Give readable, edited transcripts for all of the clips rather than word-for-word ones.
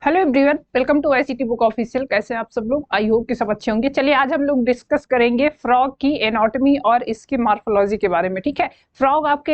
Hello everyone, welcome to ICT book official. कैसे हैं आप सब लोग? आई होप कि सब अच्छे होंगे। चलिए आज हम लोग डिस्कस करेंगे फ्रॉग की एनाटॉमी और इसकी मॉर्फोलॉजी के बारे में। ठीक है, फ्रॉग आपके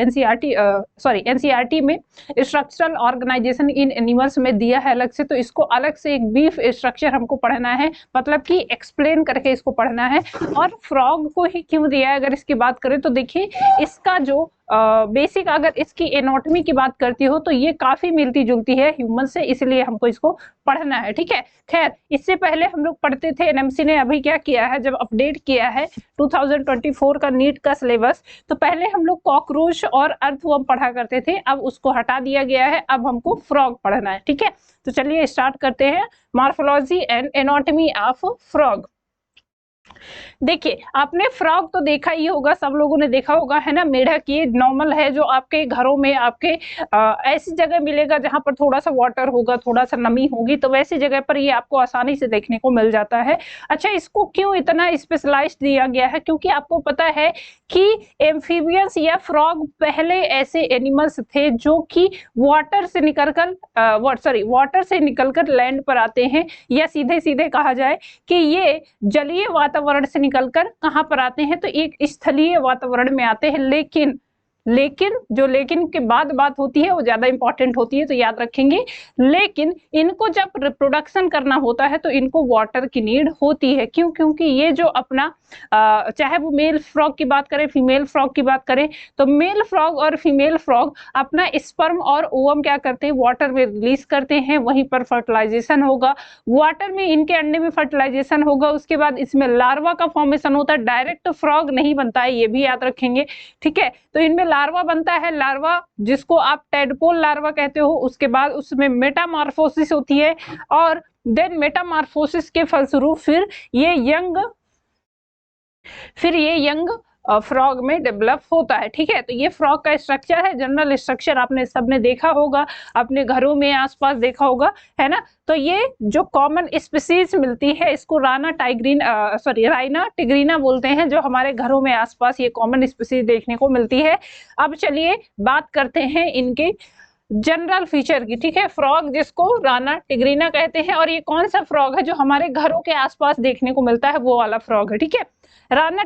एनसीईआरटी में स्ट्रक्चरल ऑर्गेनाइजेशन इन एनिमल्स में दिया है अलग से, तो इसको अलग से एक ब्रीफ स्ट्रक्चर हमको पढ़ना है, मतलब कि एक्सप्लेन करके इसको पढ़ना है। और फ्रॉग को ही क्यों दिया है, अगर इसकी बात करें तो देखिए इसका जो बेसिक अगर इसकी एनाटॉमी की बात करती हो तो ये काफी मिलती जुलती है ह्यूमन से, इसलिए हमको इसको पढ़ना है। ठीक है, खैर इससे पहले हम लोग पढ़ते थे, एनएमसी ने अभी क्या किया है, जब अपडेट किया है 2024 का नीट का सिलेबस, तो पहले हम लोग कॉकरोच और अर्थवर्म पढ़ा करते थे, अब उसको हटा दिया गया है, अब हमको फ्रॉग पढ़ना है। ठीक है, तो चलिए स्टार्ट करते हैं morphology and anatomy of frog. देखिए आपने फ्रॉग तो देखा ही होगा, सब लोगों ने देखा होगा, है ना। मेढक ये नॉर्मल है जो आपके घरों में आपके ऐसी जगह मिलेगा जहां पर थोड़ा सा वाटर होगा, थोड़ा सा नमी होगी, तो वैसी जगह पर ये आपको आसानी से देखने को मिल जाता है। अच्छा, इसको क्यों इतना स्पेशलाइज्ड दिया गया है? क्योंकि आपको पता है कि एम्फीबियंस या फ्रॉग पहले ऐसे एनिमल्स थे जो कि वाटर से निकलकर लैंड पर आते हैं, या सीधे सीधे कहा जाए कि ये जलीय वातावरण से निकलकर कहां पर आते हैं, तो एक स्थलीय वातावरण में आते हैं। लेकिन के बाद बात होती है वो ज्यादा इंपॉर्टेंट होती है, तो याद रखेंगे। लेकिन इनको जब रिप्रोडक्शन करना होता है तो इनको वाटर की नीड होती है। क्यों? क्योंकि ये जो अपना चाहे वो मेल फ्रॉग की बात करें, फीमेल फ्रॉग की बात करें, तो मेल फ्रॉग और फीमेल फ्रॉग अपना स्पर्म और ओवम क्या करते हैं, वाटर में रिलीज करते हैं, वहीं पर फर्टिलाइजेशन होगा, वाटर में इनके अंडे में फर्टिलाइजेशन होगा, उसके बाद इसमें लार्वा का फॉर्मेशन होता है। डायरेक्ट फ्रॉग नहीं बनता है, ये भी याद रखेंगे। ठीक है, तो इनमें लार्वा बनता है, लार्वा जिसको आप टेडपोल लार्वा कहते हो, उसके बाद उसमें मेटामॉर्फोसिस होती है, और देन मेटामॉर्फोसिस के फलस्वरूप फिर ये यंग फ्रॉग में डेवलप होता है। ठीक है, तो ये फ्रॉग का स्ट्रक्चर है, जनरल स्ट्रक्चर आपने सबने देखा होगा, अपने घरों में आसपास देखा होगा, है ना। तो ये जो कॉमन स्पीसीज मिलती है इसको राइना टिग्रीना बोलते हैं, जो हमारे घरों में आसपास ये कॉमन स्पीसीज देखने को मिलती है। अब चलिए बात करते हैं इनके जनरल फीचर की। ठीक है, फ्रॉग जिसको राना टिग्रीना कहते हैं, और ये कौन सा फ्रॉग है जो हमारे घरों के आसपास देखने को मिलता है, वो वाला फ्रॉग है। ठीक है, Rana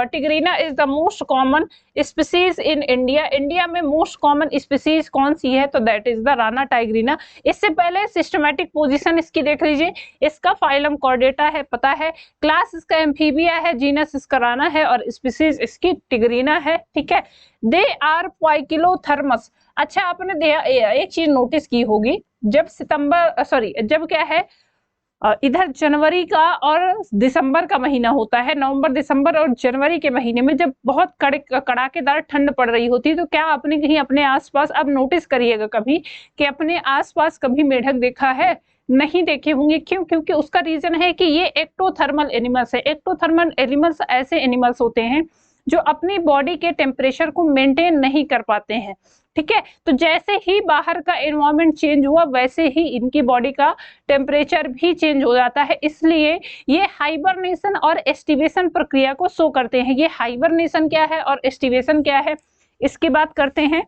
tigrina is the most common species in India. India में मोस्ट कॉमन स्पीसीज कौन सी है, तो that is the Rana tigrina. इससे पहले सिस्टमैटिक पोजीशन इसकी देख लीजिए, इसका फाइलम कॉर्डेटा है, पता है, क्लास इसका एम्फीबिया है, जीनस इसका राना है, और स्पीसीज इसकी टिग्रीना है। ठीक है, दे आर पोइकिलोथर्मस। अच्छा, आपने एक चीज नोटिस की होगी, जब क्या है, इधर जनवरी का और दिसंबर का महीना होता है, नवंबर दिसंबर और जनवरी के महीने में जब बहुत कड़ाकेदार ठंड पड़ रही होती है, तो क्या आपने कहीं अपने आसपास, अब नोटिस करिएगा कभी कि अपने आसपास कभी मेढक देखा है? नहीं देखे होंगे। क्यों? क्योंकि उसका रीजन है कि ये एक्टोथर्मल एनिमल्स है। एक्टोथर्मल एनिमल्स ऐसे एनिमल्स होते हैं जो अपनी बॉडी के टेम्परेचर को मेंटेन नहीं कर पाते हैं। ठीक है, तो जैसे ही बाहर का एनवायरनमेंट चेंज हुआ वैसे ही इनकी बॉडी का टेम्परेचर भी चेंज हो जाता है, इसलिए ये हाइबरनेशन और एस्टिवेशन प्रक्रिया को शो करते हैं। ये हाइबरनेशन क्या है और एस्टिवेशन क्या है, इसकी बात करते हैं।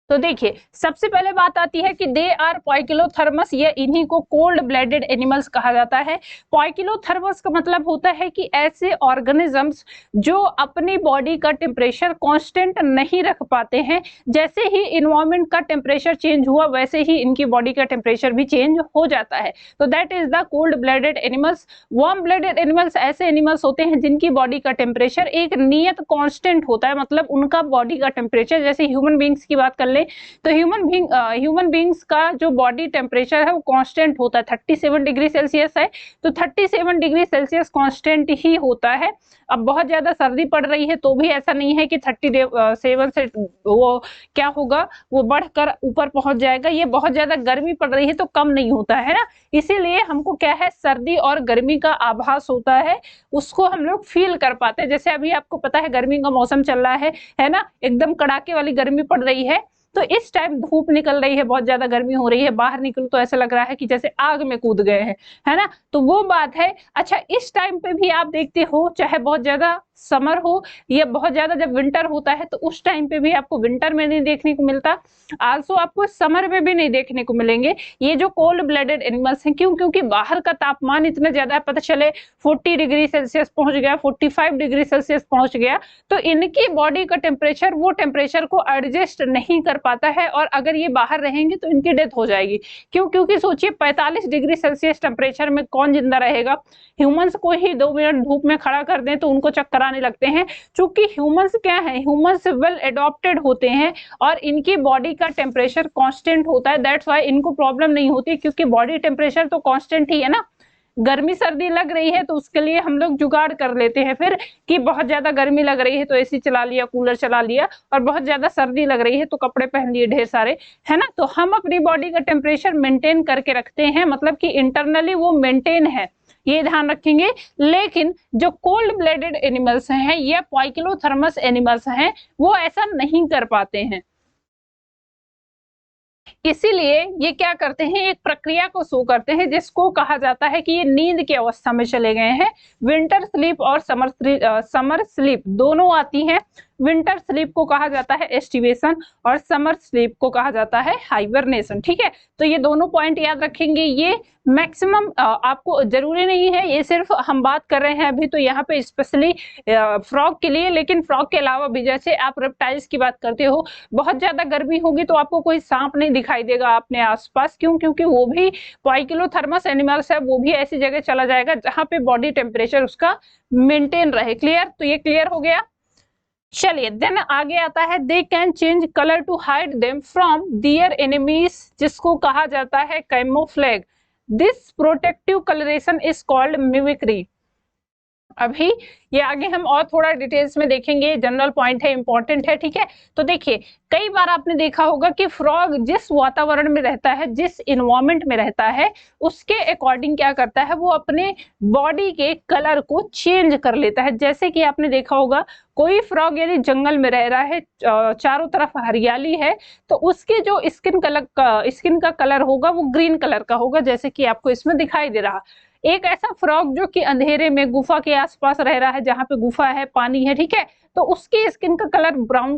तो देखिए सबसे पहले बात आती है कि दे आर पोइकिलोथर्मस, ये इन्हीं को कोल्ड ब्लडेड एनिमल्स कहा जाता है। पोइकिलोथर्मस का मतलब होता है कि ऐसे ऑर्गेनिजम्स जो अपनी बॉडी का टेम्परेचर कांस्टेंट नहीं रख पाते हैं, जैसे ही इन्वायरमेंट का टेम्परेचर चेंज हुआ वैसे ही इनकी बॉडी का टेम्परेचर भी चेंज हो जाता है, तो that is the cold blooded animals. Warm blooded animals ऐसे एनिमल्स होते हैं जिनकी बॉडी का टेम्परेचर एक नियत कांस्टेंट होता है, मतलब उनका बॉडी का टेम्परेचर, जैसे ह्यूमन बींग्स की बात कर तो ह्यूमन बींग्स का जो बॉडी टेम्परेचर है वो कांस्टेंट होता है, 37 डिग्री सेल्सियस है, तो 37 डिग्री सेल्सियस कांस्टेंट ही होता है। अब बहुत ज्यादा सर्दी पड़ रही है तो भी ऐसा नहीं है कि 37 से वो क्या होगा, वो बढ़कर ऊपर पहुंच जाएगा। ये बहुत ज्यादा गर्मी पड़ रही है तो कम नहीं होता है ना, इसीलिए हमको क्या है, सर्दी और गर्मी का आभास होता है, उसको हम लोग फील कर पाते हैं। जैसे अभी आपको पता है गर्मी का मौसम चल रहा है ना, एकदम कड़ाके वाली गर्मी पड़ रही है, तो इस टाइम धूप निकल रही है, बहुत ज्यादा गर्मी हो रही है, बाहर निकलो तो ऐसा लग रहा है कि जैसे आग में कूद गए हैं, है ना, तो वो बात है। अच्छा, इस टाइम पे भी आप देखते हो चाहे बहुत ज्यादा समर हो या बहुत ज्यादा जब विंटर होता है तो उस टाइम पे भी आपको विंटर में नहीं देखने को मिलता, आल्सो आपको समर में भी नहीं देखने को मिलेंगे ये जो कोल्ड ब्लडेड एनिमल्स हैं। क्यों? क्योंकि बाहर का तापमान इतना ज्यादा है, पता चले 40 डिग्री सेल्सियस पहुंच गया, 45 डिग्री सेल्सियस पहुंच गया, तो इनकी बॉडी का टेम्परेचर वो टेम्परेचर को एडजस्ट नहीं कर पाता है और अगर ये बाहर रहेंगे तो इनकी डेथ हो जाएगी। क्यों? क्योंकि सोचिए 45 डिग्री सेल्सियस टेम्परेचर में कौन जिंदा रहेगा। ह्यूमंस को ही 2 मिनट धूप में खड़ा कर दें तो उनको चक्कर आने लगते हैं। चूंकि ह्यूमंस क्या है, ह्यूमंस वेल एडॉप्टेड होते हैं और इनकी बॉडी का टेम्परेचर कांस्टेंट होता है, दैट्स व्हाई इनको प्रॉब्लम नहीं होती, क्योंकि बॉडी टेम्परेचर तो कांस्टेंट ही है ना। गर्मी सर्दी लग रही है तो उसके लिए हम लोग जुगाड़ कर लेते हैं फिर कि बहुत ज्यादा गर्मी लग रही है तो एसी चला लिया, कूलर चला लिया, और बहुत ज्यादा सर्दी लग रही है तो कपड़े पहन लिए ढेर सारे, है ना। तो हम अपनी बॉडी का टेम्परेचर मेंटेन करके रखते हैं, मतलब कि इंटरनली वो मेंटेन है, ये ध्यान रखेंगे। लेकिन जो कोल्ड ब्लडेड एनिमल्स हैं या पाइक्लोथर्मस एनिमल्स हैं वो ऐसा नहीं कर पाते हैं। इसीलिए ये क्या करते हैं, एक प्रक्रिया को शो करते हैं जिसको कहा जाता है कि ये नींद की अवस्था में चले गए हैं। विंटर स्लीप और समर स्लीप दोनों आती हैं। विंटर स्लीप को कहा जाता है एस्टिवेशन और समर स्लीप को कहा जाता है हाइबरनेशन, ठीक है। तो ये दोनों पॉइंट याद रखेंगे। ये मैक्सिमम आपको जरूरी नहीं है, ये सिर्फ हम बात कर रहे हैं अभी तो यहाँ पे स्पेशली फ्रॉग के लिए, लेकिन फ्रॉग के अलावा भी जैसे आप रेप्टाइल्स की बात करते हो, बहुत ज्यादा गर्मी होगी तो आपको कोई सांप नहीं दिखाई देगा अपने आसपास। क्यों? क्योंकि वो भी पाइक्लोथर्मस एनिमल्स है, वो भी ऐसी जगह चला जाएगा जहां पे बॉडी टेम्परेचर उसका मेंटेन रहे। क्लियर? तो ये क्लियर हो गया। चलिए देन आगे आता है, they can change colour to hide them from their enemies, जिसको कहा जाता है camouflage. This protective colouration is called mimicry. अभी ये आगे हम और थोड़ा डिटेल्स में देखेंगे, जनरल पॉइंट है, इंपॉर्टेंट है, ठीक है। तो देखिए कई बार आपने देखा होगा कि फ्रॉग जिस वातावरण में रहता है, जिस इन्वायरमेंट में रहता है, उसके अकॉर्डिंग क्या करता है, वो अपने बॉडी के कलर को चेंज कर लेता है। जैसे कि आपने देखा होगा कोई फ्रॉग यदि जंगल में रह रहा है, चारों तरफ हरियाली है, तो उसके जो स्किन का कलर होगा वो ग्रीन कलर का होगा, जैसे कि आपको इसमें दिखाई दे रहा। एक ऐसा फ्रॉग जो कि अंधेरे में गुफा के आसपास रह रहा है, जहां पे गुफा है, पानी है, ठीक है, तो उसकी स्किन का कलर ब्राउन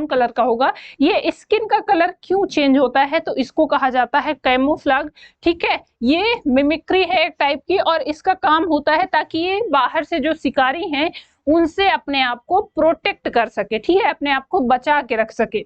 कलर का होगा। ये स्किन का कलर क्यों चेंज होता है, तो इसको कहा जाता है कैमोफ्लेज, ठीक है। ये मिमिक्री है एक टाइप की, और इसका काम होता है ताकि ये बाहर से जो शिकारी हैं उनसे अपने आप को प्रोटेक्ट कर सके, ठीक है, अपने आप को बचा के रख सके।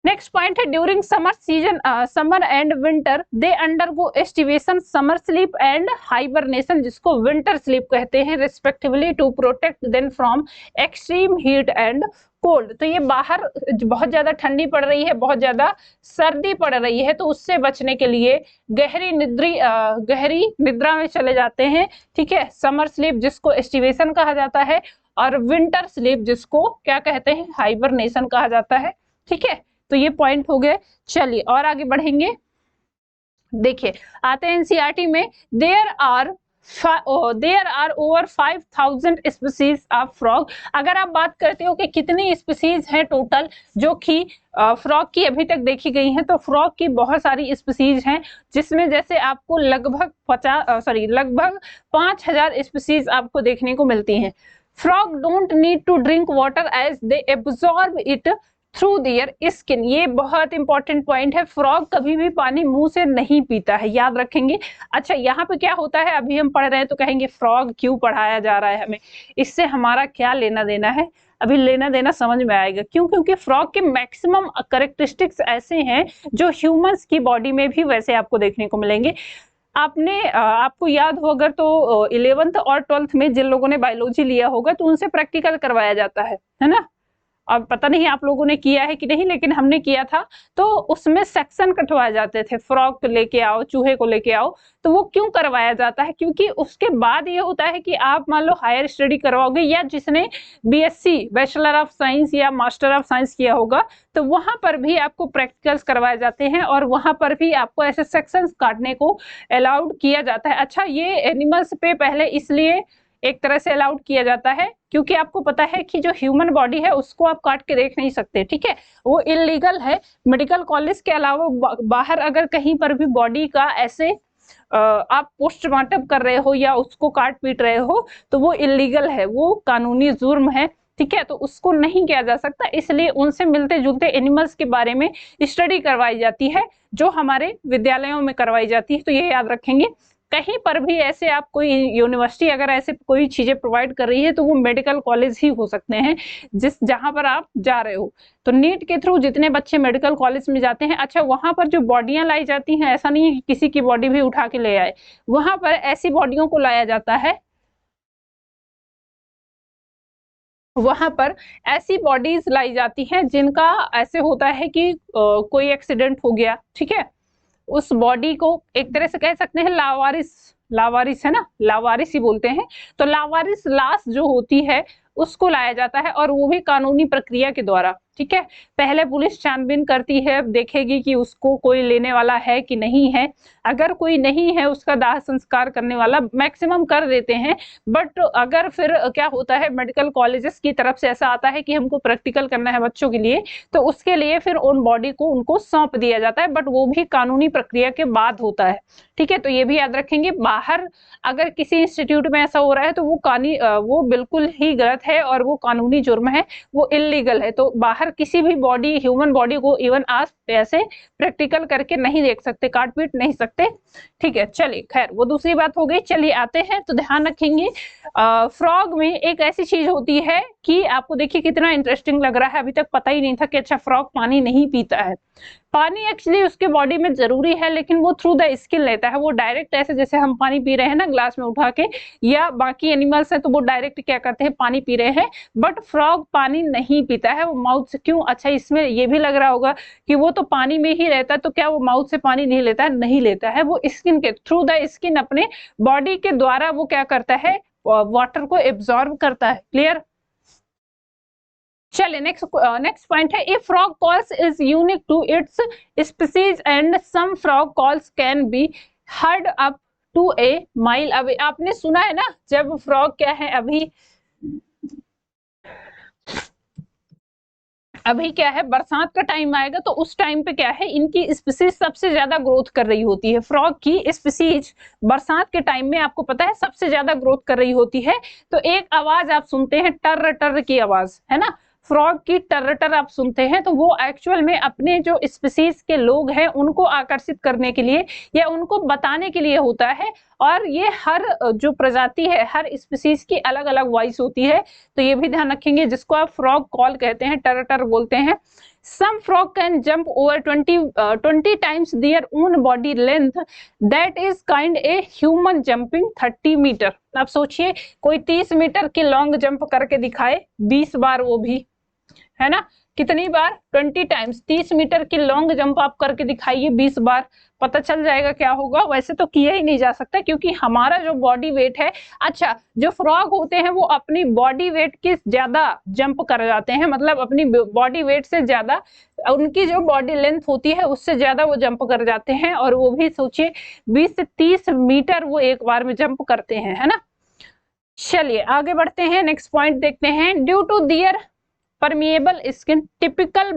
नेक्स्ट पॉइंट है, during summer season, summer and winter they undergo aestivation, summer sleep and hibernation, जिसको विंटर स्लीप कहते हैं respectively, to protect them from extreme heat and cold. तो ये बाहर बहुत ज्यादा ठंडी पड़ रही है, बहुत ज्यादा सर्दी पड़ रही है, तो उससे बचने के लिए गहरी निद्रा में चले जाते हैं, ठीक है। समर स्लीप जिसको एस्टिवेशन कहा जाता है, और विंटर स्लीप जिसको क्या कहते हैं, हाइबरनेशन कहा जाता है, ठीक है। तो ये पॉइंट हो गए। चलिए और आगे बढ़ेंगे। देखिए आते हैं एनसीईआरटी में, there are over 5000 species of frog. अगर आप बात करते हो कि कितनी स्पीसीज है टोटल जो कि फ्रॉग की अभी तक देखी गई हैं, तो फ्रॉग की बहुत सारी स्पीसीज हैं, जिसमें जैसे आपको लगभग 5000 स्पीसीज आपको देखने को मिलती हैं। Frog don't need to drink water as they absorb it through their skin. ये बहुत इंपॉर्टेंट पॉइंट है, फ्रॉग कभी भी पानी मुंह से नहीं पीता है, याद रखेंगे। अच्छा यहाँ पे क्या होता है, अभी हम पढ़ रहे हैं तो कहेंगे फ्रॉग क्यों पढ़ाया जा रहा है हमें, इससे हमारा क्या लेना देना है, अभी लेना देना समझ में आएगा। क्यों? क्योंकि फ्रॉग के मैक्सिमम कैरेक्टरिस्टिक्स ऐसे हैं जो ह्यूमंस की बॉडी में भी वैसे आपको देखने को मिलेंगे। आपको याद हो अगर तो 11th और 12th में जिन लोगों ने बायोलॉजी लिया होगा तो उनसे प्रैक्टिकल करवाया जाता है ना। अब पता नहीं आप लोगों ने किया है कि नहीं, लेकिन हमने किया था। तो उसमें सेक्शन कटवाए जाते थे, फ्रॉग को लेके आओ, चूहे को लेके आओ। तो वो क्यों करवाया जाता है, क्योंकि उसके बाद ये होता है कि आप मान लो हायर स्टडी करवाओगे, या जिसने बीएससी बैचलर ऑफ साइंस या मास्टर ऑफ साइंस किया होगा, तो वहां पर भी आपको प्रैक्टिकल्स करवाए जाते हैं, और वहां पर भी आपको ऐसे सेक्शंस काटने को अलाउड किया जाता है। अच्छा ये एनिमल्स पे पहले इसलिए एक तरह से अलाउड किया जाता है क्योंकि आपको पता है कि जो ह्यूमन बॉडी है उसको आप काट के देख नहीं सकते, ठीक है, वो इलीगल है। मेडिकल कॉलेज के अलावा बाहर अगर कहीं पर भी बॉडी का ऐसे आप पोस्टमार्टम कर रहे हो या उसको काट पीट रहे हो तो वो इलीगल है, वो कानूनी जुर्म है, ठीक है। तो उसको नहीं किया जा सकता, इसलिए उनसे मिलते जुलते एनिमल्स के बारे में स्टडी करवाई जाती है जो हमारे विद्यालयों में करवाई जाती है। तो ये याद रखेंगे। कहीं पर भी ऐसे आप कोई यूनिवर्सिटी अगर ऐसे कोई चीजें प्रोवाइड कर रही है तो वो मेडिकल कॉलेज ही हो सकते हैं जहां पर आप जा रहे हो। तो नीट के थ्रू जितने बच्चे मेडिकल कॉलेज में जाते हैं, अच्छा वहां पर जो बॉडियां लाई जाती हैं, ऐसा नहीं है कि किसी की बॉडी भी उठा के ले आए, वहां पर ऐसी बॉडियों को लाया जाता है, वहां पर ऐसी बॉडीज लाई जाती हैं जिनका ऐसे होता है कि कोई एक्सीडेंट हो गया, ठीक है, उस बॉडी को एक तरह से कह सकते हैं लावारिस, लावारिस है ना, लावारिस ही बोलते हैं। तो लावारिस लाश जो होती है उसको लाया जाता है और वो भी कानूनी प्रक्रिया के द्वारा, ठीक है। पहले पुलिस छानबीन करती है, देखेगी कि उसको कोई लेने वाला है कि नहीं है। अगर कोई नहीं है उसका दाह संस्कार करने वाला, मैक्सिमम कर देते हैं। बट अगर फिर क्या होता है, मेडिकल कॉलेजेस की तरफ से ऐसा आता है कि हमको प्रैक्टिकल करना है बच्चों के लिए, तो उसके लिए फिर उन बॉडी को उनको सौंप दिया जाता है, बट वो भी कानूनी प्रक्रिया के बाद होता है, ठीक है। तो ये भी याद रखेंगे। बाहर अगर किसी इंस्टीट्यूट में ऐसा हो रहा है तो वो बिल्कुल ही गलत है और वो कानूनी जुर्म है, वो इलीगल है। तो बाहर किसी भी बॉडी, ह्यूमन बॉडी को इवन आज ऐसे प्रैक्टिकल करके नहीं देख सकते, काट पीट नहीं सकते, ठीक है। चलिए खैर वो दूसरी बात हो गई। चलिए आते हैं, तो ध्यान रखेंगे फ्रॉग में एक ऐसी चीज होती है कि आपको देखिए कितना इंटरेस्टिंग लग रहा है, अभी तक पता ही नहीं था कि अच्छा फ्रॉग पानी नहीं पीता है। पानी एक्चुअली उसके बॉडी में जरूरी है, लेकिन वो थ्रू द स्किन लेता है। वो डायरेक्ट ऐसे जैसे हम पानी पी रहे हैं ना ग्लास में उठा के, या बाकी एनिमल्स हैं तो वो डायरेक्ट क्या करते हैं, पानी पी रहे हैं, बट फ्रॉग पानी नहीं पीता है, वो माउथ से। क्यों? अच्छा इसमें ये भी लग रहा होगा कि वो तो पानी में ही रहता है, तो क्या वो माउथ से पानी नहीं लेता है? नहीं लेता है, वो स्किन के थ्रू द स्किन अपने बॉडी के द्वारा वो क्या करता है, वाटर को एब्जॉर्ब करता है। क्लियर? चलिए नेक्स्ट पॉइंट है, if frog calls is unique to its species and some frog calls can be heard up to a mile away. आपने सुना है ना, जब फ्रॉग क्या है, अभी क्या है, बरसात का टाइम आएगा तो उस टाइम पे क्या है, इनकी स्पीसीज सबसे ज्यादा ग्रोथ कर रही होती है। फ्रॉग की स्पीसीज बरसात के टाइम में आपको पता है सबसे ज्यादा ग्रोथ कर रही होती है। तो एक आवाज आप सुनते हैं, टर्र टर्र की आवाज, है ना, फ्रॉग की टर्र टर्र आप सुनते हैं, तो वो एक्चुअल में अपने जो स्पीसीज के लोग हैं उनको आकर्षित करने के लिए या उनको बताने के लिए होता है। और ये हर जो प्रजाति है, हर स्पीसीज की अलग अलग वॉइस होती है, तो ये भी ध्यान रखेंगे, जिसको आप फ्रॉग कॉल कहते हैं, टर्र टर्र बोलते हैं। Some frog can jump over 20 times their own body length. That is kind a human jumping 30 metre. आप सोचिए कोई 30 मीटर की लॉन्ग जंप करके दिखाए 20 बार, वो भी, है ना, कितनी बार, 20 टाइम्स। 30 मीटर की लॉन्ग जंप आप करके दिखाइए 20 बार, पता चल जाएगा क्या होगा। वैसे तो किया ही नहीं जा सकता क्योंकि हमारा जो बॉडी वेट है, अच्छा जो फ्रॉग होते हैं वो अपनी बॉडी वेट की ज्यादा जंप कर जाते हैं, मतलब अपनी बॉडी वेट से ज्यादा, उनकी जो बॉडी लेंथ होती है उससे ज्यादा वो जंप कर जाते हैं, और वो भी सोचिए 20 से 30 मीटर वो एक बार में जंप करते हैं, है ना। चलिए आगे बढ़ते हैं, नेक्स्ट पॉइंट देखते हैं। Due to their permeable skin, typical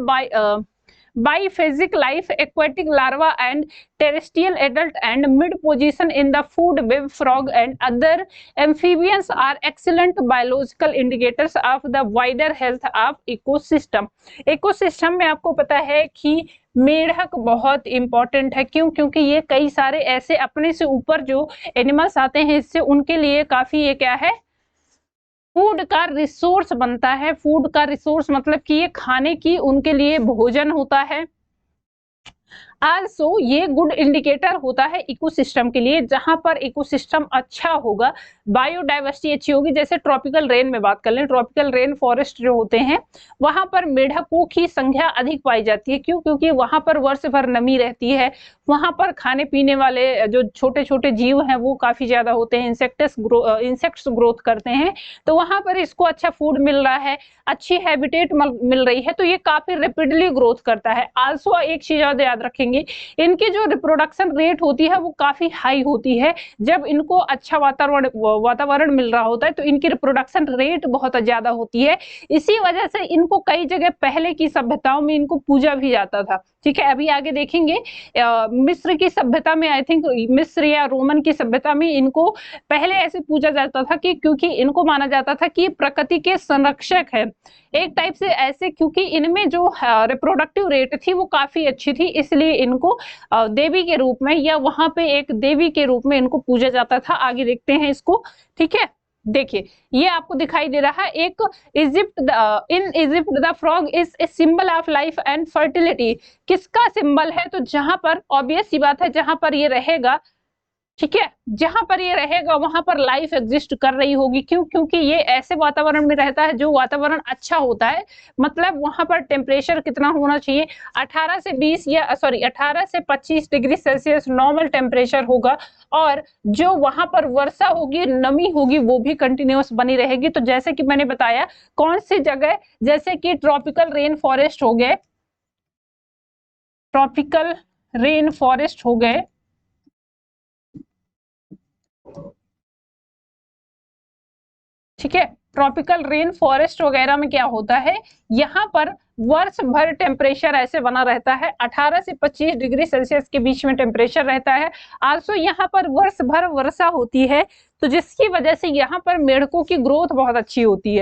biphasic life, aquatic larva and terrestrial adult and mid position in the food web, frog and other amphibians are excellent biological indicators of the wider health of ecosystem। ecosystem में आपको पता है कि मेढक बहुत important है। क्यों? क्योंकि ये कई सारे ऐसे अपने से ऊपर जो एनिमल्स आते हैं, इससे उनके लिए काफी ये क्या है, फूड का रिसोर्स बनता है। फूड का रिसोर्स मतलब कि ये खाने की उनके लिए भोजन होता है। आल्सो ये गुड इंडिकेटर होता है इकोसिस्टम के लिए। जहां पर इकोसिस्टम अच्छा होगा, बायोडाइवर्सिटी अच्छी होगी, जैसे ट्रॉपिकल रेन में बात कर लें, ट्रॉपिकल रेन फॉरेस्ट जो होते हैं वहां पर मेढकों की संख्या अधिक पाई जाती है। क्यों? क्योंकि वहां पर वर्ष भर नमी रहती है, वहां पर खाने पीने वाले जो छोटे छोटे जीव हैं वो काफी ज्यादा होते हैं, इंसेक्ट्स ग्रोथ करते हैं, तो वहां पर इसको अच्छा फूड मिल रहा है, अच्छी हैबिटेट मिल रही है, तो ये काफी रेपिडली ग्रोथ करता है। आल्सो एक चीज याद रखेंगे, देखेंगे, इनकी जो रिप्रोडक्शन रेट होती है वो काफी हाई होती है। जब इनको अच्छा वातावरण मिल रहा होता है तो इनकी रिप्रोडक्शन रेट बहुत ज्यादा होती है। इसी वजह से इनको कई जगह पहले की सभ्यताओं में इनको पूजा भी जाता था। ठीक है, अभी आगे देखेंगे मिस्र की सभ्यता में, आई थिंक मिस्र या रोमन की सभ्यता में इनको पहले ऐसे पूजा जाता था कि क्योंकि इनको माना जाता था कि प्रकृति के संरक्षक है एक टाइप से ऐसे, क्योंकि इनमें जो रिप्रोडक्टिव रेट थी वो काफी अच्छी थी, इसलिए इनको देवी के रूप में या वहां पे एक देवी के रूप में इनको पूजा जाता था। आगे देखते हैं इसको। ठीक है, देखिए ये आपको दिखाई दे रहा है एक in Egypt the frog is a symbol of life and fertility. किसका सिंबल है? तो जहां पर ऑब्वियस सी बात है, जहां पर ये रहेगा, ठीक है, जहां पर ये रहेगा वहां पर लाइफ एग्जिस्ट कर रही होगी। क्यों? क्योंकि ये ऐसे वातावरण में रहता है जो वातावरण अच्छा होता है। मतलब वहां पर टेम्परेचर कितना होना चाहिए? 18 से 25 डिग्री सेल्सियस नॉर्मल टेम्परेचर होगा, और जो वहां पर वर्षा होगी, नमी होगी, वो भी कंटिन्यूअस बनी रहेगी। तो जैसे कि मैंने बताया कौन सी जगह, जैसे कि ट्रॉपिकल रेन फॉरेस्ट हो गए, ट्रॉपिकल रेन फॉरेस्ट हो गए, ठीक है, ट्रॉपिकल रेन फॉरेस्ट वगैरह में क्या होता है, यहाँ पर वर्ष भर टेम्परेचर ऐसे बना रहता है, 18 से 25 डिग्री सेल्सियस के बीच में टेम्परेचर रहता है। आल्सो यहाँ पर वर्ष भर वर्षा होती है, तो जिसकी वजह से यहाँ पर मेढकों की ग्रोथ बहुत अच्छी होती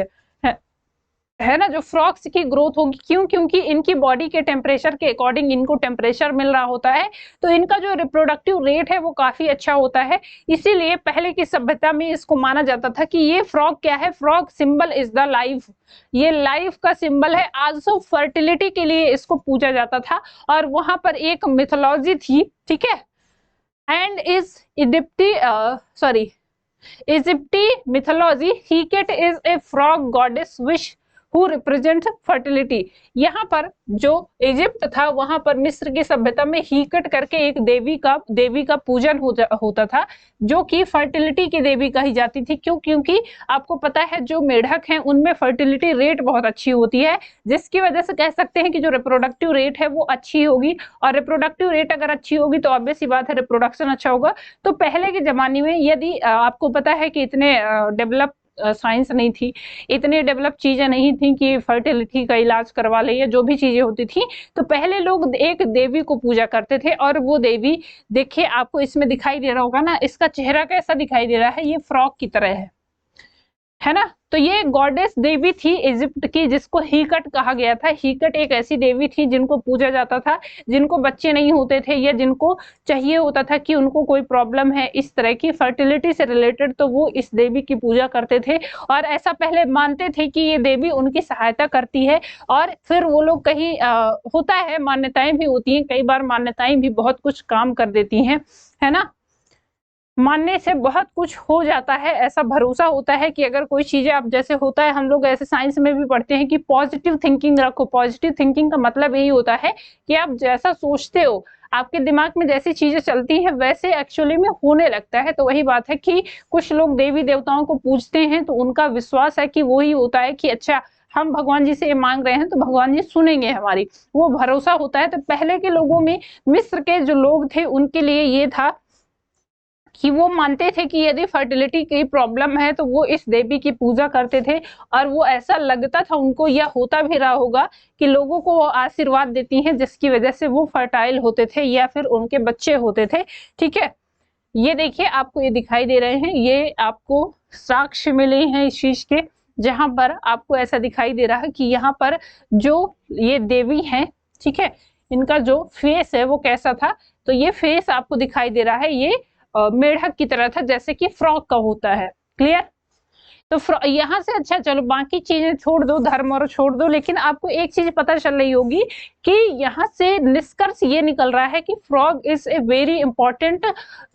है ना, जो फ्रॉग्स की ग्रोथ होगी। क्यों? क्योंकि इनकी बॉडी के टेम्परेचर के अकॉर्डिंग इनको टेम्परेचर मिल रहा होता है, तो इनका जो रिप्रोडक्टिव रेट है वो काफी अच्छा होता है। इसीलिए पहले की सभ्यता में इसको माना जाता था कि ये फ्रॉग क्या है, frog symbol is the life, ये लाइफ का सिंबल है। आल्सो फर्टिलिटी के लिए इसको पूजा जाता था, और वहां पर एक मिथोलॉजी थी, ठीक है, and is Egyptian mythology, Heket is a frog goddess which who represent fertility। यहाँ पर जो इजिप्ट था वहां पर मिस्र की सभ्यता में हीकट करके एक देवी का पूजन होता था, जो कि फर्टिलिटी की देवी कही जाती थी। क्यों? क्योंकि आपको पता है जो मेढक हैं उनमें फर्टिलिटी रेट बहुत अच्छी होती है, जिसकी वजह से कह सकते हैं कि जो रिप्रोडक्टिव रेट है वो अच्छी होगी, और रिप्रोडक्टिव रेट अगर अच्छी होगी तो ऑब्वियस सी बात है रिप्रोडक्शन अच्छा होगा। तो पहले के जमाने में यदि आपको पता है कि इतने डेवलप साइंस नहीं थी, इतनी डेवलप चीजें नहीं थी कि फर्टिलिटी का इलाज करवा ले या जो भी चीजें होती थी, तो पहले लोग एक देवी को पूजा करते थे। और वो देवी, देखिए आपको इसमें दिखाई दे रहा होगा ना, इसका चेहरा कैसा दिखाई दे रहा है, ये फ्रॉग की तरह है ना। तो ये गॉडेस देवी थी इजिप्ट की, जिसको हीकट कहा गया था। हीकट एक ऐसी देवी थी जिनको पूजा जाता था, जिनको बच्चे नहीं होते थे या जिनको चाहिए होता था कि उनको कोई प्रॉब्लम है इस तरह की फर्टिलिटी से रिलेटेड, तो वो इस देवी की पूजा करते थे, और ऐसा पहले मानते थे कि ये देवी उनकी सहायता करती है। और फिर वो लोग कहीं होता है, मान्यताएं भी होती हैं, कई बार मान्यताएं भी बहुत कुछ काम कर देती हैं, है ना, मानने से बहुत कुछ हो जाता है। ऐसा भरोसा होता है कि अगर कोई चीजें, आप जैसे होता है, हम लोग ऐसे साइंस में भी पढ़ते हैं कि पॉजिटिव थिंकिंग रखो। पॉजिटिव थिंकिंग का मतलब यही होता है कि आप जैसा सोचते हो, आपके दिमाग में जैसी चीजें चलती हैं वैसे एक्चुअली में होने लगता है। तो वही बात है कि कुछ लोग देवी देवताओं को पूजते हैं तो उनका विश्वास है कि वही होता है कि अच्छा हम भगवान जी से ये मांग रहे हैं तो भगवान जी सुनेंगे हमारी, वो भरोसा होता है। तो पहले के लोगों में, मिस्र के जो लोग थे उनके लिए ये था कि वो मानते थे कि यदि फर्टिलिटी की प्रॉब्लम है तो वो इस देवी की पूजा करते थे, और वो ऐसा लगता था उनको, या होता भी रहा होगा, कि लोगों को आशीर्वाद देती हैं जिसकी वजह से वो फर्टाइल होते थे या फिर उनके बच्चे होते थे। ठीक है, ये देखिए आपको ये दिखाई दे रहे हैं, ये आपको साक्ष्य मिले हैं इस चीज के, जहां पर आपको ऐसा दिखाई दे रहा है कि यहाँ पर जो ये देवी है, ठीक है, इनका जो फेस है वो कैसा था। तो ये फेस आपको दिखाई दे रहा है, ये मेढक की तरह था, जैसे कि फ्रॉग का होता है। क्लियर? तो यहाँ से अच्छा, चलो बाकी चीजें छोड़ दो, धर्म और छोड़ दो, लेकिन आपको एक चीज पता चल रही होगी कि यहाँ से निष्कर्ष ये निकल रहा है कि frog is a very important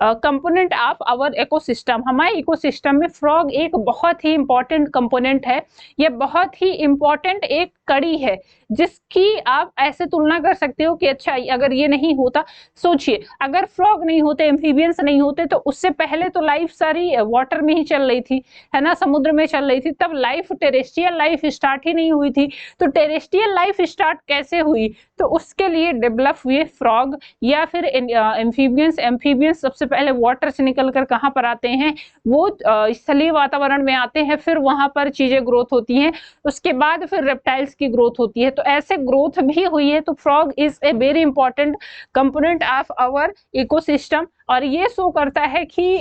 component of our ecosystem. हमारे इकोसिस्टम में फ्रॉग एक बहुत ही इंपॉर्टेंट कंपोनेंट है, ये बहुत ही इंपॉर्टेंट एक कड़ी है जिसकी आप ऐसे तुलना कर सकते हो कि अच्छा अगर ये नहीं होता, सोचिए अगर फ्रॉग नहीं होते, एम्फीबियंस नहीं होते, तो उससे पहले तो लाइफ सारी वाटर में ही चल रही थी, है ना, समुद्र में चल रही थी, तब लाइफ टेरेस्ट्रियल लाइफ स्टार्ट ही नहीं हुई थी। तो टेरेस्ट्रियल लाइफ स्टार्ट कैसे हुई? तो उसके लिए डेवलप हुए फ्रॉग या फिर एम्फीबियंस। एम्फीबियंस सबसे पहले वाटर से निकलकर कहाँ पर आते हैं? वो स्थलीय वातावरण में आते हैं, फिर वहां पर चीजें ग्रोथ होती हैं, उसके बाद फिर रेप्टाइल्स की ग्रोथ होती है। तो ऐसे ग्रोथ भी हुई है। तो frog is a very important component of our ecosystem, और ये शो करता है कि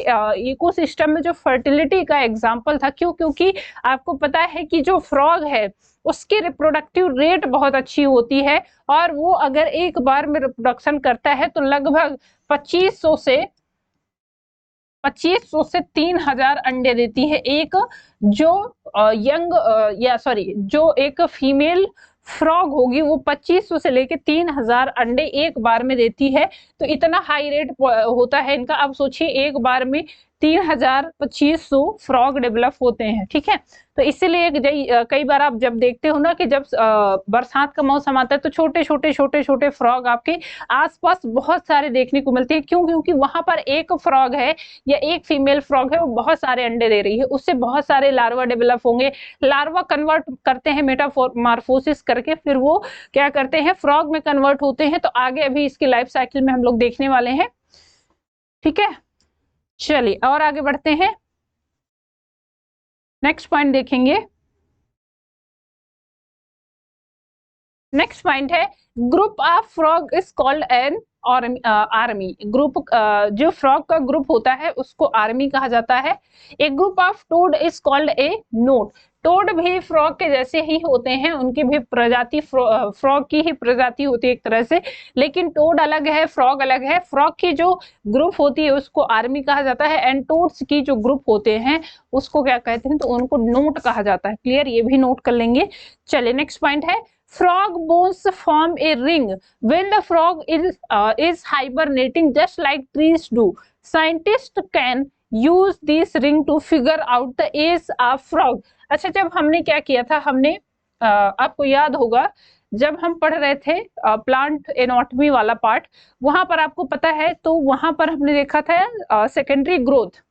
इकोसिस्टम में जो फर्टिलिटी का एग्जाम्पल था। क्यों? क्योंकि आपको पता है कि जो फ्रॉग है उसकी रिप्रोडक्टिव रेट बहुत अच्छी होती है, और वो अगर एक बार में रिप्रोडक्शन करता है तो लगभग 2500 से 3000 अंडे देती है। एक जो जो एक फीमेल फ्रॉग होगी वो 2500 से लेके 3000 अंडे एक बार में देती है। तो इतना हाई रेट होता है इनका। अब सोचिए एक बार में 2500 फ्रॉग डेवलप होते हैं, ठीक है। तो इसीलिए कई बार आप जब देखते हो ना कि जब बरसात का मौसम आता है तो छोटे छोटे फ्रॉग आपके आसपास बहुत सारे देखने को मिलते हैं। क्यों? क्योंकि वहां पर एक फ्रॉग है या एक फीमेल फ्रॉग है, वो बहुत सारे अंडे दे रही है, उससे बहुत सारे लार्वा डेवलप होंगे। लार्वा कन्वर्ट करते हैं मेटामॉर्फोसिस करके, फिर वो क्या करते हैं? फ्रॉग में कन्वर्ट होते हैं। तो आगे अभी इसकी लाइफ साइकिल में हम लोग देखने वाले हैं, ठीक है। चलिए और आगे बढ़ते हैं, नेक्स्ट पॉइंट देखेंगे। नेक्स्ट पॉइंट है group of frog is called an army. Group जो फ्रॉग का ग्रुप होता है उसको आर्मी कहा जाता है। A group of toad is called a knot. Toad भी फ्रॉग के जैसे ही होते हैं, उनकी भी प्रजाति फ्रॉग की ही प्रजाति होती है एक तरह से, लेकिन टोड अलग है, फ्रॉग अलग है। फ्रॉग की जो ग्रुप होती है उसको आर्मी कहा जाता है, एंड टोड्स की जो ग्रुप होते हैं उसको क्या कहते हैं? तो उनको नोट कहा जाता है। क्लियर? ये भी नोट कर लेंगे। चलिए नेक्स्ट पॉइंट है frog bones form a ring when the frog is hibernating just like trees do. Scientists can use this ring to figure out the age of frog. अच्छा, जब हमने क्या किया था, हमने आपको याद होगा जब हम पढ़ रहे थे प्लांट एनाटॉमी वाला पार्ट, वहां पर आपको पता है तो वहां पर हमने देखा था सेकेंडरी ग्रोथ।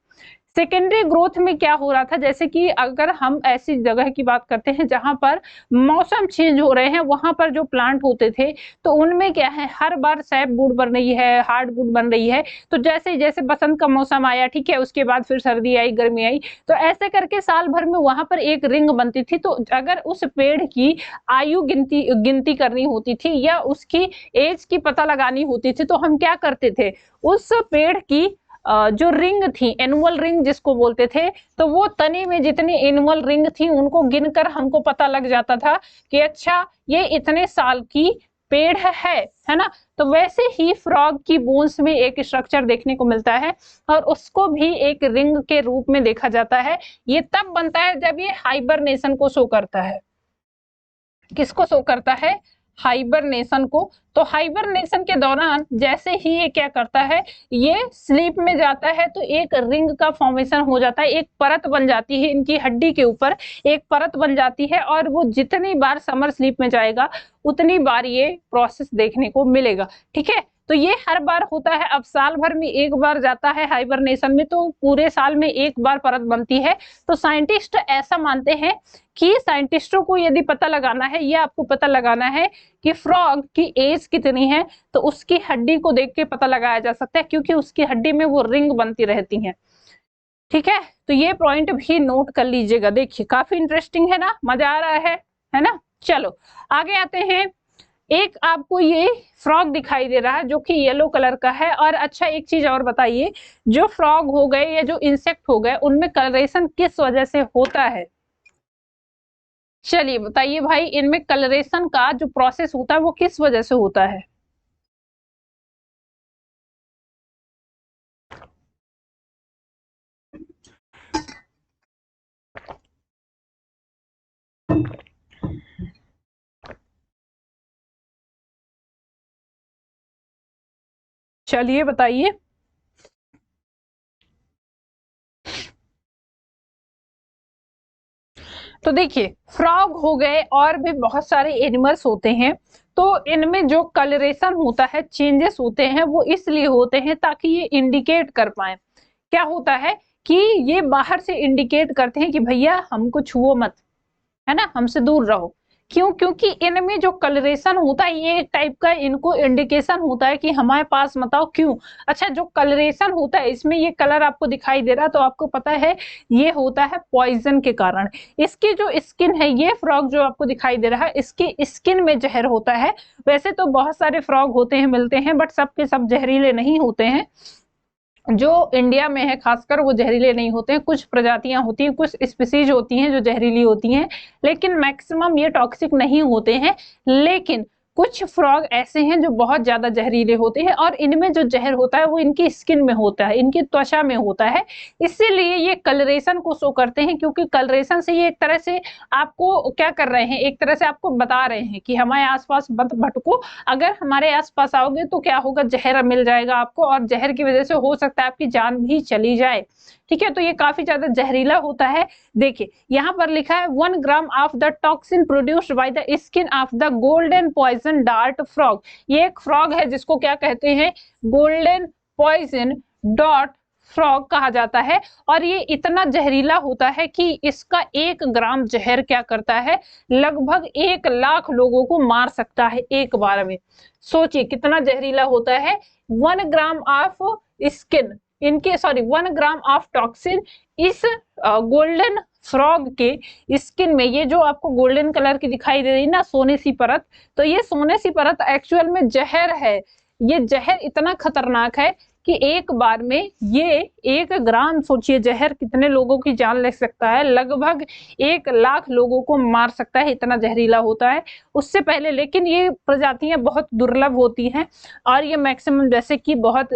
सेकेंडरी ग्रोथ में क्या हो रहा था, जैसे कि अगर हम ऐसी जगह की बात करते हैं जहां पर मौसम चेंज हो रहे हैं, वहां पर जो प्लांट होते थे तो उनमें क्या है, हर बार सैप वुड बन रही है, हार्ड वुड बन रही है। तो जैसे जैसे बसंत का मौसम आया, ठीक है, उसके बाद फिर सर्दी आई, गर्मी आई, तो ऐसे करके साल भर में वहां पर एक रिंग बनती थी। तो अगर उस पेड़ की आयु गिनती करनी होती थी या उसकी एज की पता लगानी होती थी, तो हम क्या करते थे, उस पेड़ की जो रिंग थी, एनुअल रिंग जिसको बोलते थे, तो वो तने में जितनी एनुअल रिंग थी उनको गिनकर हमको पता लग जाता था कि अच्छा ये इतने साल की पेड़ है ना। तो वैसे ही फ्रॉग की बोन्स में एक स्ट्रक्चर देखने को मिलता है और उसको भी एक रिंग के रूप में देखा जाता है। ये तब बनता है जब ये हाइबरनेशन को शो करता है। किसको शो करता है? हाइबरनेशन को। तो हाइबरनेशन के दौरान जैसे ही ये क्या करता है, ये स्लीप में जाता है तो एक रिंग का फॉर्मेशन हो जाता है, एक परत बन जाती है इनकी हड्डी के ऊपर, एक परत बन जाती है, और वो जितनी बार समर स्लीप में जाएगा उतनी बार ये प्रोसेस देखने को मिलेगा, ठीक है। तो ये हर बार होता है। अब साल भर में एक बार जाता है हाइबरनेशन में, तो पूरे साल में एक बार परत बनती है। तो साइंटिस्ट ऐसा मानते हैं कि साइंटिस्टों को यदि पता लगाना है, या आपको पता लगाना है कि फ्रॉग की एज कितनी है, तो उसकी हड्डी को देख के पता लगाया जा सकता है, क्योंकि उसकी हड्डी में वो रिंग बनती रहती हैं, ठीक है। तो ये पॉइंट भी नोट कर लीजिएगा। देखिए काफी इंटरेस्टिंग है ना, मजा आ रहा है ना। चलो आगे आते हैं। एक आपको ये फ्रॉग दिखाई दे रहा है जो कि येलो कलर का है। और अच्छा एक चीज और बताइए, जो फ्रॉग हो गए या जो इंसेक्ट हो गए, उनमें कलरेशन किस वजह से होता है? चलिए बताइए भाई, इनमें कलरेशन का जो प्रोसेस होता है वो किस वजह से होता है? चलिए बताइए। तो देखिए फ्रॉग हो गए और भी बहुत सारे एनिमल्स होते हैं, तो इनमें जो कलरेशन होता है, चेंजेस होते हैं, वो इसलिए होते हैं ताकि ये इंडिकेट कर पाए। क्या होता है कि ये बाहर से इंडिकेट करते हैं कि भैया हमको छुओ मत, है ना, हमसे दूर रहो। क्यों? क्योंकि इनमें जो कलरेशन होता है ये एक टाइप का इनको इंडिकेशन होता है कि हमारे पास मत आओ। क्यों? अच्छा, जो कलरेशन होता है इसमें ये कलर आपको दिखाई दे रहा है, तो आपको पता है ये होता है पॉइजन के कारण। इसकी जो स्किन है, ये फ्रॉग जो आपको दिखाई दे रहा है, इसकी स्किन में जहर होता है। वैसे तो बहुत सारे फ्रॉग होते हैं, मिलते हैं, बट सब के सब जहरीले नहीं होते हैं। जो इंडिया में है खासकर वो जहरीले नहीं होते हैं। कुछ प्रजातियां होती हैं, कुछ स्पीसीज होती हैं जो जहरीली होती हैं, लेकिन मैक्सिमम ये टॉक्सिक नहीं होते हैं। लेकिन कुछ फ्रॉग ऐसे हैं जो बहुत ज्यादा जहरीले होते हैं, और इनमें जो जहर होता है वो इनकी स्किन में होता है, इनकी त्वचा में होता है। इसीलिए ये कलरेशन को शो करते हैं, क्योंकि कलरेशन से ये एक तरह से आपको क्या कर रहे हैं, एक तरह से आपको बता रहे हैं कि हमारे आसपास मत भटको, अगर हमारे आसपास आओगे तो क्या होगा, जहर मिल जाएगा आपको, और जहर की वजह से हो सकता है आपकी जान भी चली जाए। ठीक है, तो ये काफी ज्यादा जहरीला होता है। देखिए यहाँ पर लिखा है 1 gram of the toxin produced by the skin of the golden poison dart frog. ये एक फ्रॉग है जिसको क्या कहते हैं, गोल्डन पॉइजन डॉट फ्रॉग कहा जाता है। और ये इतना जहरीला होता है कि इसका 1 ग्राम जहर क्या करता है, लगभग 1 लाख लोगों को मार सकता है एक बार में। सोचिए कितना जहरीला होता है। 1 ग्राम ऑफ स्किन इनके 1 ग्राम ऑफ टॉक्सिन इस गोल्डन फ्रॉग के स्किन में, ये जो आपको गोल्डन कलर की दिखाई दे रही है ना, सोने सी परत, तो ये सोने सी परत एक्चुअल में जहर है। ये जहर इतना खतरनाक है कि एक बार में ये 1 ग्राम, सोचिए जहर कितने लोगों की जान ले सकता है, लगभग 1 लाख लोगों को मार सकता है, इतना जहरीला होता है। उससे पहले लेकिन ये प्रजातियां बहुत दुर्लभ होती हैं, और ये मैक्सिमम जैसे कि बहुत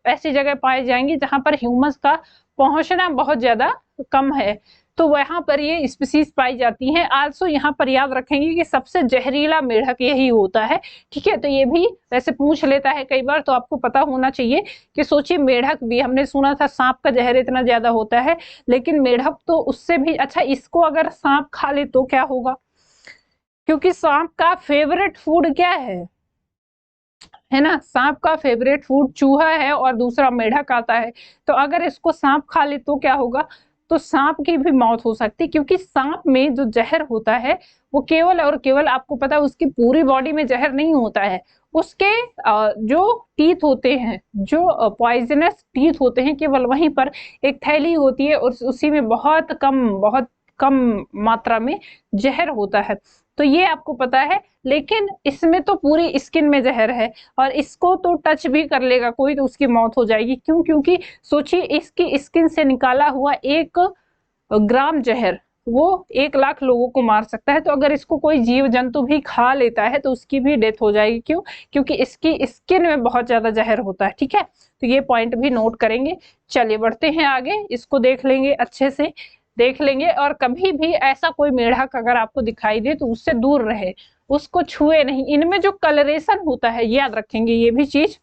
ऐसी जगह पाई जाएंगी जहां पर ह्यूमंस का पहुंचना बहुत ज्यादा कम है, तो वहां पर ये स्पीसीज पाई जाती हैं। आल्सो यहाँ पर याद रखेंगे कि सबसे जहरीला मेढक यही होता है। ठीक है, तो ये भी वैसे पूछ लेता है कई बार, तो आपको पता होना चाहिए कि सोचिए मेढक भी, हमने सुना था सांप का जहर इतना ज्यादा होता है, लेकिन मेढक तो उससे भी अच्छा। इसको अगर सांप खा ले तो क्या होगा, क्योंकि सांप का फेवरेट फूड क्या है ना, सांप का फेवरेट फूड चूहा है और दूसरा मेढक आता है। तो अगर इसको सांप खा ले तो क्या होगा, तो सांप की भी मौत हो सकती है, क्योंकि सांप में जो जहर होता है वो केवल और केवल, आपको पता है उसकी पूरी बॉडी में जहर नहीं होता है, उसके जो टीथ होते हैं, जो पॉइजनस टीथ होते हैं, केवल वहीं पर एक थैली होती है और उसी में बहुत कम मात्रा में जहर होता है। तो ये आपको पता है, लेकिन इसमें तो पूरी स्किन में जहर है, और इसको तो टच भी कर लेगा कोई तो उसकी मौत हो जाएगी। क्यों? क्योंकि सोचिए इसकी स्किन से निकाला हुआ 1 ग्राम जहर वो 1 लाख लोगों को मार सकता है। तो अगर इसको कोई जीव जंतु भी खा लेता है तो उसकी भी डेथ हो जाएगी। क्यों? क्योंकि इसकी स्किन में बहुत ज्यादा जहर होता है। ठीक है, तो ये पॉइंट भी नोट करेंगे। चलिए बढ़ते हैं आगे, इसको देख लेंगे, अच्छे से देख लेंगे। और कभी भी ऐसा कोई मेढक अगर आपको दिखाई दे तो उससे दूर रहे, उसको छुए नहीं। इनमें जो कलरेशन होता है, याद रखेंगे ये भी चीज,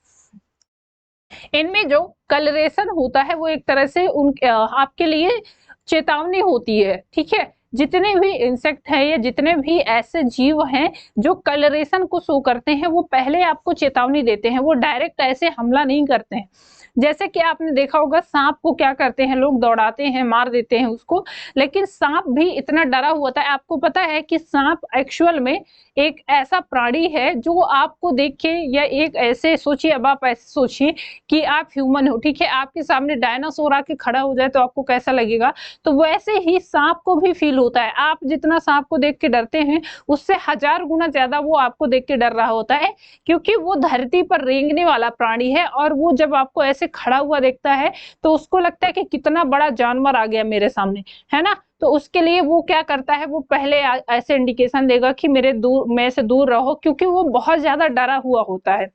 इनमें जो कलरेशन होता है वो एक तरह से आपके लिए चेतावनी होती है। ठीक है, जितने भी इंसेक्ट हैं या जितने भी ऐसे जीव हैं जो कलरेशन को शो करते हैं, वो पहले आपको चेतावनी देते हैं, वो डायरेक्ट ऐसे हमला नहीं करते हैं। जैसे कि आपने देखा होगा सांप को क्या करते हैं लोग, दौड़ाते हैं, मार देते हैं उसको, लेकिन सांप भी इतना डरा हुआ था। आपको पता है कि सांप एक्चुअल में एक ऐसा प्राणी है जो आपको देख के, या एक ऐसे सोचिए, अब आप ऐसे सोचिए कि आप ह्यूमन हो, ठीक है, आपके सामने डायनासोर आके खड़ा हो जाए तो आपको कैसा लगेगा, तो वैसे ही सांप को भी फील होता है। आप जितना सांप को देख के डरते हैं उससे 1000 गुना ज्यादा वो आपको देख के डर रहा होता है, क्योंकि वो धरती पर रेंगने वाला प्राणी है, और वो जब आपको ऐसे खड़ा हुआ देखता है तो उसको लगता है कि कितना बड़ा जानवर आ गया मेरे सामने, है ना। तो उसके लिए वो क्या करता है, वो पहले ऐसे इंडिकेशन देगा कि मैं से दूर रहो, क्योंकि वो बहुत ज्यादा डरा हुआ होता है।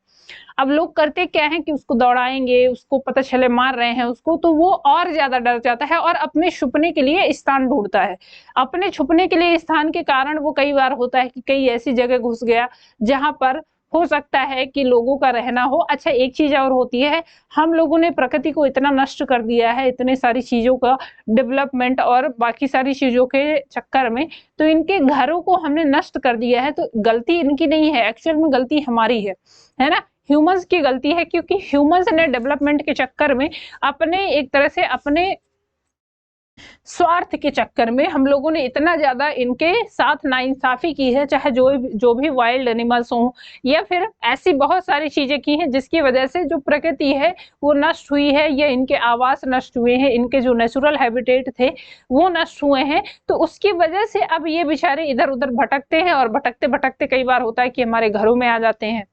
अब लोग करते क्या है कि उसको दौड़ाएंगे, उसको पता चले मार रहे हैं उसको, तो वो और ज्यादा डर जाता है और अपने छुपने के लिए स्थान ढूंढता है। अपने छुपने के लिए स्थान के कारण वो कई बार होता है कि कई ऐसी जगह घुस गया जहां पर हो सकता है कि लोगों का रहना हो। अच्छा, एक चीज और होती है, हम लोगों ने प्रकृति को इतना नष्ट कर दिया है, इतने सारी चीजों का डेवलपमेंट और बाकी सारी चीजों के चक्कर में, तो इनके घरों को हमने नष्ट कर दिया है। तो गलती इनकी नहीं है, एक्चुअल में गलती हमारी है ना, ह्यूमंस की गलती है, क्योंकि ह्यूमंस ने डेवलपमेंट के चक्कर में अपने एक तरह से अपने स्वार्थ के चक्कर में हम लोगों ने इतना ज्यादा इनके साथ नाइंसाफी की है, चाहे जो भी वाइल्ड एनिमल्स हों या फिर ऐसी बहुत सारी चीजें की हैं जिसकी वजह से जो प्रकृति है वो नष्ट हुई है, या इनके आवास नष्ट हुए हैं, इनके जो नेचुरल हैबिटेट थे वो नष्ट हुए हैं। तो उसकी वजह से अब ये बेचारे इधर उधर भटकते हैं, और भटकते भटकते कई बार होता है कि हमारे घरों में आ जाते हैं,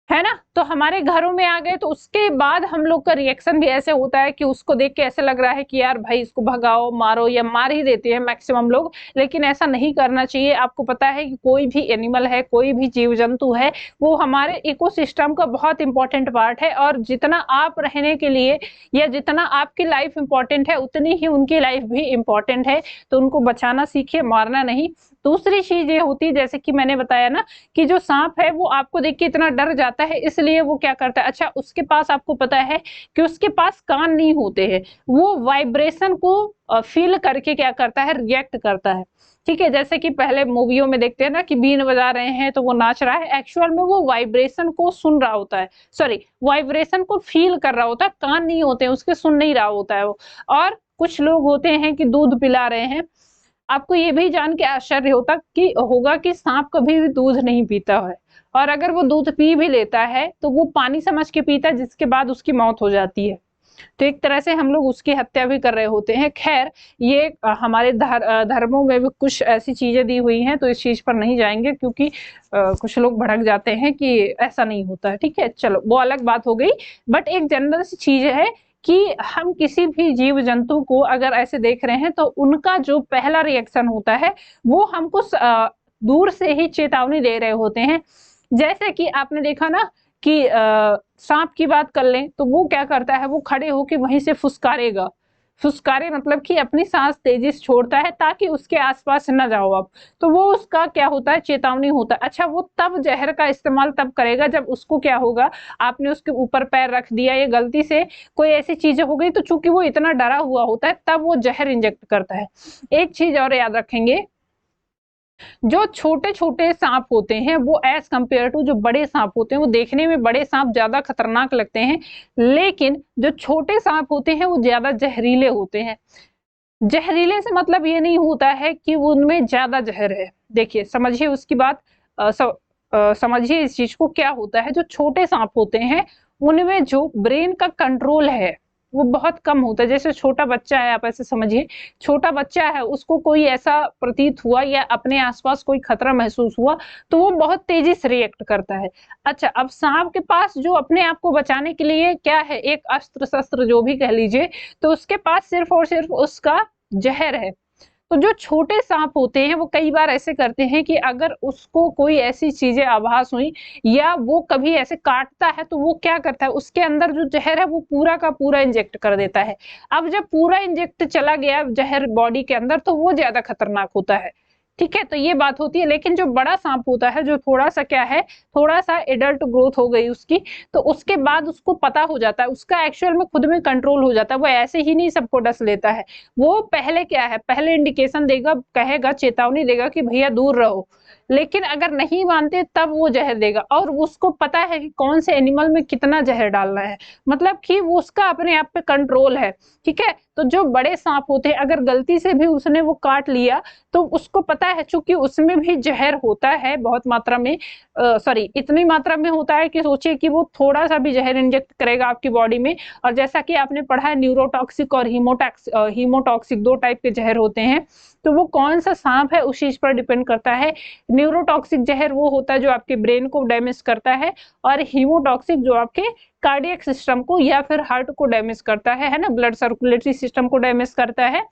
है ना। तो हमारे घरों में आ गए तो उसके बाद हम लोग का रिएक्शन भी ऐसे होता है कि उसको देख के ऐसे लग रहा है कि यार भाई इसको भगाओ, मारो, या मार ही देते हैं मैक्सिमम लोग, लेकिन ऐसा नहीं करना चाहिए। आपको पता है कि कोई भी एनिमल है, कोई भी जीव जंतु है, वो हमारे इकोसिस्टम का बहुत इंपॉर्टेंट पार्ट है, और जितना आप रहने के लिए या जितना आपकी लाइफ इंपॉर्टेंट है उतनी ही उनकी लाइफ भी इंपॉर्टेंट है। तो उनको बचाना सीखिए, मारना नहीं। दूसरी चीज ये होती है, जैसे कि मैंने बताया ना, कि जो सांप है वो आपको देख के इतना डर जाता है, इसलिए वो क्या करता है, अच्छा उसके पास आपको पता है कि उसके पास कान नहीं होते हैं, वो वाइब्रेशन को फील करके क्या करता है, रिएक्ट करता है। ठीक है, जैसे कि पहले मूवियों में देखते हैं ना कि बीन बजा रहे हैं तो वो नाच रहा है, एक्चुअल में वो वाइब्रेशन को सुन रहा होता है, सॉरी वाइब्रेशन को फील कर रहा होता है, कान नहीं होते हैं उसके, सुन नहीं रहा होता है वो। और कुछ लोग होते हैं कि दूध पिला रहे हैं, आपको ये भी जान के आश्चर्य होगा कि सांप कभी भी दूध नहीं पीता है, और अगर वो दूध पी भी लेता है तो वो पानी समझ के पीता है, जिसके बाद उसकी मौत हो जाती है। तो एक तरह से हम लोग उसकी हत्या भी कर रहे होते हैं। खैर, ये हमारे धर्मों में भी कुछ ऐसी चीजें दी हुई हैं, तो इस चीज पर नहीं जाएंगे, क्योंकि कुछ लोग भड़क जाते हैं कि ऐसा नहीं होता है। ठीक है, चलो वो अलग बात हो गई। बट एक जनरल सी चीज है कि हम किसी भी जीव जंतु को अगर ऐसे देख रहे हैं तो उनका जो पहला रिएक्शन होता है वो हमको दूर से ही चेतावनी दे रहे होते हैं। जैसे कि आपने देखा ना कि सांप की बात कर लें तो वो क्या करता है, वो खड़े होके वहीं से फुसकारेगा। फुसकारे मतलब कि अपनी सांस तेजी से छोड़ता है ताकि उसके आसपास न जाओ आप। तो वो उसका क्या होता है, चेतावनी होता है। अच्छा, वो तब जहर का इस्तेमाल तब करेगा जब उसको क्या होगा, आपने उसके ऊपर पैर रख दिया या गलती से कोई ऐसी चीजें हो गई, तो चूंकि वो इतना डरा हुआ होता है तब वो जहर इंजेक्ट करता है। एक चीज और याद रखेंगे, जो छोटे छोटे सांप होते हैं वो एज कंपेयर टू जो बड़े सांप होते हैं, वो देखने में बड़े सांप ज्यादा खतरनाक लगते हैं, लेकिन जो छोटे सांप होते हैं वो ज्यादा जहरीले होते हैं। जहरीले से मतलब ये नहीं होता है कि उनमें ज्यादा जहर है। देखिए, समझिए उसकी बात, समझिए इस चीज को। क्या होता है, जो छोटे सांप होते हैं उनमें जो ब्रेन का कंट्रोल है वो बहुत कम होता है। जैसे छोटा बच्चा है, आप ऐसे समझिए, छोटा बच्चा है, उसको कोई ऐसा प्रतीत हुआ या अपने आसपास कोई खतरा महसूस हुआ तो वो बहुत तेजी से रिएक्ट करता है। अच्छा, अब सांप के पास जो अपने आप को बचाने के लिए क्या है, एक अस्त्र शस्त्र जो भी कह लीजिए, तो उसके पास सिर्फ और सिर्फ उसका जहर है। तो जो छोटे सांप होते हैं वो कई बार ऐसे करते हैं कि अगर उसको कोई ऐसी चीजें आभास हुई या वो कभी ऐसे काटता है तो वो क्या करता है, उसके अंदर जो जहर है वो पूरा का पूरा इंजेक्ट कर देता है। अब जब पूरा इंजेक्ट चला गया जहर बॉडी के अंदर तो वो ज्यादा खतरनाक होता है। ठीक है, तो ये बात होती है। लेकिन जो बड़ा सांप होता है, जो थोड़ा सा क्या है, थोड़ा सा एडल्ट ग्रोथ हो गई उसकी, तो उसके बाद उसको पता हो जाता है, उसका एक्चुअल में खुद में कंट्रोल हो जाता है, वो ऐसे ही नहीं सबको डस लेता है। वो पहले क्या है, पहले इंडिकेशन देगा, कहेगा, चेतावनी देगा कि भैया दूर रहो, लेकिन अगर नहीं मानते तब वो जहर देगा, और उसको पता है कि कौन से एनिमल में कितना जहर डालना है, मतलब कि वो उसका अपने आप पे कंट्रोल है। ठीक है, तो जो बड़े सांप होते हैं अगर गलती से भी उसने वो काट लिया तो उसको पता है, चूंकि उसमें भी जहर होता है बहुत मात्रा में, सॉरी इतनी मात्रा में होता है कि सोचिए कि वो थोड़ा सा भी जहर इंजेक्ट करेगा आपकी बॉडी में। और जैसा कि आपने पढ़ा है, न्यूरोटॉक्सिक और हीमोटॉक्सिक दो टाइप के जहर होते हैं, तो वो कौन सा सांप है उस चीज पर डिपेंड करता है। न्यूरोटॉक्सिक जहर वो होता है जो आपके ब्रेन को डैमेज करता है, और हीमोटॉक्सिक जो आपके कार्डियक सिस्टम को या फिर हार्ट को डैमेज करता है ना, ब्लड सर्कुलेटरी सिस्टम को डैमेज करता है।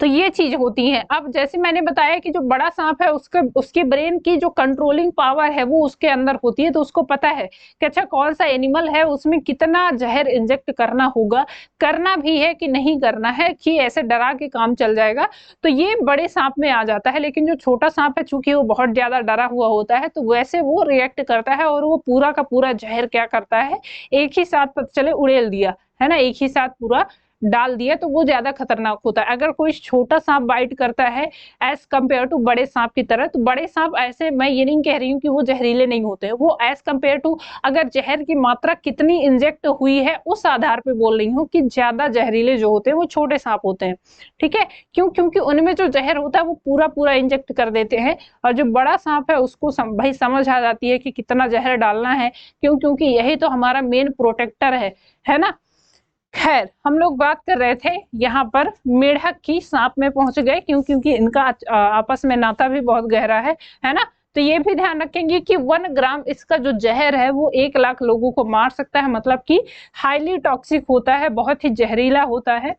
तो ये चीज होती है। अब जैसे मैंने बताया कि जो बड़ा सांप है उसके ब्रेन की जो कंट्रोलिंग पावर है वो उसके अंदर होती है, तो उसको पता है कि अच्छा कौन सा एनिमल है, उसमें कितना जहर इंजेक्ट करना होगा, करना भी है कि नहीं करना है, कि ऐसे डरा के काम चल जाएगा। तो ये बड़े सांप में आ जाता है। लेकिन जो छोटा सांप है, चूंकि वो बहुत ज्यादा डरा हुआ होता है, तो वैसे वो रिएक्ट करता है और वो पूरा का पूरा जहर क्या करता है, एक ही साथ पता चले उड़ेल दिया है ना, एक ही साथ पूरा डाल दिया, तो वो ज्यादा खतरनाक होता है। अगर कोई छोटा सांप बाइट करता है एज कंपेयर टू बड़े सांप की तरह, तो बड़े सांप ऐसे, मैं ये नहीं कह रही हूँ कि वो जहरीले नहीं होते हैं, वो एज कंपेयर टू अगर जहर की मात्रा कितनी इंजेक्ट हुई है उस आधार पे बोल रही हूँ कि ज्यादा जहरीले जो होते हैं वो छोटे सांप होते हैं। ठीक है, क्यों? क्योंकि उनमें जो जहर होता है वो पूरा पूरा इंजेक्ट कर देते हैं, और जो बड़ा सांप है उसको भाई समझ आ जाती है कि कितना जहर डालना है। क्यों? क्योंकि यही तो हमारा मेन प्रोटेक्टर है ना। खैर, हम लोग बात कर रहे थे यहाँ पर मेढक की, सांप में पहुंच गए, क्यों? क्योंकि इनका आपस में नाता भी बहुत गहरा है ना। तो ये भी ध्यान रखेंगे कि 1 ग्राम इसका जो जहर है वो 1 लाख लोगों को मार सकता है, मतलब कि हाईली टॉक्सिक होता है, बहुत ही जहरीला होता है।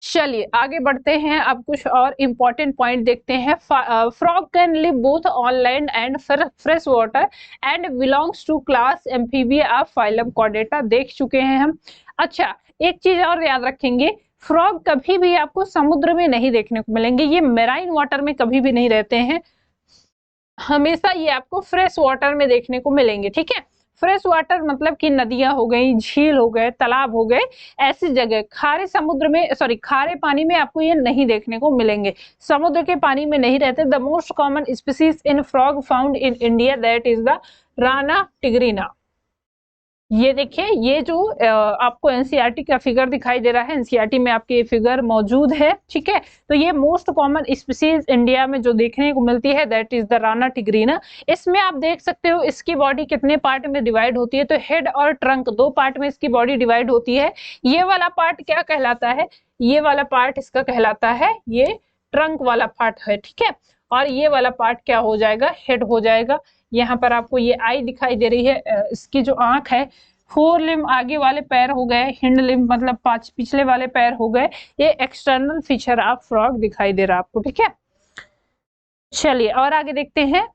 चलिए आगे बढ़ते हैं, अब कुछ और इम्पोर्टेंट पॉइंट देखते हैं। Frog can live both on land and fresh water and belongs to class Amphibia of phylum Chordata, देख चुके हैं हम। अच्छा, एक चीज और याद रखेंगे, फ्रॉग कभी भी आपको समुद्र में नहीं देखने को मिलेंगे, ये मेराइन वाटर में कभी भी नहीं रहते हैं, हमेशा ये आपको फ्रेश वाटर में देखने को मिलेंगे। ठीक है, फ्रेश वाटर मतलब कि नदियां हो गई, झील हो गए, तालाब हो गए, ऐसी जगह। खारे समुद्र में, सॉरी, खारे पानी में आपको ये नहीं देखने को मिलेंगे, समुद्र के पानी में नहीं रहते। The most common species in frog found in India that is the Rana tigrina. ये देखिए, ये जो आपको एनसीईआरटी का फिगर दिखाई दे रहा है, एनसीईआरटी में आपके फिगर मौजूद है। ठीक है, तो ये मोस्ट कॉमन स्पीसीज इंडिया में जो देखने को मिलती है that is the Rana tigrina. इसमें आप देख सकते हो इसकी बॉडी कितने पार्ट में डिवाइड होती है, तो हेड और ट्रंक 2 पार्ट में इसकी बॉडी डिवाइड होती है। ये वाला पार्ट क्या कहलाता है, ये वाला पार्ट इसका कहलाता है, ये ट्रंक वाला पार्ट है। ठीक है, और ये वाला पार्ट क्या हो जाएगा, हेड हो जाएगा। यहाँ पर आपको ये आई दिखाई दे रही है, इसकी जो आंख है, 4 लिम्ब आगे वाले पैर हो गए, हिंड लिम्ब मतलब 5 पिछले वाले पैर हो गए, ये एक्सटर्नल फीचर ऑफ फ्रॉग दिखाई दे रहा है आपको। ठीक है, चलिए और आगे देखते हैं।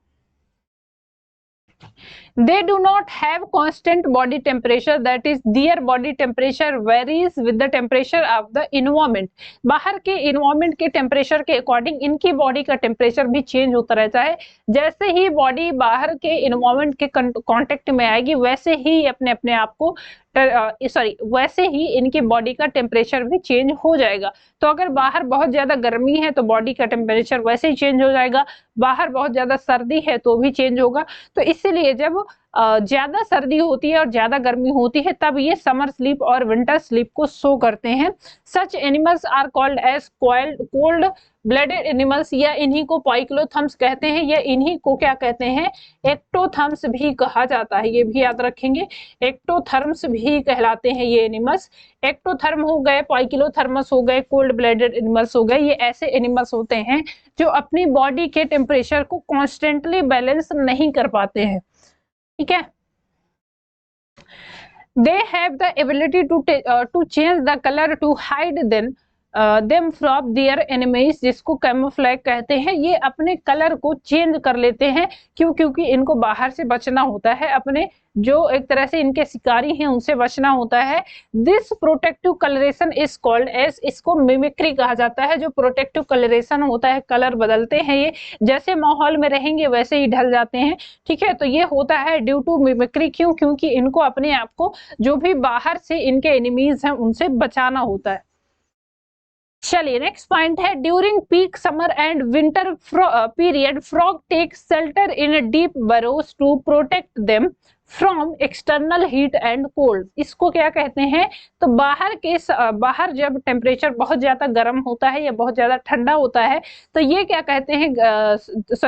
They do not have constant body temperature, that is their body temperature varies with the temperature of the environment। बाहर के environment के टेम्परेचर के अकॉर्डिंग इनकी बॉडी का टेम्परेचर भी चेंज होता रहता है। जैसे ही बॉडी बाहर के environment के कांटेक्ट में आएगी, वैसे ही अपने अपने आप को वैसे ही इनकी बॉडी का टेम्परेचर भी चेंज हो जाएगा। तो अगर बाहर बहुत ज्यादा गर्मी है तो बॉडी का टेम्परेचर वैसे ही चेंज हो जाएगा, बाहर बहुत ज्यादा सर्दी है तो भी चेंज होगा। तो इसीलिए जब ज्यादा सर्दी होती है और ज्यादा गर्मी होती है, तब ये समर स्लीप और विंटर स्लीप को शो करते हैं। Such animals are called as cold blooded animals, या इन्हीं को पाइक्लोथम्स कहते हैं, या इन्हीं को क्या कहते हैं, एक्टोथर्म्स भी कहा जाता है। ये भी याद रखेंगे, एक्टोथर्म्स भी कहलाते हैं ये एनिमल्स। एक्टोथर्म हो गए, पाइक्लोथर्मस हो गए, कोल्ड ब्लडेड एनिमल्स हो गए, ये ऐसे एनिमल्स होते हैं जो अपनी बॉडी के टेम्परेचर को कॉन्स्टेंटली बैलेंस नहीं कर पाते हैं। ठीक है, they have the ability to change the color to hide them from their enemies, जिसको कैमोफ्लैग कहते हैं। ये अपने कलर को चेंज कर लेते हैं, क्यों? क्योंकि इनको बाहर से बचना होता है, अपने जो एक तरह से इनके शिकारी हैं उनसे बचना होता है। This protective colouration is called as, इसको मिमिक्री कहा जाता है। जो प्रोटेक्टिव कलरेशन होता है, कलर बदलते हैं, ये जैसे माहौल में रहेंगे वैसे ही ढल जाते हैं। ठीक है, तो ये होता है ड्यू टू मिमिक्री। क्यों? क्योंकि इनको अपने आप को जो भी बाहर से इनके एनिमीज हैं उनसे बचाना होता है। चलिए नेक्स्ट पॉइंट है, during peak summer and winter period frog take shelter in deep burrows to protect them from external heat and cold. इसको क्या कहते हैं, तो बाहर जब टेम्परेचर बहुत ज्यादा गर्म होता है या बहुत ज्यादा ठंडा होता है, तो ये क्या कहते हैं,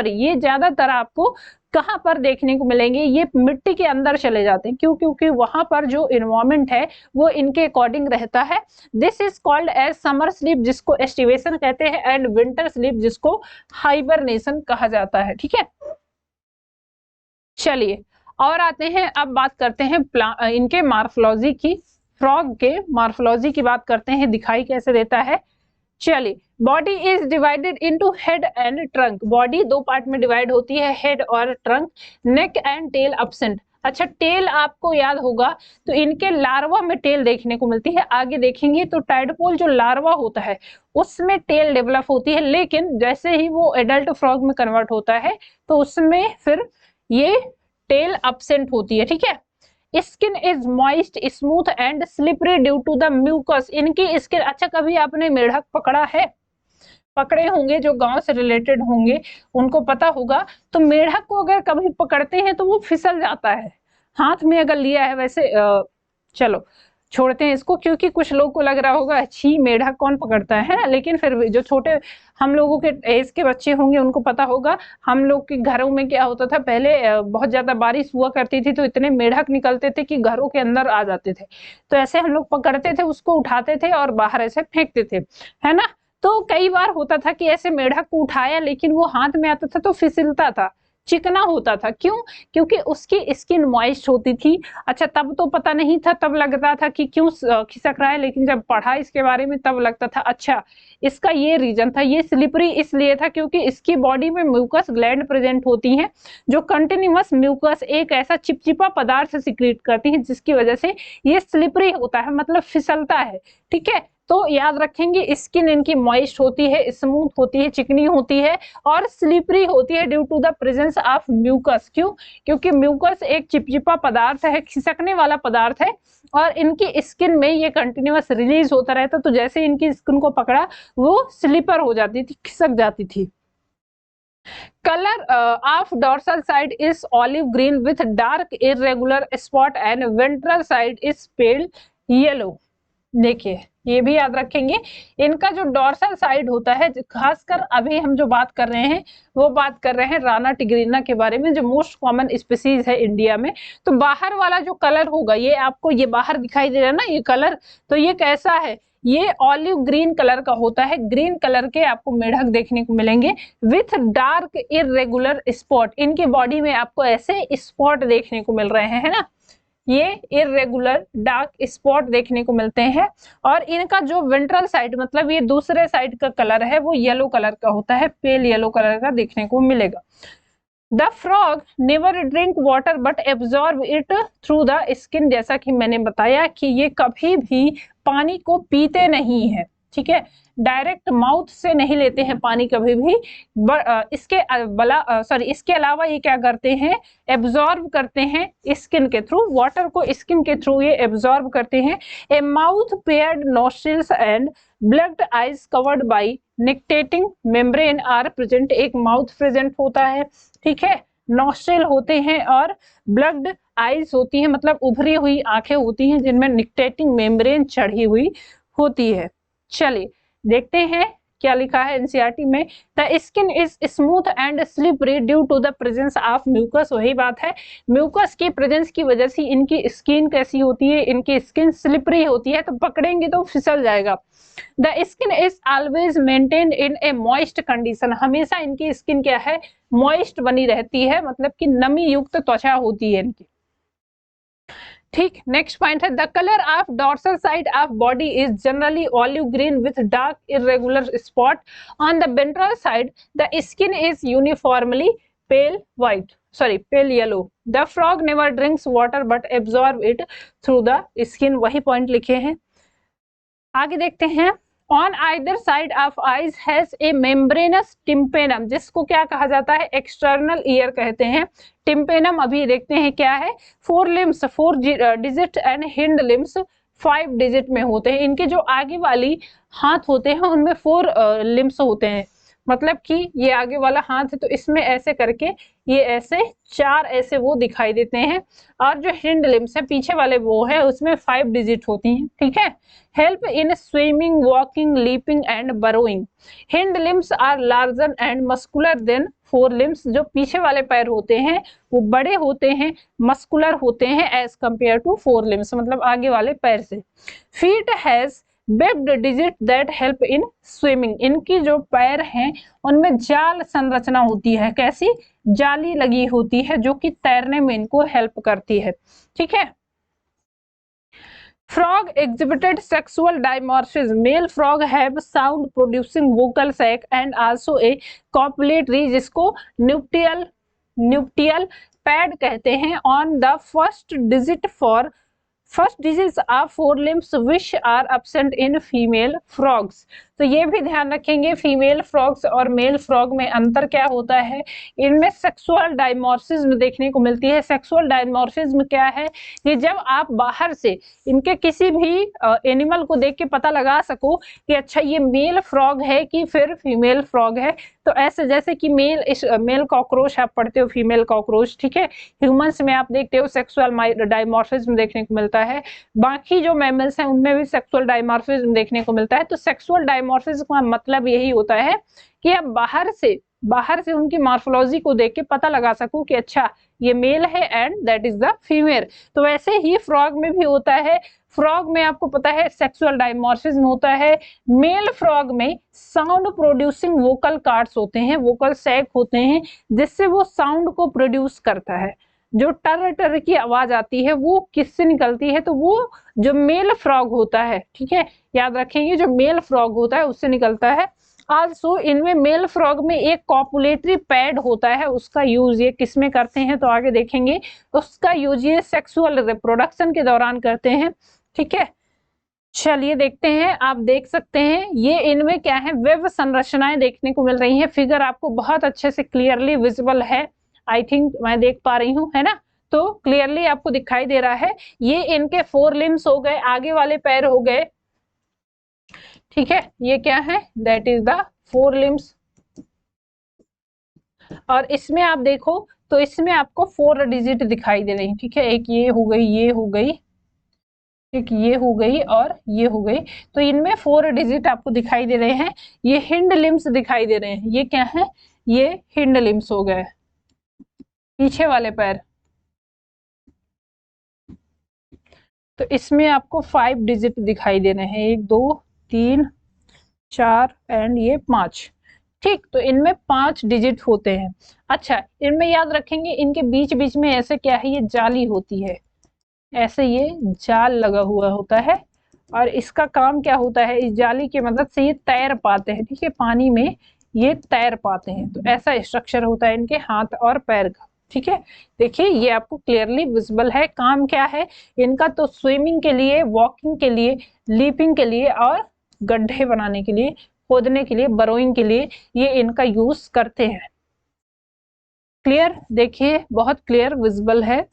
ये ज्यादातर आपको कहाँ पर देखने को मिलेंगे, ये मिट्टी के अंदर चले जाते हैं। क्यों? क्योंकि वहां पर जो इन्वायरमेंट है वो इनके अकॉर्डिंग रहता है। This is called as summer sleep, जिसको एस्टिवेशन कहते हैं, एंड विंटर स्लीप, जिसको हाइबरनेशन कहा जाता है। ठीक है, चलिए और आते हैं, अब बात करते हैं इनके मार्फोलॉजी की। फ्रॉग के मार्फोलॉजी की बात करते हैं, दिखाई कैसे देता है। चलिए, body is divided into head and trunk. Body दो पार्ट में डिवाइड होती है, हेड और trunk. Neck and tail absent. अच्छा, टेल आपको याद होगा तो इनके लार्वा में टेल देखने को मिलती है, आगे देखेंगे तो टाइडपोल जो लार्वा होता है उसमें टेल डेवलप होती है, लेकिन जैसे ही वो एडल्ट फ्रॉग में कन्वर्ट होता है तो उसमें फिर ये टेल एब्सेंट होती है। ठीक है, skin is moist, smooth and slippery due to the mucus. इनकी स्किन, अच्छा कभी आपने मेढक पकड़ा है? पकड़े होंगे, जो गांव से रिलेटेड होंगे उनको पता होगा। तो मेढक को अगर कभी पकड़ते हैं तो वो फिसल जाता है, हाथ में अगर लिया है वैसे। चलो छोड़ते हैं इसको, क्योंकि कुछ लोग को लग रहा होगा अच्छी मेढक कौन पकड़ता है ना, लेकिन फिर भी जो छोटे हम लोगों के एज के बच्चे होंगे उनको पता होगा। हम लोग के घरों में क्या होता था पहले, बहुत ज्यादा बारिश हुआ करती थी तो इतने मेढक निकलते थे कि घरों के अंदर आ जाते थे। तो ऐसे हम लोग पकड़ते थे, उसको उठाते थे और बाहर ऐसे फेंकते थे, है ना। तो कई बार होता था कि ऐसे मेढक को उठाया लेकिन वो हाथ में आता था तो फिसलता था, चिकना होता था। क्यों? क्योंकि उसकी स्किन मॉइस्ट होती थी। अच्छा, तब तो पता नहीं था, तब लगता था कि क्यों खिसक रहा है, लेकिन जब पढ़ा इसके बारे में तब लगता था अच्छा इसका ये रीजन था। ये स्लिपरी इसलिए था क्योंकि इसकी बॉडी में म्यूकस ग्लैंड प्रेजेंट होती हैं, जो कंटिन्यूअस म्यूकस एक ऐसा चिपचिपा पदार्थ सिक्रीट करती हैं जिसकी वजह से ये स्लिपरी होता है, मतलब फिसलता है। ठीक है, तो याद रखेंगे स्किन इनकी मॉइस्ट होती है, स्मूथ होती है, चिकनी होती है और स्लिपरी होती है due to the presence of mucus. क्यों? क्योंकि म्यूकस एक चिपचिपा पदार्थ है, खिसकने वाला पदार्थ है, और इनकी स्किन में ये कंटिन्यूअस रिलीज होता रहता, तो जैसे इनकी स्किन को पकड़ा वो स्लिपर हो जाती थी, खिसक जाती थी। Color of dorsal side is olive green with dark irregular spot and ventral side is pale yellow। देखिए, ये भी याद रखेंगे, इनका जो डॉर्सल साइड होता है, खासकर अभी हम जो बात कर रहे हैं वो बात कर रहे हैं राना टिग्रीना के बारे में, जो मोस्ट कॉमन स्पीसीज है इंडिया में। तो बाहर वाला जो कलर होगा, ये आपको ये बाहर दिखाई दे रहा है ना ये कलर, तो ये कैसा है? ये ऑलिव ग्रीन कलर का होता है। ग्रीन कलर के आपको मेढक देखने को मिलेंगे विथ डार्क इरेगुलर स्पॉट। इनकी बॉडी में आपको ऐसे स्पॉट देखने को मिल रहे हैं, है ना, ये इरेगुलर डार्क स्पॉट देखने को मिलते हैं। और इनका जो वेंट्रल साइड, मतलब ये दूसरे साइड का कलर है, वो येलो कलर का होता है, पेल येलो कलर का देखने को मिलेगा। The frog never drink water but absorb it through the skin. जैसा कि मैंने बताया कि ये कभी भी पानी को पीते नहीं है, ठीक है, डायरेक्ट माउथ से नहीं लेते हैं पानी कभी भी। इसके अलावा ये क्या करते हैं? एब्जॉर्ब करते हैं स्किन के थ्रू, वाटर को स्किन के थ्रू ये एब्जॉर्ब करते हैं। A mouth paired nostrils and bulged eyes covered by nictitating membrane are present. एक माउथ प्रेजेंट होता है, ठीक है, नोस्ट्रिल होते हैं और ब्लड आइज होती हैं, मतलब उभरी हुई आंखें होती हैं जिनमें निक्टेटिंग मेम्ब्रेन चढ़ी हुई होती है। चलिए देखते हैं क्या लिखा है एनसीईआरटी में। The skin is smooth and slippery due to the presence of mucus. वही बात है, म्यूकस की प्रेजेंस की वजह से इनकी स्किन कैसी होती है? इनकी स्किन स्लिपरी होती है, तो पकड़ेंगे तो फिसल जाएगा। The skin is always maintained in A moist condition. हमेशा इनकी स्किन क्या है? मॉइस्ट बनी रहती है, मतलब कि नमी युक्त त्वचा होती है इनकी। ठीक, नेक्स्ट पॉइंट है the colour of dorsal side of body is generally olive green with dark irregular spot on the ventral side. The skin is uniformly pale white, sorry pale yellow. The frog never drinks water but absorb it through the skin. वही point लिखे हैं, आगे देखते हैं। On either side of eyes has a membranous tympanum, जिसको क्या कहा जाता है? एक्सटर्नल ईयर कहते हैं। टिम्पेनम अभी देखते हैं क्या है। 4 limbs 4 digit and hind limbs 5 digit में होते हैं। इनके जो आगे वाली हाथ होते हैं उनमें 4 लिम्स होते हैं, मतलब कि ये आगे वाला हाथ है तो इसमें ऐसे करके ये ऐसे 4 ऐसे वो दिखाई देते हैं, और जो हिंड लिम्स है पीछे वाले वो है उसमें 5 डिजिट होती हैं, ठीक है। Help in swimming, walking, leaping and burrowing. Hind limbs are larger and muscular than 4 limbs. जो पीछे वाले पैर होते हैं वो बड़े होते हैं, मस्कुलर होते हैं एज कंपेयर टू 4 लिम्स, मतलब आगे वाले पैर से। Feet has webbed digit that help in swimming. इनकी जो पैर हैं उनमें जाल संरचना होती है, कैसी? जाली लगी होती है जो कि तैरने में इनको हेल्प करती है, ठीक है। Frog exhibited sexual dimorphism. Male frog have sound producing vocal sac and also a copulatory जिसको न्यूक्टियल पैड कहते हैं on the first digits are forelimbs which are absent in female frogs. तो ये भी ध्यान रखेंगे फीमेल फ्रॉग्स और मेल फ्रॉग में अंतर क्या होता है। इनमें सेक्सुअल डायमॉर्फिज्म देखने को मिलती है। सेक्सुअल डायमॉर्फिज्म क्या है कि जब आप बाहर से इनके किसी भी एनिमल को देख के पता लगा सको कि अच्छा ये मेल फ्रॉग है कि फिर फीमेल फ्रॉग है, तो ऐसे जैसे कि मेल कॉकरोच आप पढ़ते हो, फीमेल कॉकरोच, ठीक है, ह्यूमंस में आप देखते हो सेक्सुअल डायमॉर्फिज्म देखने को मिलता है, बाकी जो मैमल्स हैं उनमें भी सेक्सुअल डायमॉर्फिज्म देखने को मिलता है। तो सेक्सुअल डायमॉर्फिज्म का मतलब यही होता है कि आप बाहर से उनकी मॉर्फोलॉजी को देख के पता लगा सको कि अच्छा ये मेल है and that is the female. तो वैसे ही फ्रॉग में भी होता है। फ्रॉग में आपको पता है सेक्सुअल डायमॉर्फिज्म होता है। मेल फ्रॉग में साउंड प्रोड्यूसिंग वोकल कार्ड्स होते हैं, वोकल सैक होते हैं, जिससे वो साउंड को प्रोड्यूस करता है। जो टर टर की आवाज आती है वो किससे निकलती है, तो वो जो मेल फ्रॉग होता है, ठीक है, याद रखेंगे जो मेल फ्रॉग होता है उससे निकलता है। आल्सो इनमें मेल फ्रॉग में एक कॉपुलेटरी पैड होता है, उसका यूज ये किस में करते हैं तो आगे देखेंगे। उसका यूज ये सेक्सुअल रिप्रोडक्शन के दौरान करते हैं, ठीक है। चलिए देखते हैं, आप देख सकते हैं ये इनमें क्या है, वेब संरचनाएं देखने को मिल रही हैं। फिगर आपको बहुत अच्छे से क्लियरली विजिबल है, आई थिंक मैं देख पा रही हूँ, है ना, तो क्लियरली आपको दिखाई दे रहा है। ये इनके 4 लिम्स हो गए, आगे वाले पैर हो गए, ठीक है, ये क्या है, दैट इज द 4 लिम्स। और इसमें आप देखो तो इसमें आपको 4 डिजिट दिखाई दे रही है, ठीक है, एक ये हो गई, ये हो गई, एक ये हो गई और ये हो गई, तो इनमें 4 डिजिट आपको दिखाई दे रहे हैं। ये हिंड लिम्स दिखाई दे रहे हैं, ये क्या है, ये हिंड लिम्स हो गए, पीछे वाले पैर। तो इसमें आपको 5 डिजिट दिखाई दे रहे हैं, 1 2 3 4 एंड ये 5, ठीक। तो इनमें 5 डिजिट होते हैं। अच्छा, इनमें याद रखेंगे इनके बीच बीच में ऐसे क्या है, ये जाली होती है, ऐसे ये जाल लगा हुआ होता है, और इसका काम क्या होता है, इस जाली की मदद से ये तैर पाते हैं, ठीक है, पानी में ये तैर पाते हैं। तो ऐसा स्ट्रक्चर होता है इनके हाथ और पैर का, ठीक है। देखिए ये आपको क्लियरली विजिबल है। काम क्या है इनका, तो स्विमिंग के लिए, वॉकिंग के लिए, लीपिंग के लिए और गड्ढे बनाने के लिए, खोदने के लिए, बरोइंग के लिए ये इनका यूज करते हैं। क्लियर, देखिए बहुत क्लियर विजिबल है।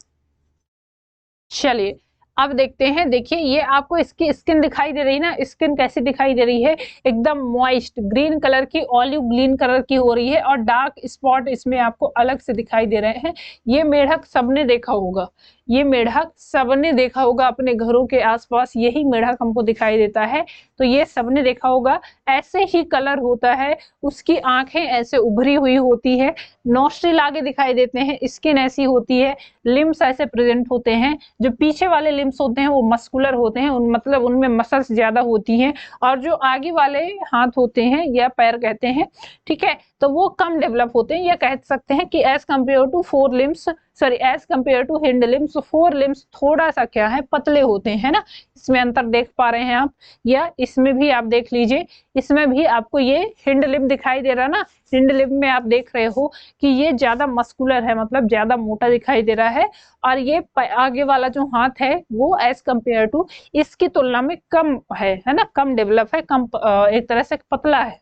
चलिए अब देखते हैं, देखिए ये आपको इसकी स्किन दिखाई दे रही है ना, स्किन कैसी दिखाई दे रही है, एकदम मॉइस्ट ग्रीन कलर की, ऑलिव ग्रीन कलर की हो रही है, और डार्क स्पॉट इसमें आपको अलग से दिखाई दे रहे हैं। ये मेढक सबने देखा होगा, ये मेढक सबने देखा होगा अपने घरों के आसपास, यही मेढक हमको दिखाई देता है, तो ये सबने देखा होगा। ऐसे ही कलर होता है, उसकी आंखें ऐसे उभरी हुई होती है, नोस्ट्रिल आगे दिखाई देते हैं, स्किन ऐसी होती है, लिम्स ऐसे प्रेजेंट होते हैं। जो पीछे वाले लिम्स होते हैं वो मस्कुलर होते हैं, मतलब उनमें मसल्स ज्यादा होती हैं, और जो आगे वाले हाथ होते हैं या पैर कहते हैं, ठीक है, तो वो कम डेवलप होते हैं। या कह सकते हैं कि as compare to 4 limbs, sorry as compare to hind limbs, 4 limbs थोड़ा सा क्या है, पतले होते हैं ना। इसमें अंतर देख पा रहे हैं आप, या इसमें भी आप देख लीजिए, इसमें भी आपको ये हिंड लिम्ब दिखाई दे रहा ना, हिंड लिम्ब में आप देख रहे हो कि ये ज्यादा मस्कुलर है, मतलब ज्यादा मोटा दिखाई दे रहा है, और ये आगे वाला जो हाथ है वो एज कंपेयर टू इसकी तुलना में कम है ना, कम डेवलप है, कम एक तरह से पतला है,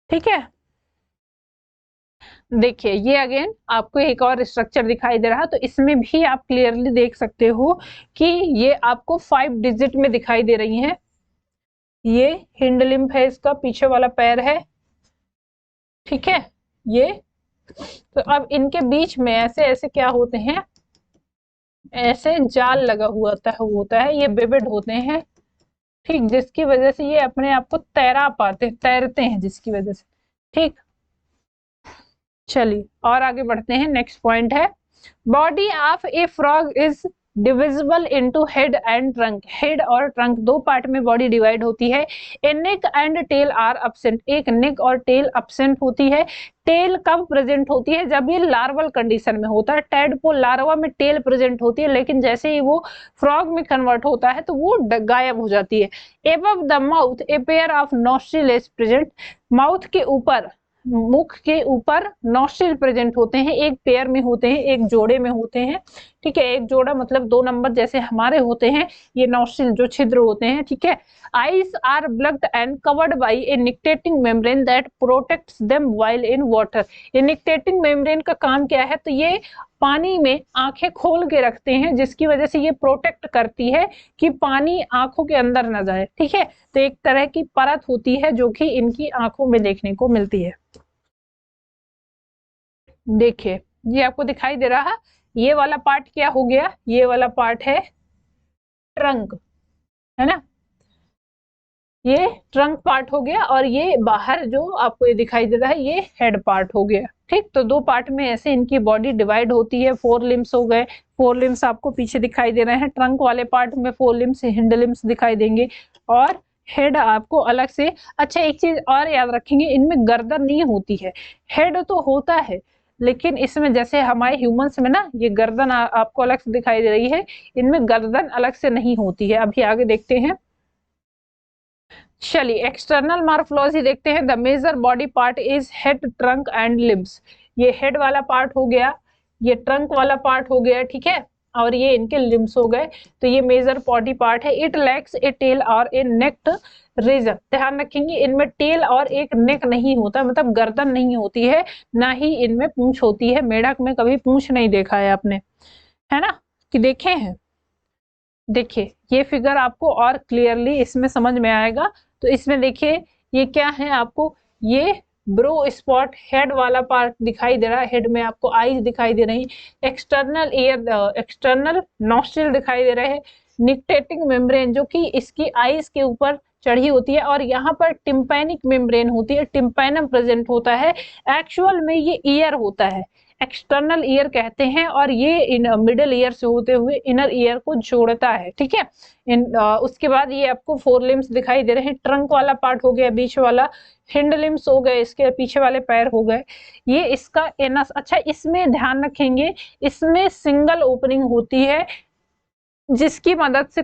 ठीक है। देखिए ये अगेन आपको एक और स्ट्रक्चर दिखाई दे रहा, तो इसमें भी आप क्लियरली देख सकते हो कि ये आपको 5 डिजिट में दिखाई दे रही हैं। ये हिंड लिम्ब है, इसका पीछे वाला पैर है, ठीक है, ये। तो अब इनके बीच में ऐसे ऐसे क्या होते हैं, ऐसे जाल लगा हुआ होता है, ये विविड होते हैं, ठीक, जिसकी वजह से ये अपने आप को तैरते हैं जिसकी वजह से, ठीक। चलिए और आगे बढ़ते हैं, नेक्स्ट पॉइंट है, body of a frog is divisible into head and trunk, head और ट्रंक दो पार्ट में बॉडी डिवाइड होती है। A neck and tail are absent, एक नेक और टेल एब्सेंट होती है। टेल कब प्रेजेंट होती है? जब ये लार्वल कंडीशन में होता है। टैडपोल लार्वा में टेल प्रेजेंट होती है, लेकिन जैसे ही वो फ्रॉग में कन्वर्ट होता है तो वो गायब हो जाती है। Above the mouth a pair of nostril is present, mouth के ऊपर, मुख के ऊपर नॉस्ट्रिल प्रेजेंट होते हैं, एक पेयर में होते हैं, एक जोड़े में होते हैं। ठीक है, एक जोड़ा मतलब 2 नंबर जैसे हमारे होते हैं ये नॉस्ट्रिल जो छिद्र होते हैं। ठीक है, eyes are bulged and covered by a nictitating membrane that protects them while in water. ये निक्टेटिंग मेम्ब्रेन का काम क्या है? तो ये पानी में आंखें खोल के रखते हैं, जिसकी वजह से ये प्रोटेक्ट करती है कि पानी आंखों के अंदर न जाए। ठीक है, तो एक तरह की परत होती है जो कि इनकी आंखों में देखने को मिलती है। देखिए ये आपको दिखाई दे रहा है, ये वाला पार्ट क्या हो गया? ये वाला पार्ट है ट्रंक, है ना, ये ट्रंक पार्ट हो गया, और ये बाहर जो आपको ये दिखाई दे रहा है ये हेड पार्ट हो गया। ठीक, तो 2 पार्ट में ऐसे इनकी बॉडी डिवाइड होती है। 4 लिम्स हो गए, 4 लिम्स आपको पीछे दिखाई दे रहे हैं। ट्रंक वाले पार्ट में 4 लिम्स, हिंड लिम्स दिखाई देंगे, और हेड आपको अलग से। अच्छा, एक चीज और याद रखेंगे, इनमें गर्दन नहीं होती है। हेड तो होता है, लेकिन इसमें जैसे हमारे ह्यूमंस में ना ये गर्दन आपको अलग से दिखाई दे रही है, इनमें गर्दन अलग से नहीं होती है। अभी आगे देखते हैं। चलिए एक्सटर्नल मॉर्फोलॉजी देखते हैं। The major body part is head, trunk and limbs. ये हेड वाला पार्ट हो गया, ये ट्रंक वाला पार्ट हो गया। ठीक है, और ये इनके लिम्स हो गए। तो ये मेजर बॉडी पार्ट है। इट लैक्स ए टेल और ए नेक रीजन, ध्यान रखेंगे इनमें टेल और एक नेक नहीं होता, मतलब गर्दन नहीं होती है, ना ही इनमें पूंछ होती है। मेढक में कभी पूंछ नहीं देखा है आपने, है ना, कि देखे हैं? देखिए ये फिगर आपको और क्लियरली इसमें समझ में आएगा। तो इसमें देखिए ये क्या है, आपको ये ब्रो स्पॉट हेड वाला पार्ट दिखाई दे रहा है। हेड में आपको आईज दिखाई दे रही, एक्सटर्नल ईयर, एक्सटर्नल नॉस्ट्रिल दिखाई दे रहे हैं, निक्टेटिंग मेम्ब्रेन जो कि इसकी आईज के ऊपर चढ़ी होती है, और यहाँ पर टिम्पैनिक मेम्ब्रेन होती है, टिम्पैनम प्रेजेंट होता है। एक्चुअल में ये ईयर होता है, एक्सटर्नल ईयर कहते हैं, और ये इन मिडिल ईयर से होते हुए इनर ईयर को जोड़ता है। ठीक है, उसके बाद ये आपको 4 लिम्स दिखाई दे रहे हैं। ट्रंक वाला पार्ट हो गया, बीच वाला हिंड लिम्स हो गए, इसके पीछे वाले पैर हो गए, ये इसका एनस। अच्छा, इसमें ध्यान रखेंगे इसमें सिंगल ओपनिंग होती है, जिसकी मदद से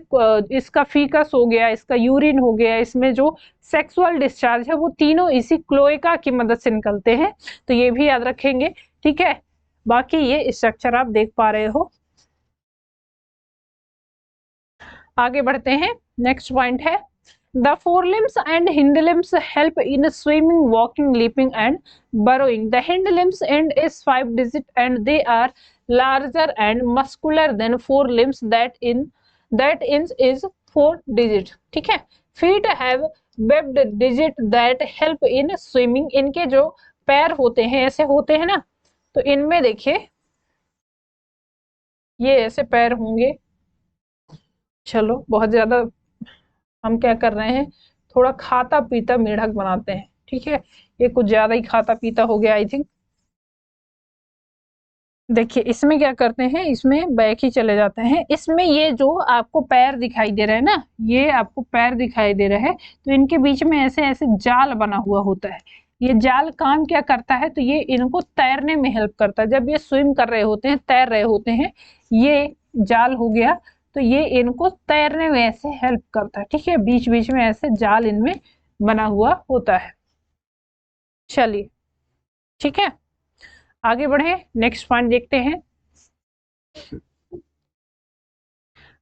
इसका फीकस हो गया, इसका यूरिन हो गया, इसमें जो सेक्सुअल डिस्चार्ज है वो तीनों इसी क्लोएका की मदद से निकलते हैं। तो ये भी याद रखेंगे। ठीक है, बाकी ये स्ट्रक्चर आप देख पा रहे हो। आगे बढ़ते हैं, नेक्स्ट पॉइंट है the forelimbs and hind limbs help in swimming, walking, leaping and burrowing. The hind limbs end is 5 digit and they are larger and muscular than forelimbs that ends is 4 digit. ठीक है, feet have webbed digit that help in swimming. इनके जो पैर होते हैं ऐसे होते हैं ना, तो इनमें देखिए ये ऐसे पैर होंगे। चलो बहुत ज्यादा हम क्या कर रहे हैं, थोड़ा खाता पीता मेढक बनाते हैं। ठीक है, ये कुछ ज्यादा ही खाता पीता हो गया आई थिंक। देखिए इसमें क्या करते हैं, इसमें बैक ही चले जाते हैं। इसमें ये जो आपको पैर दिखाई दे रहे हैं ना, ये आपको पैर दिखाई दे रहे हैं, तो इनके बीच में ऐसे ऐसे जाल बना हुआ होता है। ये जाल काम क्या करता है, तो ये इनको तैरने में हेल्प करता है। जब ये स्विम कर रहे होते हैं, तैर रहे होते हैं, ये जाल हो गया, तो ये इनको तैरने में ऐसे हेल्प करता है। ठीक है, बीच बीच में ऐसे जाल इनमें बना हुआ होता है। चलिए ठीक है, आगे बढ़े, नेक्स्ट पॉइंट देखते हैं।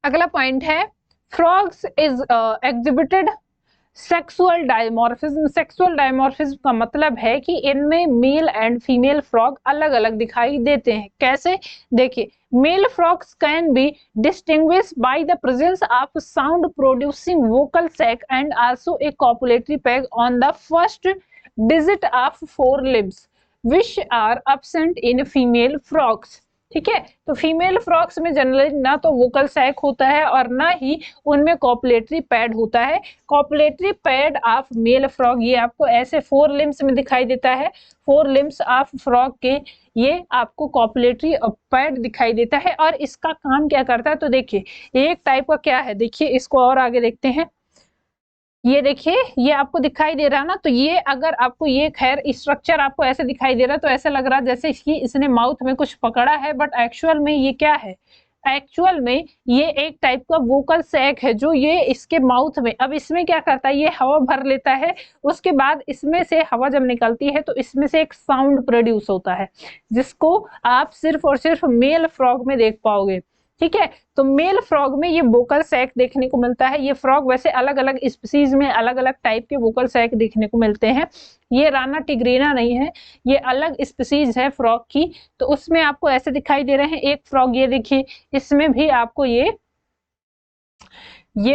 अगला पॉइंट है frogs is exhibited sexual dimorphism. Sexual dimorphism का मतलब है कि इनमें मेल एंड फीमेल फ्रॉग अलग अलग दिखाई देते हैं। कैसे? देखिए, male frogs can be distinguished by the presence of sound producing vocal sac and also a copulatory pad on the first digit of 4 limbs which are absent in female frogs. ठीक है। तो फीमेल फ्रॉग्स में generally ना तो vocal sac होता है और ना ही उनमें कॉपुलेटरी पैड होता है। Copulatory pad of male frog ये आपको ऐसे 4 लिम्स में दिखाई देता है। 4 लिम्स ऑफ फ्रॉग के ये आपको कॉपुलेटरी पैड दिखाई देता है। और इसका काम क्या करता है तो देखिए एक टाइप का क्या है, देखिए इसको और आगे देखते हैं। ये देखिए ये आपको दिखाई दे रहा है ना, तो ये अगर आपको ये खैर स्ट्रक्चर आपको ऐसे दिखाई दे रहा है तो ऐसा लग रहा है जैसे इसने माउथ में कुछ पकड़ा है, बट एक्चुअल में ये क्या है, एक्चुअल में ये एक टाइप का वोकल सैक है जो ये इसके माउथ में, अब इसमें क्या करता है ये हवा भर लेता है, उसके बाद इसमें से हवा जब निकलती है तो इसमें से एक साउंड प्रोड्यूस होता है जिसको आप सिर्फ और सिर्फ मेल फ्रॉग में देख पाओगे। ठीक है, तो मेल फ्रॉग में ये वोकल सैक देखने को मिलता है। ये फ्रॉग वैसे अलग अलग स्पीसीज में अलग अलग टाइप के वोकल सैक देखने को मिलते हैं। ये राना टिग्रीना नहीं है, ये अलग स्पीसीज है फ्रॉग की। तो उसमें आपको ऐसे दिखाई दे रहे हैं। एक फ्रॉग ये देखिए, इसमें भी आपको ये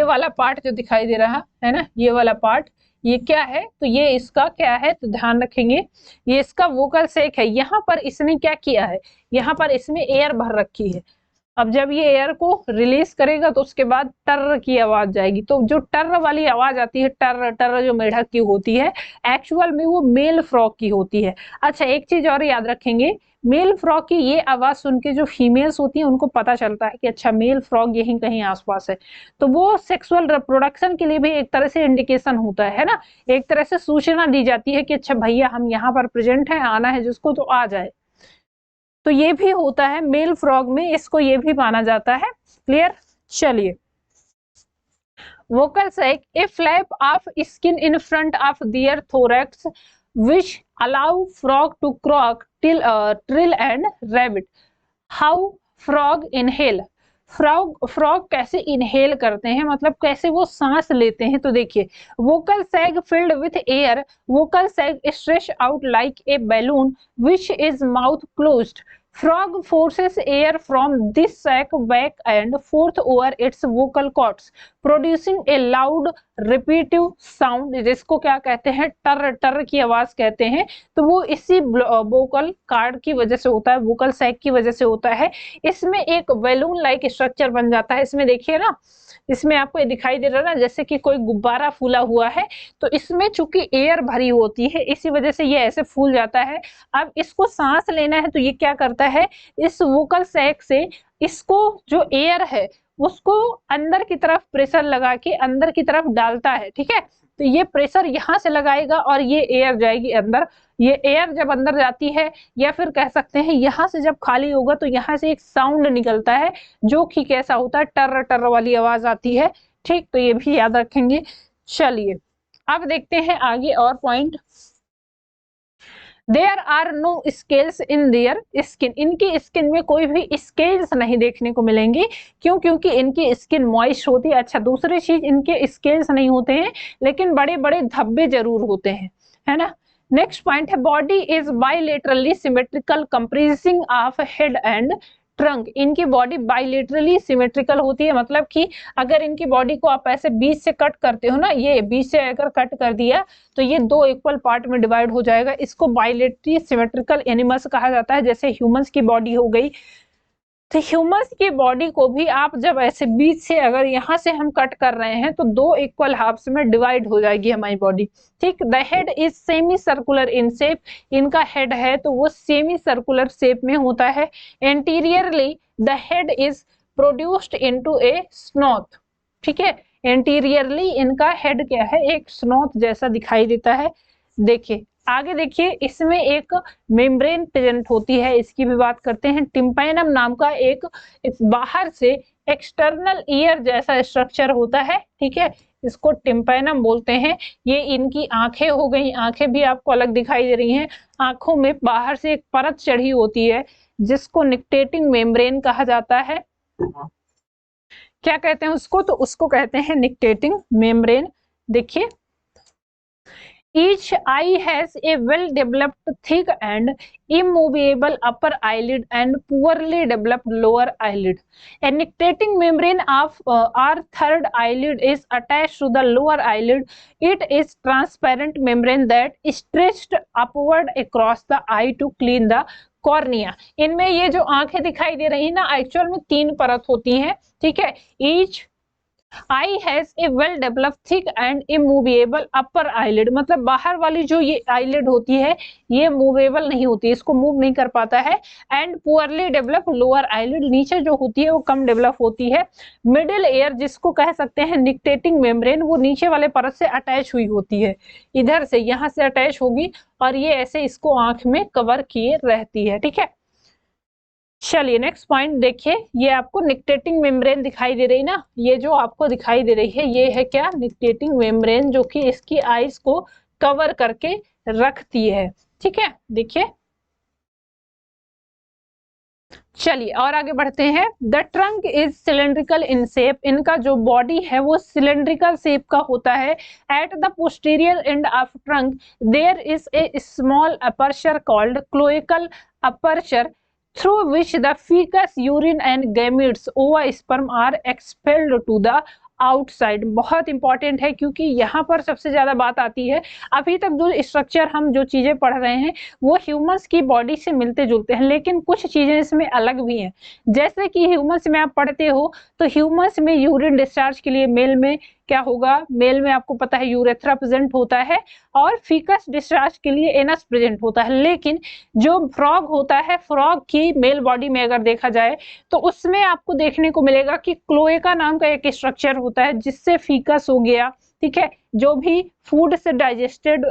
वाला पार्ट जो दिखाई दे रहा है ना, ये वाला पार्ट ये क्या है, तो ये इसका क्या है तो ध्यान रखेंगे, ये इसका वोकल सैक है। यहाँ पर इसने क्या किया है, यहाँ पर इसमें एयर भर रखी है। अब जब ये एयर को रिलीज करेगा तो उसके बाद टर्र की आवाज जाएगी। तो जो टर्र वाली आवाज आती है, टर्र टर्र जो मेढक की होती है, एक्चुअल में वो मेल फ्रॉग की होती है। अच्छा एक चीज और याद रखेंगे, मेल फ्रॉग की ये आवाज सुन के जो फीमेल्स होती हैं उनको पता चलता है कि अच्छा मेल फ्रॉग यहीं कहीं आसपास है। तो वो सेक्सुअल रिप्रोडक्शन के लिए भी एक तरह से इंडिकेशन होता है ना, एक तरह से सूचना दी जाती है कि अच्छा भैया हम यहाँ पर प्रेजेंट है, आना है जिसको तो आ जाए। तो ये भी होता है मेल फ्रॉग में, इसको ये भी माना जाता है। क्लियर, चलिए vocal sac A flap of skin in front of their thorax which allow frog to croak till trill and rabbit. How frog inhale? Frog कैसे इनहेल करते हैं, मतलब कैसे वो सांस लेते हैं। तो देखिए vocal sag filled with air, vocal sag stretch out like a balloon which is mouth closed. Frog forces air from this sac back and forth over its vocal cords, producing a loud repetitive sound जिसको क्या कहते हैं, टर टर की आवाज कहते हैं। तो वो इसी वोकल कार्ड की वजह से होता है, वोकल सैक की वजह से होता है। इसमें एक बैलून लाइक स्ट्रक्चर बन जाता है। इसमें देखिए ना, इसमें आपको ये दिखाई दे रहा है ना जैसे कि कोई गुब्बारा फूला हुआ है, तो इसमें चूंकि एयर भरी होती है इसी वजह से ये ऐसे फूल जाता है। अब इसको सांस लेना है तो ये क्या करता है, इस वोकल सैक से इसको जो एयर है उसको अंदर की तरफ प्रेशर लगा के अंदर की तरफ डालता है। ठीक है, तो ये प्रेशर यहाँ से लगाएगा और ये एयर जाएगी अंदर। ये एयर जब अंदर जाती है, या फिर कह सकते हैं यहाँ से जब खाली होगा तो यहाँ से एक साउंड निकलता है जो कि कैसा होता है, टर टर वाली आवाज आती है। ठीक, तो ये भी याद रखेंगे। चलिए अब देखते हैं आगे और point. There are no scales in their skin, इनकी स्किन में कोई भी स्केल्स नहीं देखने को मिलेंगे। क्यों? क्योंकि इनकी स्किन मॉइस्ट होती है। अच्छा दूसरी चीज, इनके स्केल्स नहीं होते हैं लेकिन बड़े बड़े धब्बे जरूर होते हैं, है ना। नेक्स्ट पॉइंट है body is bilaterally symmetrical compressing of head and trunk. इनकी बॉडी बाइलेटरली सिमेट्रिकल होती है, मतलब कि अगर इनकी बॉडी को आप ऐसे बीच से कट करते हो ना, ये बीच से अगर कट कर दिया तो ये 2 इक्वल पार्ट में डिवाइड हो जाएगा। इसको बाइलेटरली सिमेट्रिकल एनिमल्स कहा जाता है। जैसे ह्यूमंस की बॉडी हो गई, तो ह्यूमंस की बॉडी को भी आप जब ऐसे बीच से अगर यहाँ से हम कट कर रहे हैं तो 2 इक्वल हाफ्स में डिवाइड हो जाएगी हमारी बॉडी। ठीक, the head is semi circular in shape, इनका हेड है तो वो सेमी सर्कुलर शेप में होता है। Anteriorly the head is produced into a snout. ठीक है, एंटीरियरली इनका हेड क्या है, एक स्नॉथ जैसा दिखाई देता है। देखिए आगे देखिए, इसमें एक मेम्ब्रेन प्रेजेंट होती है, इसकी भी बात करते हैं। टिम्पैनम नाम का एक बाहर से एक्सटर्नल ईयर जैसा स्ट्रक्चर होता है। ठीक है, इसको टिम्पैनम बोलते हैं। ये इनकी आंखें हो गई, आंखें भी आपको अलग दिखाई दे रही हैं। आंखों में बाहर से एक परत चढ़ी होती है जिसको निक्टेटिंग मेम्ब्रेन कहा जाता है। क्या कहते हैं उसको, तो उसको कहते हैं निक्टेटिंग मेम्ब्रेन। देखिए Each eye has a well-developed thick and immovable upper eyelid and poorly developed lower eyelid. A nictitating membrane of our third eyelid is attached to the lower eyelid. It is transparent membrane that stretched upward across the eye to clean the cornea. इनमें ये जो आंखें दिखाई दे रही है ना, actual में 3 परत होती हैं, ठीक है। Each I has a well developed thick and immovable upper eyelid, मतलब बाहर वाली जो ये आईलिड होती है ये मूवेबल नहीं होती, इसको मूव नहीं कर पाता है। And poorly develop lower eyelid, नीचे जो होती है वो कम डेवलप होती है। मिडिल एयर जिसको कह सकते हैं निक्टेटिंग मेम्ब्रेन, वो नीचे वाले परत से अटैच हुई होती है, इधर से यहाँ से अटैच होगी और ये ऐसे इसको आंख में कवर किए रहती है, ठीक है। चलिए नेक्स्ट पॉइंट देखिए, ये आपको निक्टेटिंग मेम्ब्रेन दिखाई दे रही ना, ये जो आपको दिखाई दे रही है ये है क्या, निक्टेटिंग मेम्ब्रेन, जो कि इसकी आईज को कवर करके रखती है, ठीक है। देखिए चलिए और आगे बढ़ते हैं। The trunk is cylindrical in shape, इनका जो बॉडी है वो सिलेंड्रिकल शेप का होता है। At the posterior end of trunk there is a small aperture called cloacal aperture through which the feces, urine and gametes, ova, sperm are expelled to the outside. बहुत important है क्योंकि यहाँ पर सबसे ज्यादा बात आती है। अभी तक जो स्ट्रक्चर हम जो चीजें पढ़ रहे हैं वो ह्यूमंस की बॉडी से मिलते जुलते हैं, लेकिन कुछ चीजें इसमें अलग भी हैं। जैसे कि ह्यूमंस में आप पढ़ते हो तो ह्यूमंस में यूरिन डिस्चार्ज के लिए मेल में क्या होगा, मेल में आपको पता है यूरेथ्रा प्रेजेंट होता है और फीकस डिस्चार्ज के लिए एनस प्रेजेंट होता है। लेकिन जो फ्रॉग होता है, फ्रॉग की मेल बॉडी में अगर देखा जाए तो उसमें आपको देखने को मिलेगा कि क्लोएका नाम का एक स्ट्रक्चर होता है जिससे फीकस हो गया, ठीक है, जो भी फूड से डाइजेस्टेड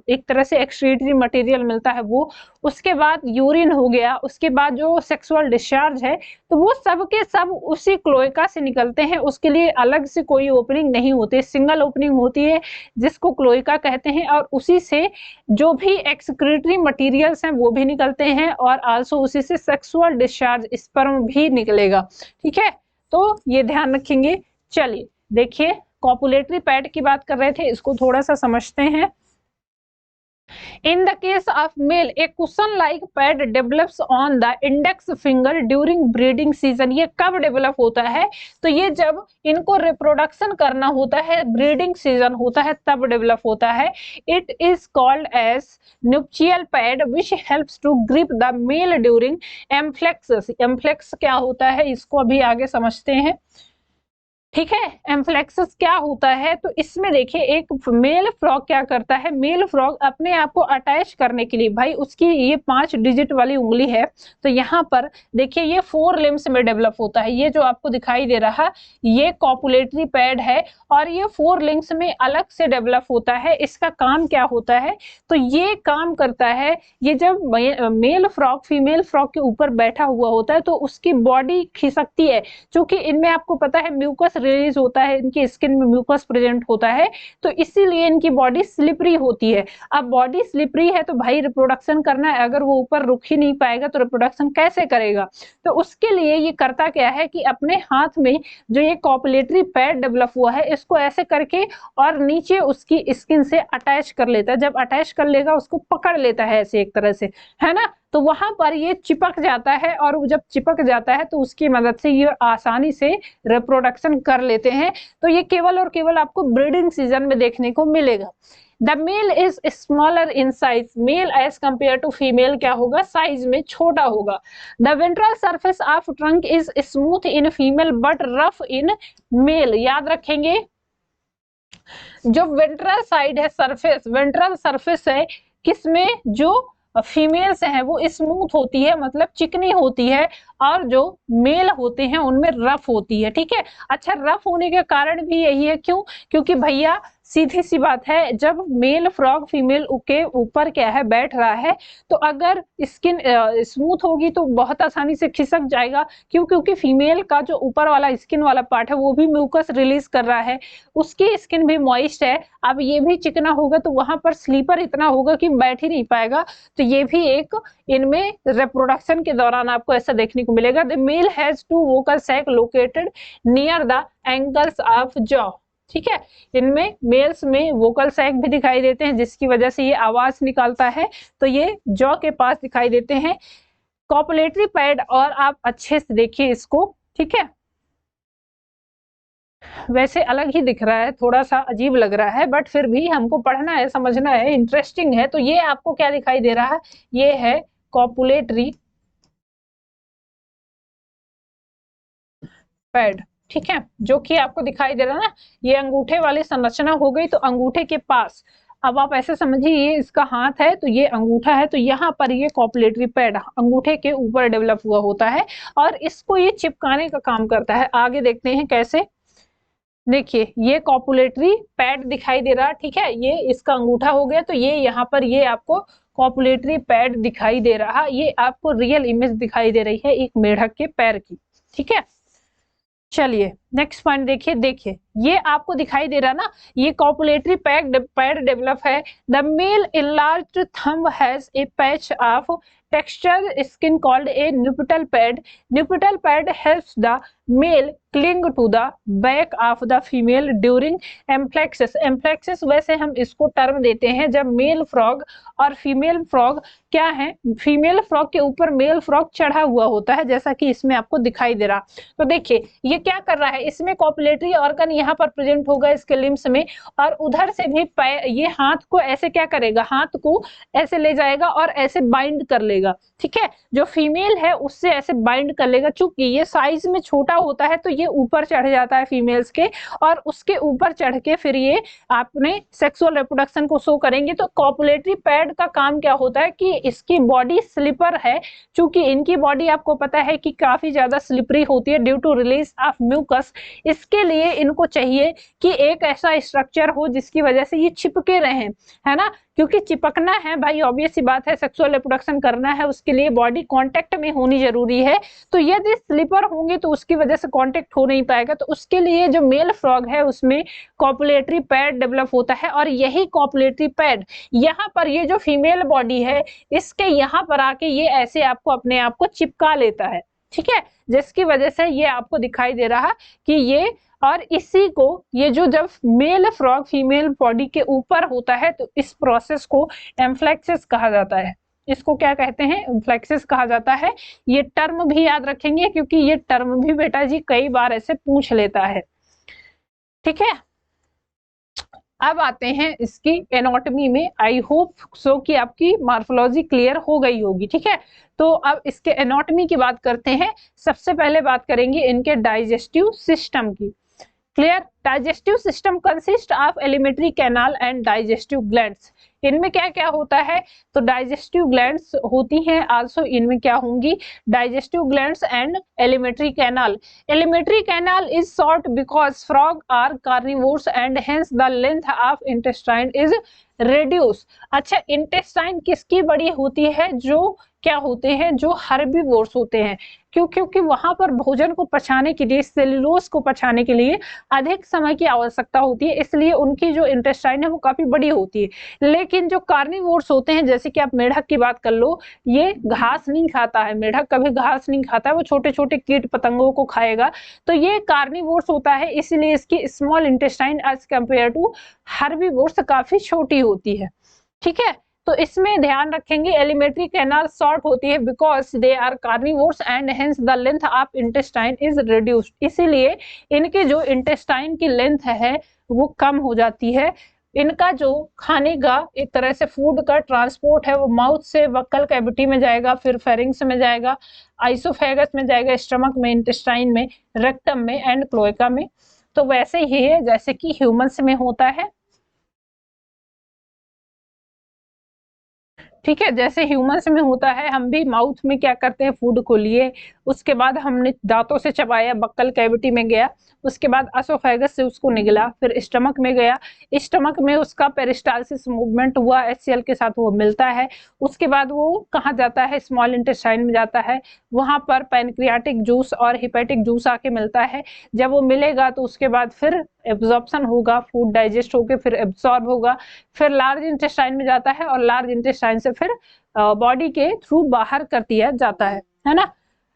एक तरह से एक्सक्रीटरी मटेरियल मिलता है वो, उसके बाद यूरिन हो गया, उसके बाद जो सेक्सुअल डिस्चार्ज है तो वो सब के सब उसी क्लोएका से निकलते हैं। उसके लिए अलग से कोई ओपनिंग नहीं होती, सिंगल ओपनिंग होती है जिसको क्लोएका कहते हैं, और उसी से जो भी एक्सक्रीटरी मटेरियल्स हैं वो भी निकलते हैं और आल्सो उसी से सेक्सुअल डिस्चार्ज स्पर्म भी निकलेगा, ठीक है। तो ये ध्यान रखेंगे। चलिए देखिए कॉपुलेटरी पैड की बात कर रहे थे, इसको थोड़ा सा समझते हैं। In the case of male, a cushion-like pad develops on the index finger during breeding season। ये कब डेवलप होता है, तो ये जब इनको रिप्रोडक्शन करना होता है, ब्रीडिंग सीजन होता है, तब डेवलप होता है। It is called as nuptial pad which helps to grip the male during एम्फ्लेक्स। एम्फ्लेक्स क्या होता है इसको अभी आगे समझते हैं, ठीक है। एम्फ्लेक्सस क्या होता है, तो इसमें देखिए एक मेल फ्रॉग क्या करता है, मेल फ्रॉग अपने आप को अटैच करने के लिए, भाई उसकी ये 5 डिजिट वाली उंगली है, तो यहाँ पर देखिए ये 4 लिम्स में डेवलप होता है। ये जो आपको दिखाई दे रहा ये कॉपुलेटरी पैड है और ये 4 लिम्स में अलग से डेवलप होता है। इसका काम क्या होता है, तो ये काम करता है, ये जब मेल फ्रॉग फीमेल फ्रॉग के ऊपर बैठा हुआ होता है तो उसकी बॉडी खिसकती है, क्योंकि इनमें आपको पता है म्यूकस रिलीज होता है, इनकी स्किन में म्यूकस प्रेजेंट होता है, तो इसीलिए इनकी बॉडी स्लिपरी होती है। अब बॉडी स्लिपरी है तो भाई रिप्रोडक्शन करना है, अगर वो ऊपर रुक ही नहीं पाएगा तो रिप्रोडक्शन कैसे करेगा। तो उसके लिए ये करता क्या है कि अपने हाथ में जो ये कॉपुलेटरी पैड डेवलप हुआ है इसको ऐसे करके और नीचे उसकी स्किन से अटैच कर लेता है। जब अटैच कर लेगा उसको पकड़ लेता है ऐसे एक तरह से, है ना, तो वहां पर ये चिपक जाता है और जब चिपक जाता है तो उसकी मदद से ये आसानी से रिप्रोडक्शन कर लेते हैं। तो ये केवल और केवल आपको ब्रीडिंग सीजन में देखने को मिलेगा। The male is smaller in size, male as compare to female क्या होगा, साइज में छोटा होगा। The ventral surface of trunk is smooth in female but rough in male. याद रखेंगे जो वेंट्रल साइड है, सरफेस, वेंट्रल सरफेस है किसमें, जो फीमेल से है वो स्मूथ होती है, मतलब चिकनी होती है, और जो मेल होते हैं उनमें रफ होती है, ठीक है। अच्छा, रफ होने का कारण भी यही है, क्यों, क्योंकि भैया सीधी सी बात है, जब मेल फ्रॉग फीमेल के ऊपर क्या है बैठ रहा है तो अगर स्किन स्मूथ होगी तो बहुत आसानी से खिसक जाएगा, क्यों, क्योंकि फीमेल का जो ऊपर वाला स्किन वाला पार्ट है वो भी म्यूकस रिलीज कर रहा है, उसकी स्किन भी मॉइस्ट है। अब ये भी चिकना होगा तो वहां पर स्लीपर इतना होगा कि बैठ ही नहीं पाएगा। तो ये भी एक इनमें रिप्रोडक्शन के दौरान आपको ऐसा देखने को मिलेगा। The male has 2 vocal sac located near the angles of jaw, ठीक है। इनमें मेल्स में वोकल सैक भी दिखाई देते हैं जिसकी वजह से ये आवाज निकालता है, तो ये जॉ के पास दिखाई देते हैं कॉपुलेटरी पैड। और आप अच्छे से देखिए इसको, ठीक है, वैसे अलग ही दिख रहा है, थोड़ा सा अजीब लग रहा है, बट फिर भी हमको पढ़ना है, समझना है, इंटरेस्टिंग है। तो ये आपको क्या दिखाई दे रहा है, ये है कॉपुलेटरी पैड, ठीक है, जो कि आपको दिखाई दे रहा है ना, ये अंगूठे वाली संरचना हो गई। तो अंगूठे के पास, अब आप ऐसे समझिए ये इसका हाथ है तो ये अंगूठा है, तो यहाँ पर ये कॉपुलेटरी पैड अंगूठे के ऊपर डेवलप हुआ होता है और इसको ये चिपकाने का काम करता है। आगे देखते हैं कैसे। देखिए ये कॉपुलेटरी पैड दिखाई दे रहा, ठीक है, ये इसका अंगूठा हो गया, तो ये यहाँ पर ये आपको कॉपुलेटरी पैड दिखाई दे रहा, ये आपको रियल इमेज दिखाई दे रही है एक मेढक के पैर की, ठीक है। चलिए नेक्स्ट पॉइंट देखिए। देखिए ये आपको दिखाई दे रहा ना, ये कॉपुलेटरी पैड डेवलप है। The male enlarged thumb has a patch of textured skin called a nuptial pad. Nuptial pad helps the male cling to the back of the female during एम्फ्लेक्सिस। एम्फ्लेक्सिस वैसे हम इसको टर्म देते हैं जब mail frog और female frog क्या है, female frog के ऊपर मेल फ्रॉग चढ़ा हुआ होता है, जैसा कि इसमें आपको दिखाई दे रहा। तो देखिए ये क्या कर रहा है, इसमें कॉपुलेटरी ऑर्गन यहाँ पर प्रेजेंट होगा इसके लिम्स में, और उधर से भी ये हाथ को ऐसे क्या करेगा, हाथ को ऐसे ले जाएगा और ऐसे बाइंड कर लेगा, ठीक है। जो फीमेल है उससे ऐसे बाइंड कर लेगा, चूंकि ये साइज में छोटा होता है तो ये ऊपर चढ़ जाता है फीमेल्स के, और उसके ऊपर चढ़ के फिर ये अपने सेक्सुअल रिप्रोडक्शन को शो करेंगे। तो कॉपुलेटरी पैड का काम क्या होता है कि इसकी बॉडी स्लिपर है, चूंकि इनकी बॉडी आपको पता है कि काफी ज्यादा स्लिपरी होती है due to release of mucus, इसके लिए इनको चाहिए कि एक ऐसा स्ट्रक्चर हो जिसकी वजह से ये चिपके रहें, है ना, क्योंकि चिपकना है भाई, ऑब्वियस सी बात है, सेक्सुअल रिप्रोडक्शन करना है, उसके लिए बॉडी कांटेक्ट में होनी जरूरी है। तो यदि स्लीपर होंगे तो उसकी वजह से कांटेक्ट हो नहीं पाएगा, तो उसके लिए जो मेल फ्रॉग है उसमें कॉपुलेटरी पैड डेवलप होता है, और यही कॉपुलेटरी पैड यहाँ पर ये जो फीमेल बॉडी है इसके यहाँ पर आके ये ऐसे आपको अपने आप को चिपका लेता है, ठीक है, जिसकी वजह से ये आपको दिखाई दे रहा कि ये, और इसी को ये जो जब मेल फ्रॉग फीमेल बॉडी के ऊपर होता है तो इस प्रोसेस को एम्फ्लेक्सिस कहा जाता है। इसको क्या कहते हैं, एम्फ्लेक्सिस कहा जाता है। ये टर्म भी याद रखेंगे क्योंकि ये टर्म भी बेटा जी कई बार ऐसे पूछ लेता है, ठीक है। अब आते हैं इसकी एनाटॉमी में। आई होप सो कि आपकी मॉर्फोलॉजी क्लियर हो गई होगी, ठीक है। तो अब इसके एनाटॉमी की बात करते हैं। सबसे पहले बात करेंगे इनके डाइजेस्टिव सिस्टम की। Clear. Digestive system consist of alimentary canal and digestive glands. इनमें क्या क्या होता है, तो डाइजेस्टिव ग्लैंड्स होती हैं, आल्सो इनमें क्या होंगी, digestive glands and alimentary canal. Alimentary canal is short because frog are carnivores and hence the length of intestine is reduce. अच्छा, इंटेस्टाइन किसकी बड़ी होती है, जो क्या होते हैं, जो हर्बीवोर्स होते हैं। क्यों, क्योंकि वहां पर भोजन को पचाने के लिए, सेल्यूलोज को पचाने के लिए अधिक समय की आवश्यकता होती है, इसलिए उनकी जो इंटेस्टाइन है वो काफी बड़ी होती है। लेकिन जो कार्निवोर्स होते हैं, जैसे कि आप मेढक की बात कर लो, ये घास नहीं खाता है, मेढक कभी घास नहीं खाता है, वो छोटे छोटे कीट पतंगों को खाएगा। तो ये कार्निवोर्स होता है, इसलिए इसकी small intestine as compare to herbivores काफी छोटी होती है, ठीक है। तो इसमें ध्यान रखेंगे एलिमेंट्री कैनाल शॉर्ट होती है because they are carnivores and hence the length of intestine is reduced. इसीलिए इनके जो इंटेस्टाइन की लेंथ है वो कम हो जाती है। इनका जो खाने का एक तरह से फूड का ट्रांसपोर्ट है वो माउथ से बक्कल कैविटी में जाएगा, फिर फेरिंग्स में जाएगा, आइसोफेगस में जाएगा, स्टमक में, इंटेस्टाइन में, रेक्टम में एंड क्लोएका में। तो वैसे ही है जैसे कि ह्यूमंस में होता है, ठीक है। जैसे ह्यूमंस में होता है, हम भी माउथ में क्या करते हैं, फूड को लिए, उसके बाद हमने दांतों से चबाया, बक्कल कैविटी में गया, उसके बाद एसोफेगस से उसको निगला, फिर स्टमक में गया, स्टमक में उसका पेरिस्टालसिस मूवमेंट हुआ, एचसीएल के साथ वो मिलता है, उसके बाद वो कहाँ जाता है, स्मॉल इंटेस्टाइन में जाता है, वहां पर पैनक्रियाटिक जूस और हिपेटिक जूस आके मिलता है। जब वो मिलेगा तो उसके बाद फिर एब्जॉर्प्शन होगा, फूड डाइजेस्ट होकर फिर एब्जॉर्ब होगा, फिर लार्ज इंटेस्टाइन में जाता है, और लार्ज इंटेस्टाइन से फिर बॉडी के थ्रू बाहर कर दिया जाता है ना।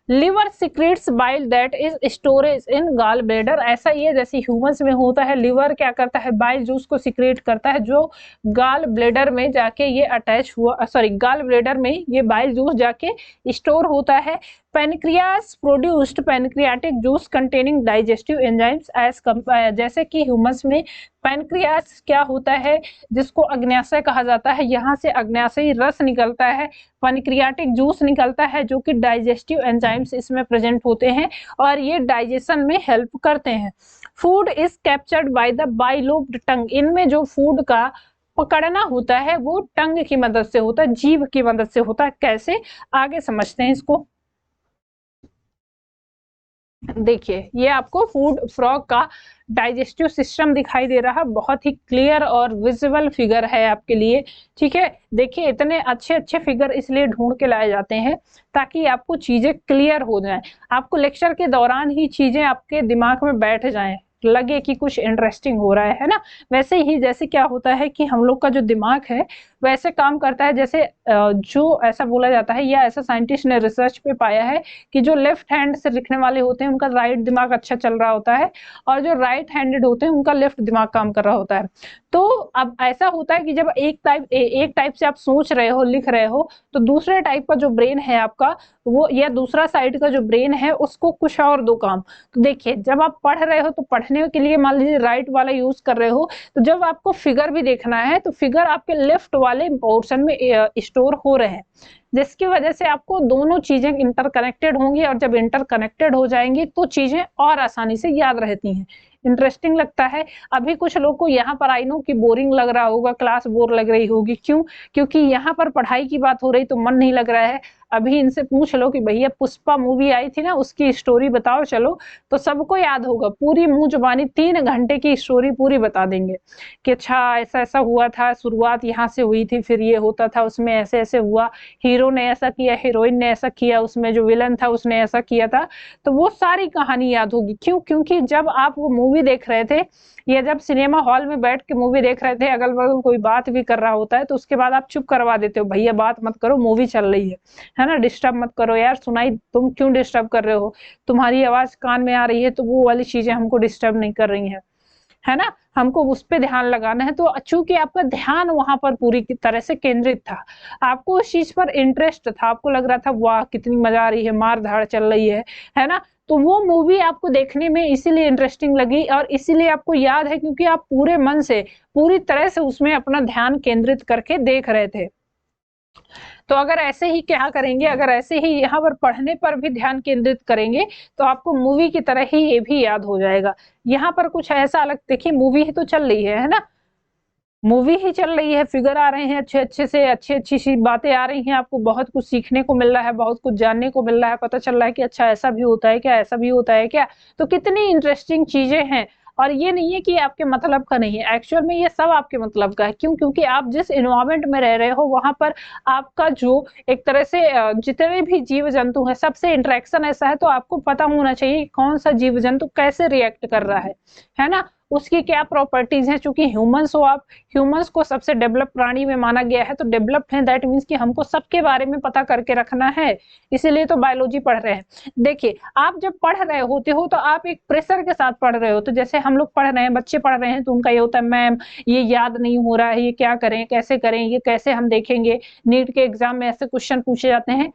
Liver secretes bile that is storage in gall bladder. ऐसा ही है जैसे ह्यूमंस में होता है, लिवर क्या करता है, बाइल जूस को सिक्रेट करता है, जो गॉल ब्लैडर में जाके ये अटैच हुआ, सॉरी गॉल ब्लैडर में ये बाइल जूस जाके स्टोर होता है। Pancreas produced pancreatic juice containing digestive enzymes as जैसे कि ह्यूमंस में पैनक्रियास क्या होता है, जिसको अग्न्याशय कहा जाता है, यहाँ से अग्न्याशयी रस निकलता है, पैनक्रियाटिक जूस निकलता है, जो कि डाइजेस्टिव एंजाइम्स इसमें प्रेजेंट होते हैं और ये डाइजेशन में हेल्प करते हैं। Food is captured by the bilobed tongue, इनमें जो फूड का पकड़ना होता है वो टंग की मदद से होता है, जीभ की मदद से होता है। कैसे, आगे समझते हैं इसको। देखिए ये आपको फूड फ्रॉग का डाइजेस्टिव सिस्टम दिखाई दे रहा, बहुत ही क्लियर और विजिबल फिगर है आपके लिए, ठीक है। देखिए इतने अच्छे अच्छे फिगर इसलिए ढूंढ के लाए जाते हैं ताकि आपको चीजें क्लियर हो जाएं, आपको लेक्चर के दौरान ही चीजें आपके दिमाग में बैठ जाएं, लगे कि कुछ इंटरेस्टिंग हो रहा है ना। वैसे ही जैसे क्या होता है कि हम लोग का जो दिमाग है वैसे काम करता है, जैसे जो ऐसा बोला जाता है या ऐसा साइंटिस्ट ने रिसर्च पे पाया है कि जो लेफ्ट हैंड से लिखने वाले होते हैं उनका राइट दिमाग अच्छा चल रहा होता है और जो राइट हैंडेड होते हैं उनका लेफ्ट दिमाग काम कर रहा होता है। तो अब ऐसा होता है कि जब एक टाइप से आप सोच रहे हो, लिख रहे हो, तो दूसरे टाइप का जो ब्रेन है आपका वो, या दूसरा साइड का जो ब्रेन है उसको कुछ और दो काम। तो देखिए जब आप पढ़ रहे हो तो पढ़ने के लिए मान लीजिए राइट वाला यूज कर रहे हो, तो जब आपको फिगर भी देखना है तो फिगर आपके लेफ्ट वाले पोर्शन में स्टोर हो रहे हैं, जिसकी वजह से आपको दोनों चीजें इंटरकनेक्टेड होंगी और जब इंटरकनेक्टेड हो जाएंगी तो चीजें और आसानी से याद रहती हैं। इंटरेस्टिंग लगता है। अभी कुछ लोग को यहाँ पर आई नो कि बोरिंग लग रहा होगा, क्लास बोर लग रही होगी, क्यों? क्योंकि यहाँ पर पढ़ाई की बात हो रही तो मन नहीं लग रहा है। अभी इनसे पूछ लो कि भैया पुष्पा मूवी आई थी ना, उसकी स्टोरी बताओ चलो, तो सबको याद होगा, पूरी मुंह जुबानी 3 घंटे की स्टोरी पूरी बता देंगे कि अच्छा ऐसा ऐसा हुआ था, शुरुआत यहाँ से हुई थी, फिर ये होता था, उसमें ऐसे ऐसे हुआ, हीरो ने ऐसा किया, हीरोइन ने ऐसा किया, उसमें जो विलन था उसने ऐसा किया था। तो वो सारी कहानी याद होगी। क्यों? क्योंकि जब आप वो मूवी देख रहे थे या जब सिनेमा हॉल में बैठ के मूवी देख रहे थे, अगल बगल कोई बात भी कर रहा होता है तो उसके बाद आप चुप करवा देते हो, भैया बात मत करो, मूवी चल रही है ना, डिस्टर्ब मत करो यार, सुनाई, तुम क्यों डिस्टर्ब कर रहे हो, तुम्हारी आवाज कान में आ रही है तो वो वाली चीजें हमको डिस्टर्ब नहीं कर रही है ना, हमको उस पर ध्यान लगाना है। तो चूंकि आपका ध्यान वहां पर पूरी तरह से केंद्रित था, आपको उस चीज पर इंटरेस्ट था, आपको लग रहा था वाह कितनी मजा आ रही है, मार धाड़ चल रही है ना, तो वो मूवी आपको देखने में इसीलिए इंटरेस्टिंग लगी और इसीलिए आपको याद है क्योंकि आप पूरे मन से, पूरी तरह से उसमें अपना ध्यान केंद्रित करके देख रहे थे। तो अगर ऐसे ही क्या करेंगे, अगर ऐसे ही यहाँ पर पढ़ने पर भी ध्यान केंद्रित करेंगे तो आपको मूवी की तरह ही ये भी याद हो जाएगा। यहाँ पर कुछ ऐसा अलग, देखिए मूवी ही तो चल रही है ना, मूवी ही चल रही है, फिगर आ रहे हैं अच्छे अच्छे से, अच्छी अच्छी सी बातें आ रही हैं, आपको बहुत कुछ सीखने को मिल रहा है, बहुत कुछ जानने को मिल रहा है, पता चल रहा है कि अच्छा ऐसा भी होता है क्या, ऐसा भी होता है क्या। तो कितनी इंटरेस्टिंग चीजें हैं और ये नहीं है कि आपके मतलब का नहीं है, एक्चुअल में ये सब आपके मतलब का है। क्यों? क्योंकि आप जिस इन्वायरमेंट में रह रहे हो वहां पर आपका जो एक तरह से जितने भी जीव जंतु है सबसे इंटरेक्शन ऐसा है, तो आपको पता होना चाहिए कौन सा जीव जंतु कैसे रिएक्ट कर रहा है ना, उसकी क्या प्रॉपर्टीज हैं। चूंकि ह्यूमंस हो आप, ह्यूमंस को सबसे डेवलप प्राणी में माना गया है, तो डेवलप्ड है दैट मीन्स कि हमको सबके बारे में पता करके रखना है, इसीलिए तो बायोलॉजी पढ़ रहे हैं। देखिए आप जब पढ़ रहे होते हो तो आप एक प्रेशर के साथ पढ़ रहे हो, तो जैसे हम लोग पढ़ रहे हैं, बच्चे पढ़ रहे हैं, तो उनका ये होता है मैम ये याद नहीं हो रहा है, ये क्या करें, कैसे करें, ये कैसे हम देखेंगे, नीट के एग्जाम में ऐसे क्वेश्चन पूछे जाते हैं।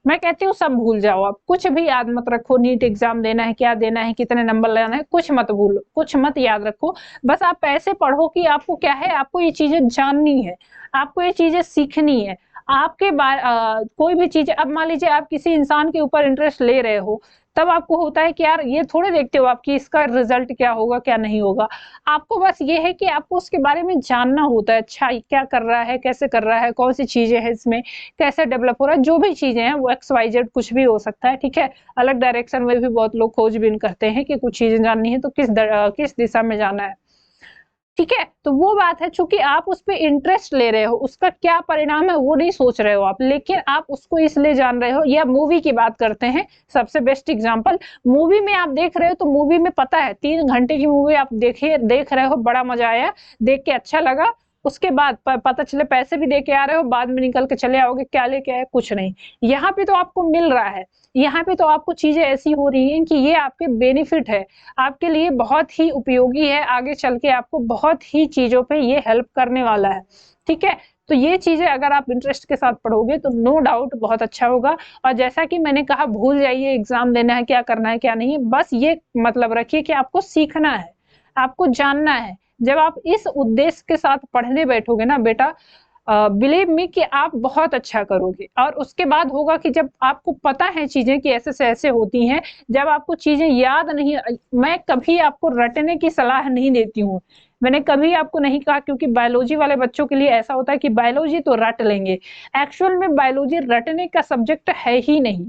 मैं कहती हूँ सब भूल जाओ, आप कुछ भी याद मत रखो, नीट एग्जाम देना है, क्या देना है, कितने नंबर लेना है, कुछ मत भूलो, कुछ मत याद रखो। बस आप ऐसे पढ़ो कि आपको क्या है, आपको ये चीजें जाननी है, आपको ये चीजें सीखनी है। आपके कोई भी चीज, अब मान लीजिए आप किसी इंसान के ऊपर इंटरेस्ट ले रहे हो, तब आपको होता है कि यार ये थोड़े देखते हो आपकी इसका रिजल्ट क्या होगा क्या नहीं होगा, आपको बस ये है कि आपको उसके बारे में जानना होता है, अच्छा क्या कर रहा है, कैसे कर रहा है, कौन सी चीजें हैं इसमें, कैसे डेवलप हो रहा है, जो भी चीजें हैं वो XYZ कुछ भी हो सकता है, ठीक है। अलग डायरेक्शन में भी बहुत लोग खोजबीन करते हैं कि कुछ चीजें जाननी है तो किस दिशा में जाना है, ठीक है। तो वो बात है, चूंकि आप उस पर इंटरेस्ट ले रहे हो, उसका क्या परिणाम है वो नहीं सोच रहे हो आप, लेकिन आप उसको इसलिए जान रहे हो। या मूवी की बात करते हैं, सबसे बेस्ट एग्जांपल, मूवी में आप देख रहे हो तो मूवी में पता है 3 घंटे की मूवी आप देख रहे हो, बड़ा मजा आया, देख के अच्छा लगा, उसके बाद पता चले पैसे भी दे के आ रहे हो, बाद में निकल के चले आओगे, क्या लेके आए, कुछ नहीं। यहाँ पे तो आपको मिल रहा है, यहाँ पे तो आपको चीजें ऐसी हो रही हैं कि ये आपके बेनिफिट है, आपके लिए बहुत ही उपयोगी है, आगे चल के आपको बहुत ही चीजों पे ये हेल्प करने वाला है, ठीक है। तो ये चीजें अगर आप इंटरेस्ट के साथ पढ़ोगे तो नो डाउट बहुत अच्छा होगा। और जैसा कि मैंने कहा, भूल जाइए एग्जाम देना है, क्या करना है क्या नहीं, बस ये मतलब रखिए कि आपको सीखना है, आपको जानना है। जब आप इस उद्देश्य के साथ पढ़ने बैठोगे ना बेटा, बिलीव मी कि आप बहुत अच्छा करोगे। और उसके बाद होगा कि जब आपको पता है चीजें कि ऐसे से ऐसे होती हैं, जब आपको चीजें याद नहीं, मैं कभी आपको रटने की सलाह नहीं देती हूँ, मैंने कभी आपको नहीं कहा, क्योंकि बायोलॉजी वाले बच्चों के लिए ऐसा होता है कि बायोलॉजी तो रट लेंगे। एक्चुअल में बायोलॉजी रटने का सब्जेक्ट है ही नहीं।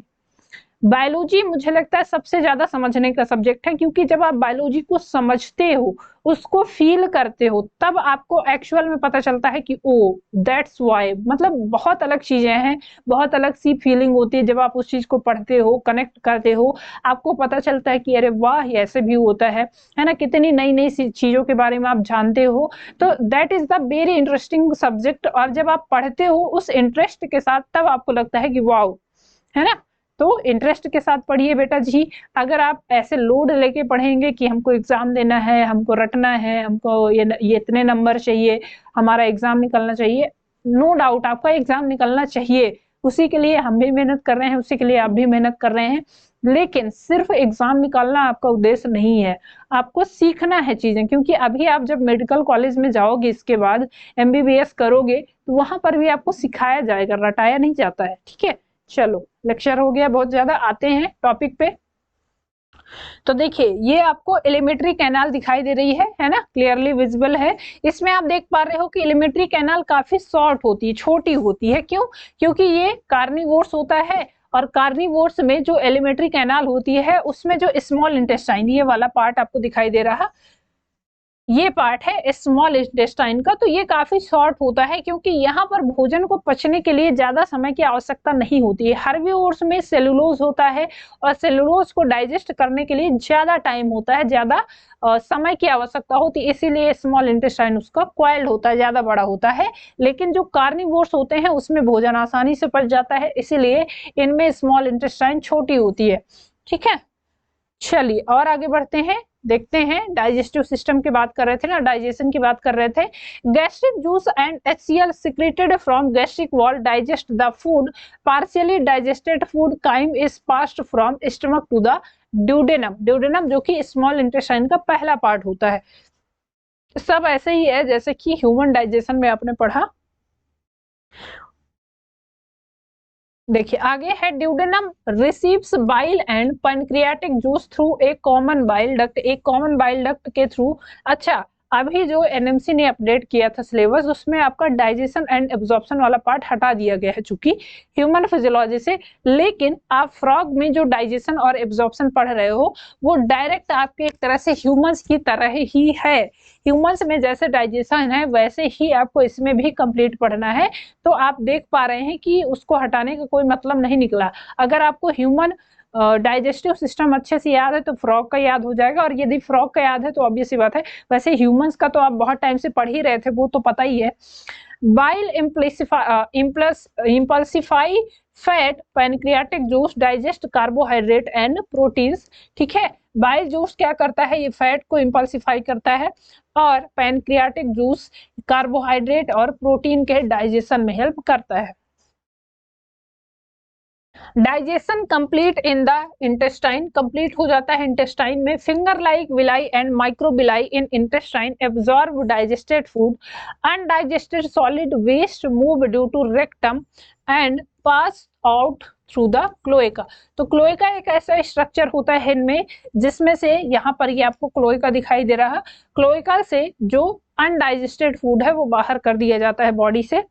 बायोलॉजी मुझे लगता है सबसे ज्यादा समझने का सब्जेक्ट है, क्योंकि जब आप बायोलॉजी को समझते हो, उसको फील करते हो, तब आपको एक्चुअल में पता चलता है कि ओ दैट्स व्हाई, मतलब बहुत अलग चीजें हैं, बहुत अलग सी फीलिंग होती है जब आप उस चीज को पढ़ते हो, कनेक्ट करते हो, आपको पता चलता है कि अरे वाह ये ऐसे भी होता है ना, कितनी नई नई चीजों के बारे में आप जानते हो। तो that is the very interesting subject. और जब आप पढ़ते हो उस इंटरेस्ट के साथ, तब आपको लगता है कि वाह, है ना। तो इंटरेस्ट के साथ पढ़िए बेटा जी। अगर आप ऐसे लोड लेके पढ़ेंगे कि हमको एग्जाम देना है, हमको रटना है, हमको ये इतने नंबर चाहिए, हमारा एग्जाम निकलना चाहिए, नो डाउट आपका एग्जाम निकलना चाहिए, उसी के लिए हम भी मेहनत कर रहे हैं, उसी के लिए आप भी मेहनत कर रहे हैं। लेकिन सिर्फ एग्जाम निकालना आपका उद्देश्य नहीं है, आपको सीखना है चीजें। क्योंकि अभी आप जब मेडिकल कॉलेज में जाओगे, इसके बाद MBBS करोगे, तो वहां पर भी आपको सिखाया जाएगा, रटाया नहीं जाता है। ठीक है, चलो लेक्चर हो गया बहुत ज्यादा, आते हैं टॉपिक पे। तो देखिए ये आपको एलिमेंट्री कैनाल दिखाई दे रही है ना, क्लियरली विजिबल है। इसमें आप देख पा रहे हो कि एलिमेंट्री कैनाल काफी शॉर्ट होती है, छोटी होती है। क्यों? क्योंकि ये कार्निवोर्स होता है, और कार्निवोर्स में जो एलिमेंट्री कैनाल होती है उसमें जो स्मॉल इंटेस्टाइन, ये वाला पार्ट आपको दिखाई दे रहा, ये पार्ट है स्मॉल इंटेस्टाइन का, तो ये काफी शॉर्ट होता है, क्योंकि यहाँ पर भोजन को पचने के लिए ज्यादा समय की आवश्यकता नहीं होती है। हर्बीवोर्स में सेलुलोज होता है, और सेलुलोज को डाइजेस्ट करने के लिए ज्यादा टाइम होता है, ज्यादा समय की आवश्यकता होती है, इसीलिए स्मॉल इंटेस्टाइन उसका क्वाइल्ड होता है, ज्यादा बड़ा होता है। लेकिन जो कार्निवोर्स होते हैं उसमें भोजन आसानी से पच जाता है, इसीलिए इनमें स्मॉल इंटेस्टाइन छोटी होती है। ठीक है, चलिए और आगे बढ़ते हैं, देखते हैं डाइजेस्टिव सिस्टम की बात कर रहे थे ना, डाइजेशन की बात कर रहे थे। Gastric juice and HCl secreted from gastric wall digest the food, partially digested food chyme is passed from stomach to the duodenum, duodenum जो कि स्मॉल इंटेस्टाइन का पहला पार्ट होता है। सब ऐसे ही है जैसे कि ह्यूमन डाइजेशन में आपने पढ़ा। देखिए आगे है, duodenum receives bile and pancreatic juice through a common bile duct, एक कॉमन बाइल डक्ट के थ्रू। अच्छा, अभी जो NMC ने अपडेट किया था सिलेबस, उसमें आपका डाइजेशन एंड एब्जॉर्प्शन वाला पार्ट हटा दिया गया है चूंकि ह्यूमन फिजियोलॉजी से। लेकिन आप फ्रॉग में जो डाइजेशन और एब्जॉर्प्शन पढ़ रहे हो, वो डायरेक्ट आपके एक तरह से ह्यूमंस की तरह ही है। ह्यूमंस में जैसे डाइजेशन है, वैसे ही आपको इसमें भी कंप्लीट पढ़ना है। तो आप देख पा रहे हैं कि उसको हटाने का कोई मतलब नहीं निकला। अगर आपको ह्यूमन डाइजेस्टिव सिस्टम अच्छे से याद है तो फ्रॉग का याद हो जाएगा, और यदि फ्रॉग का याद है तो ऑब्वियस सी बात है, वैसे ह्यूमंस का तो आप बहुत टाइम से पढ़ ही रहे थे, वो तो पता ही है। Bile emulsify fat, pancreatic juice digest carbohydrate and proteins. ठीक है, बाइल जूस क्या करता है, ये फैट को इम्पल्सिफाई करता है, और पैनक्रियाटिक जूस कार्बोहाइड्रेट और प्रोटीन के डाइजेशन में हेल्प करता है। Digestion complete in the intestine, complete हो जाता है इंटेस्टाइन में। Finger like villi and microvilli in intestine absorb digested food, undigested solid waste move due to rectum and pass out through the cloaca. तो cloaca एक ऐसा structure होता है इनमें, जिसमें से यहाँ पर ये आपको क्लोएका दिखाई दे रहा, क्लोएका से जो अनडाइजेस्टेड फूड है वो बाहर कर दिया जाता है बॉडी से।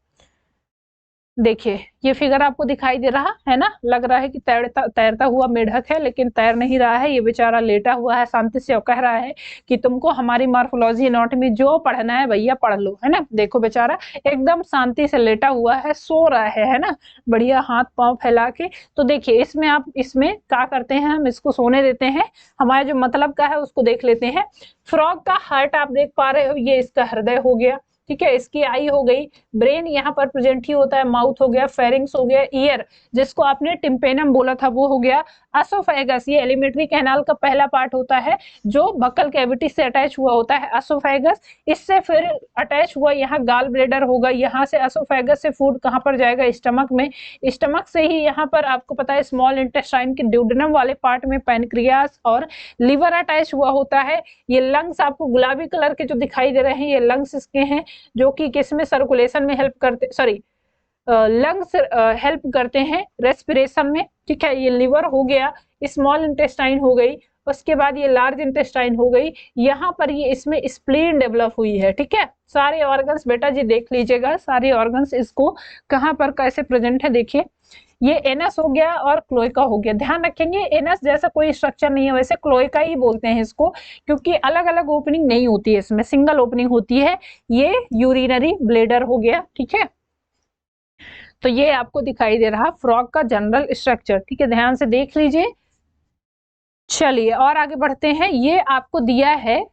देखिए ये फिगर आपको दिखाई दे रहा है ना, लग रहा है कि तैरता हुआ मेढक है, लेकिन तैर नहीं रहा है, ये बेचारा लेटा हुआ है शांति से, और कह रहा है कि तुमको हमारी मॉर्फोलॉजी एनाटॉमी जो पढ़ना है भैया पढ़ लो, है ना। देखो बेचारा एकदम शांति से लेटा हुआ है, सो रहा है ना, बढ़िया हाथ पांव फैला के। तो देखिए इसमें आप इसमें क्या करते हैं, हम इसको सोने देते हैं, हमारा जो मतलब का है उसको देख लेते हैं। फ्रॉग का हार्ट आप देख पा रहे हो, ये इसका हृदय हो गया, ठीक है, इसकी आई हो गई, ब्रेन यहाँ पर प्रेजेंट ही होता है, माउथ हो गया, फेरिंग्स हो गया, ईयर जिसको आपने टिम्पेनम बोला था वो हो गया, एसोफेगस ये एलिमेंट्री कैनाल का पहला पार्ट होता है जो बकल कैविटी से अटैच हुआ होता है, एसोफेगस। इससे फिर अटैच हुआ यहाँ गाल ब्लेडर होगा, यहाँ से एसोफेगस से फूड कहाँ पर जाएगा, स्टमक में। स्टमक से ही यहाँ पर आपको पता है स्मॉल इंटेस्टाइन के ड्यूडेनम वाले पार्ट में पैनक्रियास और लिवर अटैच हुआ होता है। ये लंग्स आपको गुलाबी कलर के जो दिखाई दे रहे हैं ये लंग्स इसके हैं, जो कि किसमें सर्कुलेशन में हेल्प करते, सॉरी लंग्स हेल्प करते हैं रेस्पिरेशन में, ठीक है। ये लिवर हो गया, स्मॉल इंटेस्टाइन हो गई, उसके बाद ये लार्ज इंटेस्टाइन हो गई, यहाँ पर ये इसमें स्प्लीन डेवलप हुई है, ठीक है। सारे ऑर्गन्स बेटा जी देख लीजिएगा, सारे ऑर्गन्स इसको कहाँ पर कैसे प्रेजेंट है, देखिए ये एनस हो गया और क्लोएका हो गया। ध्यान रखेंगे एनस जैसा कोई स्ट्रक्चर नहीं है, वैसे क्लोएका ही बोलते हैं इसको, क्योंकि अलग अलग ओपनिंग नहीं होती है, इसमें सिंगल ओपनिंग होती है। ये यूरिनरी ब्लेडर हो गया, ठीक है। तो ये आपको दिखाई दे रहा फ्रॉग का जनरल स्ट्रक्चर, ठीक है, ध्यान से देख लीजिए। चलिए और आगे बढ़ते हैं। ये आपको दिया है,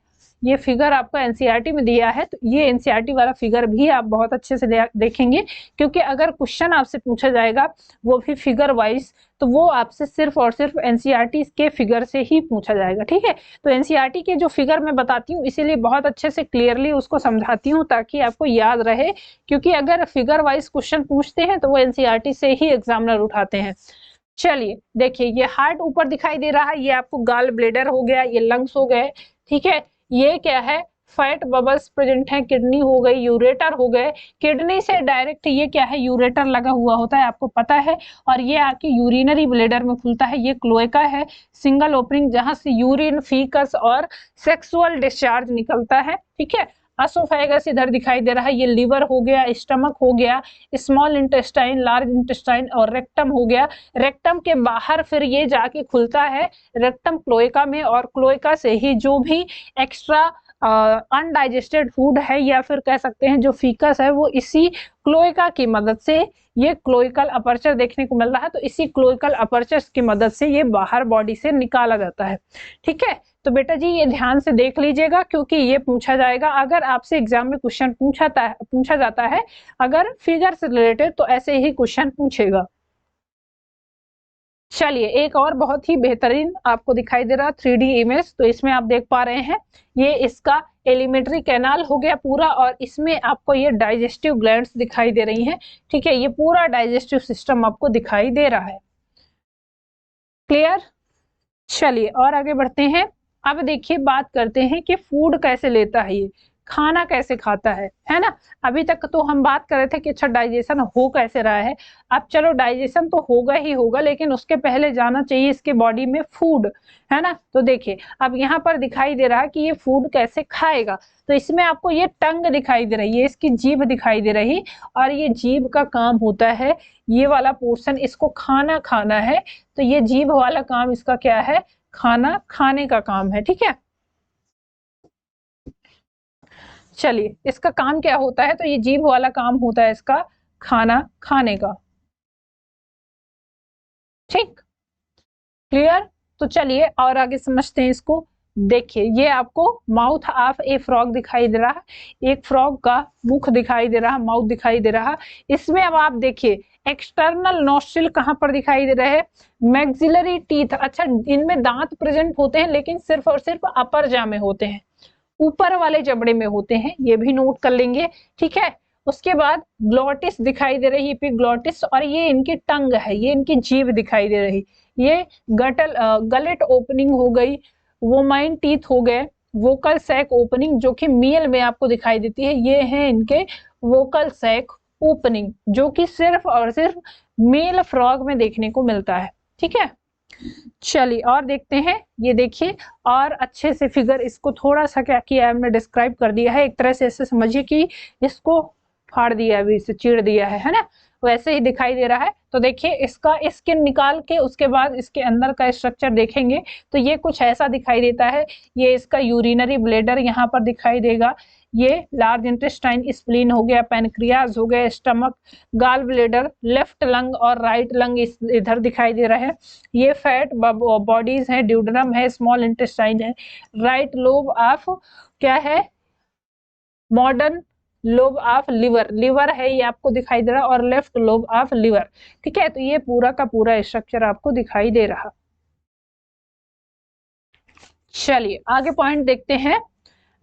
ये फिगर आपको एनसीईआरटी में दिया है, तो ये एनसीईआरटी वाला फिगर भी आप बहुत अच्छे से देखेंगे, क्योंकि अगर क्वेश्चन आपसे पूछा जाएगा वो भी फिगर वाइज, तो वो आपसे सिर्फ और सिर्फ एनसीईआरटी के फिगर से ही पूछा जाएगा, ठीक है। तो एनसीईआरटी के जो फिगर मैं बताती हूँ इसीलिए बहुत अच्छे से क्लियरली उसको समझाती हूँ ताकि आपको याद रहे, क्योंकि अगर फिगर वाइज क्वेश्चन पूछते हैं तो वो एनसीईआरटी से ही एग्जामिनर उठाते हैं। चलिए देखिए, ये हार्ट ऊपर दिखाई दे रहा है, ये आपको गाल ब्लेडर हो गया, ये लंग्स हो गए, ठीक है। ये क्या है, फैट बबल्स प्रेजेंट है, किडनी हो गई, यूरेटर हो गए। किडनी से डायरेक्ट ये क्या है, यूरेटर लगा हुआ होता है, आपको पता है, और ये आके यूरिनरी ब्लेडर में खुलता है। ये क्लोएका है, सिंगल ओपनिंग जहां से यूरिन, फीकस और सेक्सुअल डिस्चार्ज निकलता है, ठीक है। एसोफेगस इधर दिखाई दे रहा है, ये लिवर हो गया, स्टमक हो गया, स्मॉल इंटेस्टाइन, लार्ज इंटेस्टाइन और रेक्टम हो गया। रेक्टम के बाहर फिर ये जाके खुलता है रेक्टम क्लोएका में, और क्लोएका से ही जो भी एक्स्ट्रा अनडाइजेस्टेड फूड है या फिर कह सकते हैं जो फीकस है वो इसी क्लोएका की मदद से, ये क्लोइकल अपर्चर देखने को मिल रहा है, तो इसी क्लोइकल अपर्चर की मदद से ये बाहर बॉडी से निकाला जाता है, ठीक है। तो बेटा जी ये ध्यान से देख लीजिएगा, क्योंकि ये पूछा जाएगा अगर आपसे एग्जाम में क्वेश्चन पूछा जाता है अगर फिगर से रिलेटेड, तो ऐसे ही क्वेश्चन पूछेगा। चलिए एक और बहुत ही बेहतरीन आपको दिखाई दे रहा 3D इमेज, तो इसमें आप देख पा रहे हैं ये इसका एलिमेंट्री कैनाल हो गया पूरा, और इसमें आपको ये डाइजेस्टिव ग्लैंड्स दिखाई दे रही हैं, ठीक है। ये पूरा डाइजेस्टिव सिस्टम आपको दिखाई दे रहा है, क्लियर। चलिए और आगे बढ़ते हैं। अब देखिए बात करते हैं कि फूड कैसे लेता है, ये खाना कैसे खाता है ना। अभी तक तो हम बात कर रहे थे कि अच्छा डाइजेशन हो कैसे रहा है, अब चलो डाइजेशन तो होगा ही होगा, लेकिन उसके पहले जाना चाहिए इसके बॉडी में फूड, है ना। तो देखिए अब यहाँ पर दिखाई दे रहा है कि ये फूड कैसे खाएगा, तो इसमें आपको ये टंग दिखाई दे रही है, इसकी जीभ दिखाई दे रही, और ये जीभ का काम होता है ये वाला पोर्शन इसको खाना खाना है, तो ये जीभ वाला काम इसका क्या है, खाना खाने का काम है, ठीक है। चलिए इसका काम क्या होता है, तो ये जीभ वाला काम होता है इसका खाना खाने का, ठीक, क्लियर। तो चलिए और आगे समझते हैं इसको। देखिए ये आपको माउथ ऑफ ए फ्रॉग दिखाई दे रहा है, एक फ्रॉग का मुख दिखाई दे रहा, माउथ दिखाई दे रहा। इसमें अब आप देखिए एक्सटर्नल नोस्ट्रिल कहाँ पर दिखाई दे रहे हैं, मैक्सिलरी टीथ। अच्छा इनमें दांत प्रेजेंट होते हैं लेकिन सिर्फ और सिर्फ अपर जा में होते हैं, ऊपर वाले जबड़े में होते हैं, ये भी नोट कर लेंगे, ठीक है। उसके बाद ग्लोटिस दिखाई दे रही, एपिग्लोटिस, और ये इनकी टंग है, ये इनकी जीभ दिखाई दे रही। ये गलेट ओपनिंग हो गई, वोमाइन टीथ हो गए, वोकल सैक ओपनिंग जो कि मेल में आपको दिखाई देती है, ये है इनके वोकल सैक ओपनिंग, जो कि सिर्फ और सिर्फ मेल फ्रॉग में देखने को मिलता है, ठीक है। चलिए और देखते हैं, ये देखिए और अच्छे से फिगर इसको थोड़ा सा क्या किया है हमने, डिस्क्राइब कर दिया है, एक तरह से ऐसे समझिए कि इसको फाड़ दिया है, अभी इसे चीर दिया है ना, वैसे ही दिखाई दे रहा है। तो देखिए इसका स्किन निकाल के उसके बाद इसके अंदर का स्ट्रक्चर देखेंगे तो ये कुछ ऐसा दिखाई देता है। ये इसका यूरिनरी ब्लेडर यहाँ पर दिखाई देगा, ये लार्ज इंटेस्टाइन, स्प्लीन हो गया, पैनक्रियाज हो गया, stomach, gall bladder, left lung और राइट लंग इधर दिखाई दे रहा है। ये फैट बॉडीज है, ड्यूडेनम है, स्मॉल इंटेस्टाइन है, राइट लोब ऑफ क्या है, modern lobe of liver, liver है ये आपको दिखाई दे रहा, और लेफ्ट लोब ऑफ लिवर, ठीक है। तो ये पूरा का पूरा स्ट्रक्चर आपको दिखाई दे रहा। चलिए आगे पॉइंट देखते हैं।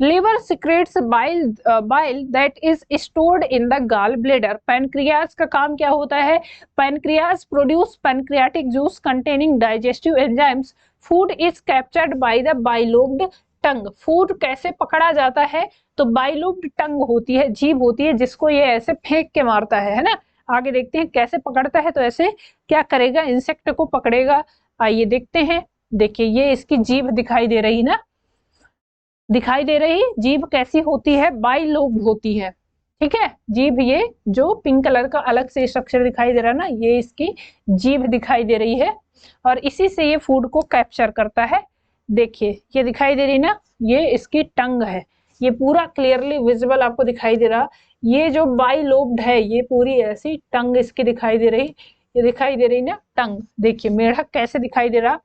Liver secretes bile that is stored in the gall bladder. Pancreas का काम क्या होता है? Pancreas produce pancreatic juice containing digestive enzymes. Food is captured by the bilobed tongue. Food कैसे पकड़ा जाता है? तो बाइलोब्ड टंग होती है, जीभ होती है, जिसको ये ऐसे फेंक के मारता है ना। आगे देखते हैं कैसे पकड़ता है। तो ऐसे क्या करेगा? इंसेक्ट को पकड़ेगा। आइए देखते हैं। देखिए ये इसकी जीभ दिखाई दे रही ना, दिखाई दे रही। जीभ कैसी होती है? बाइलोब्ड होती है, ठीक है। जीभ, ये जो पिंक कलर का अलग से स्ट्रक्चर दिखाई दे रहा है ना, ये इसकी जीभ दिखाई दे रही है और इसी से ये फूड को कैप्चर करता है। देखिए ये दिखाई दे रही ना, ये इसकी टंग है। ये पूरा क्लियरली विजिबल आपको दिखाई दे रहा। ये जो बाइलोब्ड है, ये पूरी ऐसी टंग इसकी दिखाई दे रही। ये दिखाई दे रही ना टंग। देखिए मेढक कैसे दिखाई दे रहा,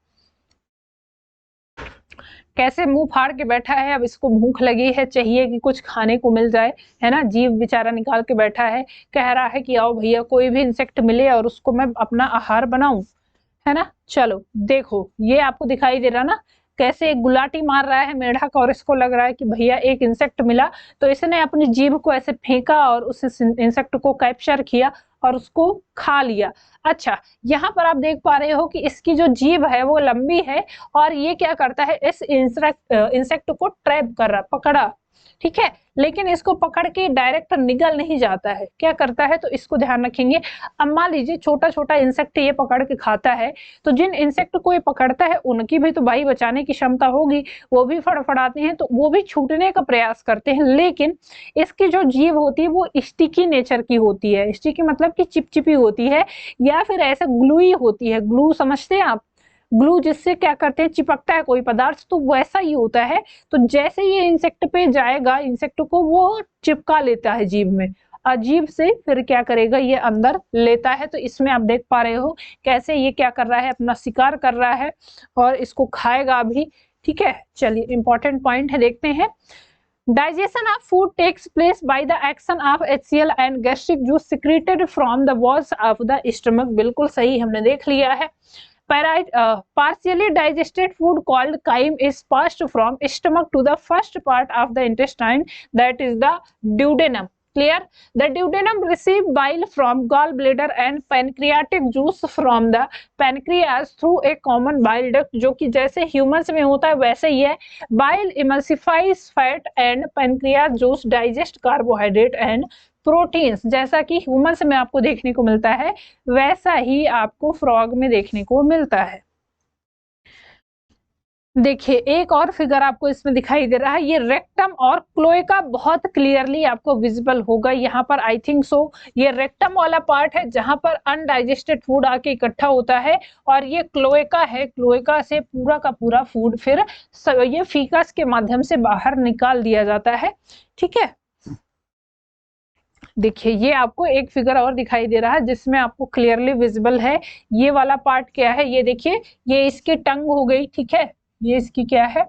कैसे मुंह फाड़ के बैठा है। अब इसको भूख लगी है, चाहिए कि कुछ खाने को मिल जाए, है ना। जीभ बेचारा निकाल के बैठा है, कह रहा है कि आओ भैया कोई भी इंसेक्ट मिले और उसको मैं अपना आहार बनाऊं, है ना। चलो देखो ये आपको दिखाई दे रहा ना, कैसे एक गुलाटी मार रहा है मेढक और इसको लग रहा है कि भैया एक इंसेक्ट मिला, तो इसने अपनी जीभ को ऐसे फेंका और उस इंसेक्ट को कैप्चर किया और उसको खा लिया। अच्छा, यहाँ पर आप देख पा रहे हो कि इसकी जो जीभ है वो लंबी है और ये क्या करता है? इस इंसेक्ट को ट्रैप कर रहा, पकड़ा, ठीक है। लेकिन इसको पकड़ के डायरेक्ट निगल नहीं जाता है, क्या करता है? तो इसको ध्यान रखेंगे। अब मान लीजिए छोटा छोटा इंसेक्ट ये पकड़ के खाता है, तो जिन इंसेक्ट को ये पकड़ता है उनकी भी तो भाई बचाने की क्षमता होगी, वो भी फड़फड़ाते हैं, तो वो भी छूटने का प्रयास करते हैं। लेकिन इसकी जो जीभ होती है वो स्टिकी नेचर की होती है। स्टिकी मतलब कि चिपचिपी होती है या फिर ऐसे ग्लूई होती है। ग्लू समझते हैं आप? ग्लू जिससे क्या करते हैं, चिपकता है कोई पदार्थ, तो वैसा ही होता है। तो जैसे ये इंसेक्ट पे जाएगा, इंसेक्ट को वो चिपका लेता है जीभ में, अजीब से फिर क्या करेगा? ये अंदर लेता है। तो इसमें आप देख पा रहे हो कैसे ये क्या कर रहा है? अपना शिकार कर रहा है और इसको खाएगा भी, ठीक है। चलिए इंपॉर्टेंट पॉइंट है, देखते हैं। Digestion of food takes place by the action of HCl and gastric juice secreted from the walls of the stomach। बिल्कुल सही, हमने देख लिया है। Partially digested food called chyme is passed from stomach to the first part of the intestine, that is the duodenum। Clear? The duodenum receive bile from gallbladder and pancreatic juice from the pancreas through a common bile duct। जो कि जैसे humans में होता है वैसे ही है। Bile emulsifies fat and pancreas juice digest carbohydrate and proteins. जैसा कि ह्यूमंस में आपको देखने को मिलता है वैसा ही आपको फ्रॉग में देखने को मिलता है। देखिए एक और फिगर आपको इसमें दिखाई दे रहा है, ये रेक्टम और क्लोएका बहुत क्लियरली आपको विजिबल होगा। यहाँ पर आई थिंक सो ये रेक्टम वाला पार्ट है जहां पर अनडाइजेस्टेड फूड आके इकट्ठा होता है, और ये क्लोएका है। क्लोएका से पूरा का पूरा फूड फिर ये फीकस के माध्यम से बाहर निकाल दिया जाता है, ठीक है। देखिए ये आपको एक फिगर और दिखाई दे रहा है जिसमें आपको क्लियरली विजिबल है। ये वाला पार्ट क्या है? ये देखिए, ये इसकी टंग हो गई, ठीक है। ये इसकी क्या है?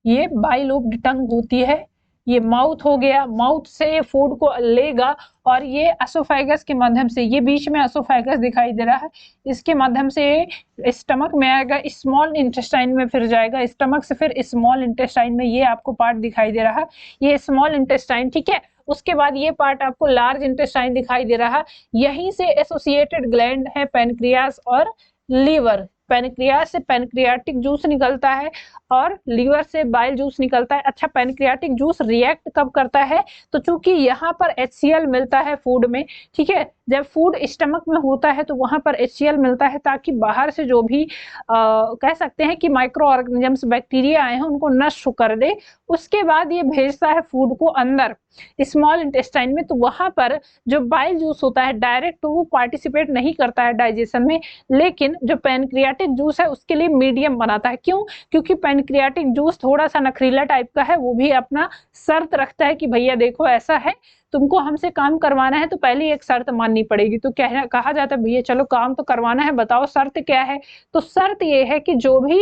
ये बाइलोब्ड टंग होती है। ये माउथ हो गया, माउथ से ये फूड को लेगा और ये एसोफेगस के माध्यम से, ये बीच में एसोफेगस दिखाई दे रहा है, इसके माध्यम से स्टमक में आएगा, स्मॉल इंटेस्टाइन में फिर जाएगा, स्टमक से फिर स्मॉल इंटेस्टाइन में। ये आपको पार्ट दिखाई दे रहा है, ये स्मॉल इंटेस्टाइन, ठीक है। उसके बाद ये पार्ट आपको लार्ज इंटेस्टाइन दिखाई दे रहा है। यहीं से एसोसिएटेड ग्लैंड है पैनक्रियास और लीवर। पैनक्रियास से पैनक्रियाटिक जूस निकलता है और लीवर से बाइल जूस निकलता है। अच्छा, पैनक्रियाटिक जूस रिएक्ट कब करता है? तो चूंकि यहाँ पर HCl मिलता है फूड में, ठीक है। जब फूड स्टमक में होता है तो वहां पर HCl मिलता है ताकि बाहर से जो भी कह सकते हैं कि माइक्रो ऑर्गेनिजम्स, बैक्टीरिया आए हैं, उनको नष्ट कर दे। उसके बाद ये भेजता है फूड को अंदर स्मॉल इंटेस्टाइन में। तो वहां पर जो बाइल जूस होता है डायरेक्ट तो वो पार्टिसिपेट नहीं करता है डाइजेशन में, लेकिन जो पैनक्रियाटिक जूस है उसके लिए मीडियम बनाता है। क्यों? क्योंकि पैनक्रियाटिक जूस थोड़ा सा नखरीला टाइप का है, वो भी अपना शर्त रखता है कि भैया देखो ऐसा है तुमको हमसे काम करवाना है तो पहले एक शर्त माननी पड़ेगी। तो कहा जाता है भैया चलो काम तो करवाना है, बताओ शर्त क्या है। तो शर्त ये है कि जो भी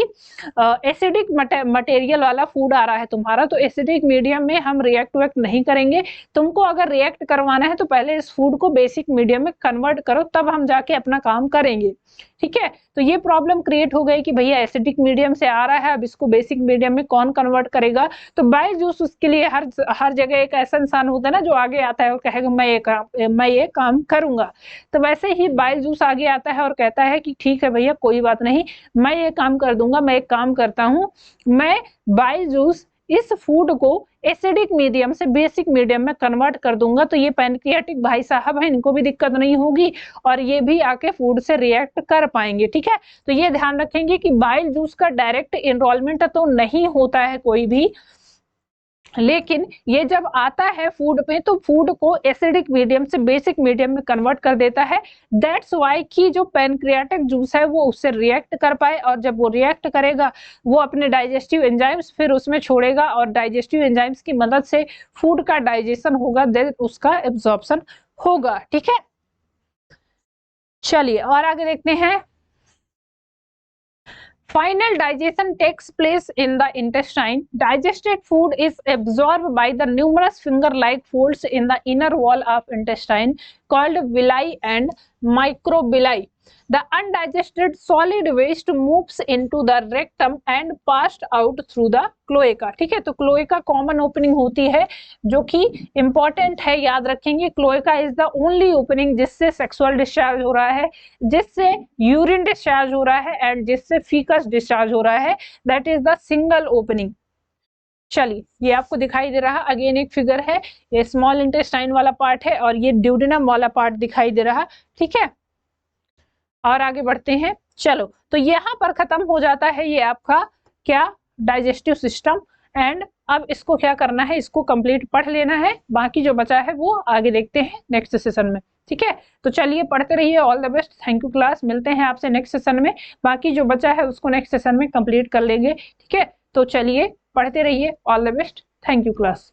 एसिडिक मटेरियल वाला फूड आ रहा है तुम्हारा, तो एसिडिक मीडियम में हम रिएक्ट वेक्ट नहीं करेंगे। तुमको अगर रिएक्ट करवाना है तो पहले इस फूड को बेसिक मीडियम में कन्वर्ट करो, तब हम जाके अपना काम करेंगे। ठीक है, तो ये प्रॉब्लम क्रिएट हो गई कि भैया एसिडिक मीडियम से आ रहा है, अब इसको बेसिक मीडियम में कौन कन्वर्ट करेगा। तो बाइल जूस उसके लिए हर जगह एक ऐसा इंसान होता है ना जो आगे आता है और कहेगा मैं ये काम करूंगा। तो वैसे ही बाइल जूस आगे आता है और कहता है कि ठीक है भैया कोई बात नहीं, मैं ये काम कर दूंगा। मैं एक काम करता हूँ, मैं बाइल जूस इस फूड को एसिडिक मीडियम से बेसिक मीडियम में कन्वर्ट कर दूंगा। तो ये पैनक्रियाटिक भाई साहब है, इनको भी दिक्कत नहीं होगी और ये भी आके फूड से रिएक्ट कर पाएंगे। ठीक है, तो ये ध्यान रखेंगे कि बाइल जूस का डायरेक्ट इनरोलमेंट तो नहीं होता है कोई भी, लेकिन ये जब आता है फूड में तो फूड को एसिडिक मीडियम से बेसिक मीडियम में कन्वर्ट कर देता है। दैट्स वाई कि जो पैनक्रियाटिक जूस है वो उससे रिएक्ट कर पाए, और जब वो रिएक्ट करेगा वो अपने डाइजेस्टिव एंजाइम्स फिर उसमें छोड़ेगा और डाइजेस्टिव एंजाइम्स की मदद से फूड का डाइजेशन होगा, देन उसका एब्जॉर्प्शन होगा। ठीक है, चलिए और आगे देखते हैं। Final digestion takes place in the intestine. Digested food is absorbed by the numerous finger-like folds in the inner wall of intestine called villi and microvilli. The undigested solid waste moves into the rectum and passed out through the cloaca. ठीक है, तो cloaca common opening होती है जो कि important है, याद रखेंगे। Cloaca is the only opening जिससे सेक्सुअल डिस्चार्ज हो रहा है, जिससे यूरिन डिस्चार्ज हो रहा है एंड जिससे फीकस डिस्चार्ज हो रहा है। That is the single opening. चलिए, ये आपको दिखाई दे रहा अगेन एक फिगर है, ये स्मॉल इंटेस्टाइन वाला पार्ट है और ये ड्यूडेनम वाला पार्ट दिखाई दे रहा। ठीक है, और आगे बढ़ते हैं। चलो, तो यहाँ पर खत्म हो जाता है ये आपका क्या डाइजेस्टिव सिस्टम। एंड अब इसको क्या करना है, इसको कंप्लीट पढ़ लेना है, बाकी जो बचा है वो आगे देखते हैं नेक्स्ट सेशन में। ठीक है, तो चलिए पढ़ते रहिए। All the best, thank you class, मिलते हैं आपसे नेक्स्ट सेशन में। बाकी जो बचा है उसको नेक्स्ट सेशन में कंप्लीट कर लेंगे। ठीक है, तो चलिए पढ़ते रहिए। All the best, thank you class.